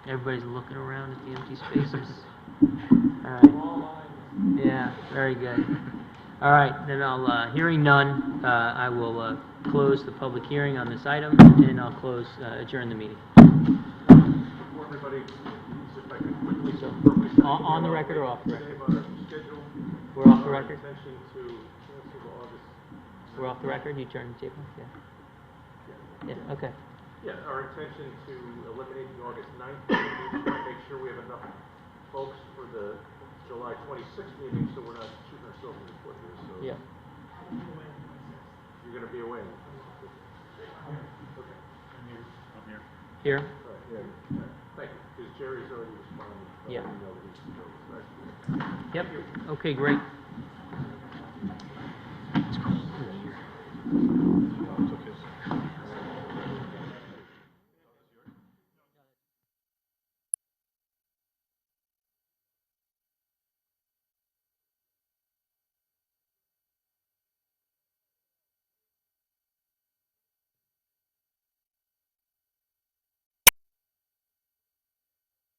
Everybody's looking around at the empty spaces. All right. Yeah, very good. All right, then hearing none, I will close the public hearing on this item, and I'll adjourn the meeting. For everybody, if I could quickly confirm. On the record or off the record? Today about our schedule. We're off the record? Our intention to cancel the August. We're off the record? You turn the tape off? Yeah. Yeah, okay. Yeah, our intention to eliminate the August 9th meeting, to make sure we have enough folks for the July 26th meeting, so we're not shooting ourselves in the foot here, so. Yeah. You're gonna be away. Okay. Here? All right, yeah, thank you, because Jerry's already responded. Yeah. Let me know that he's still- Yep. Okay, great.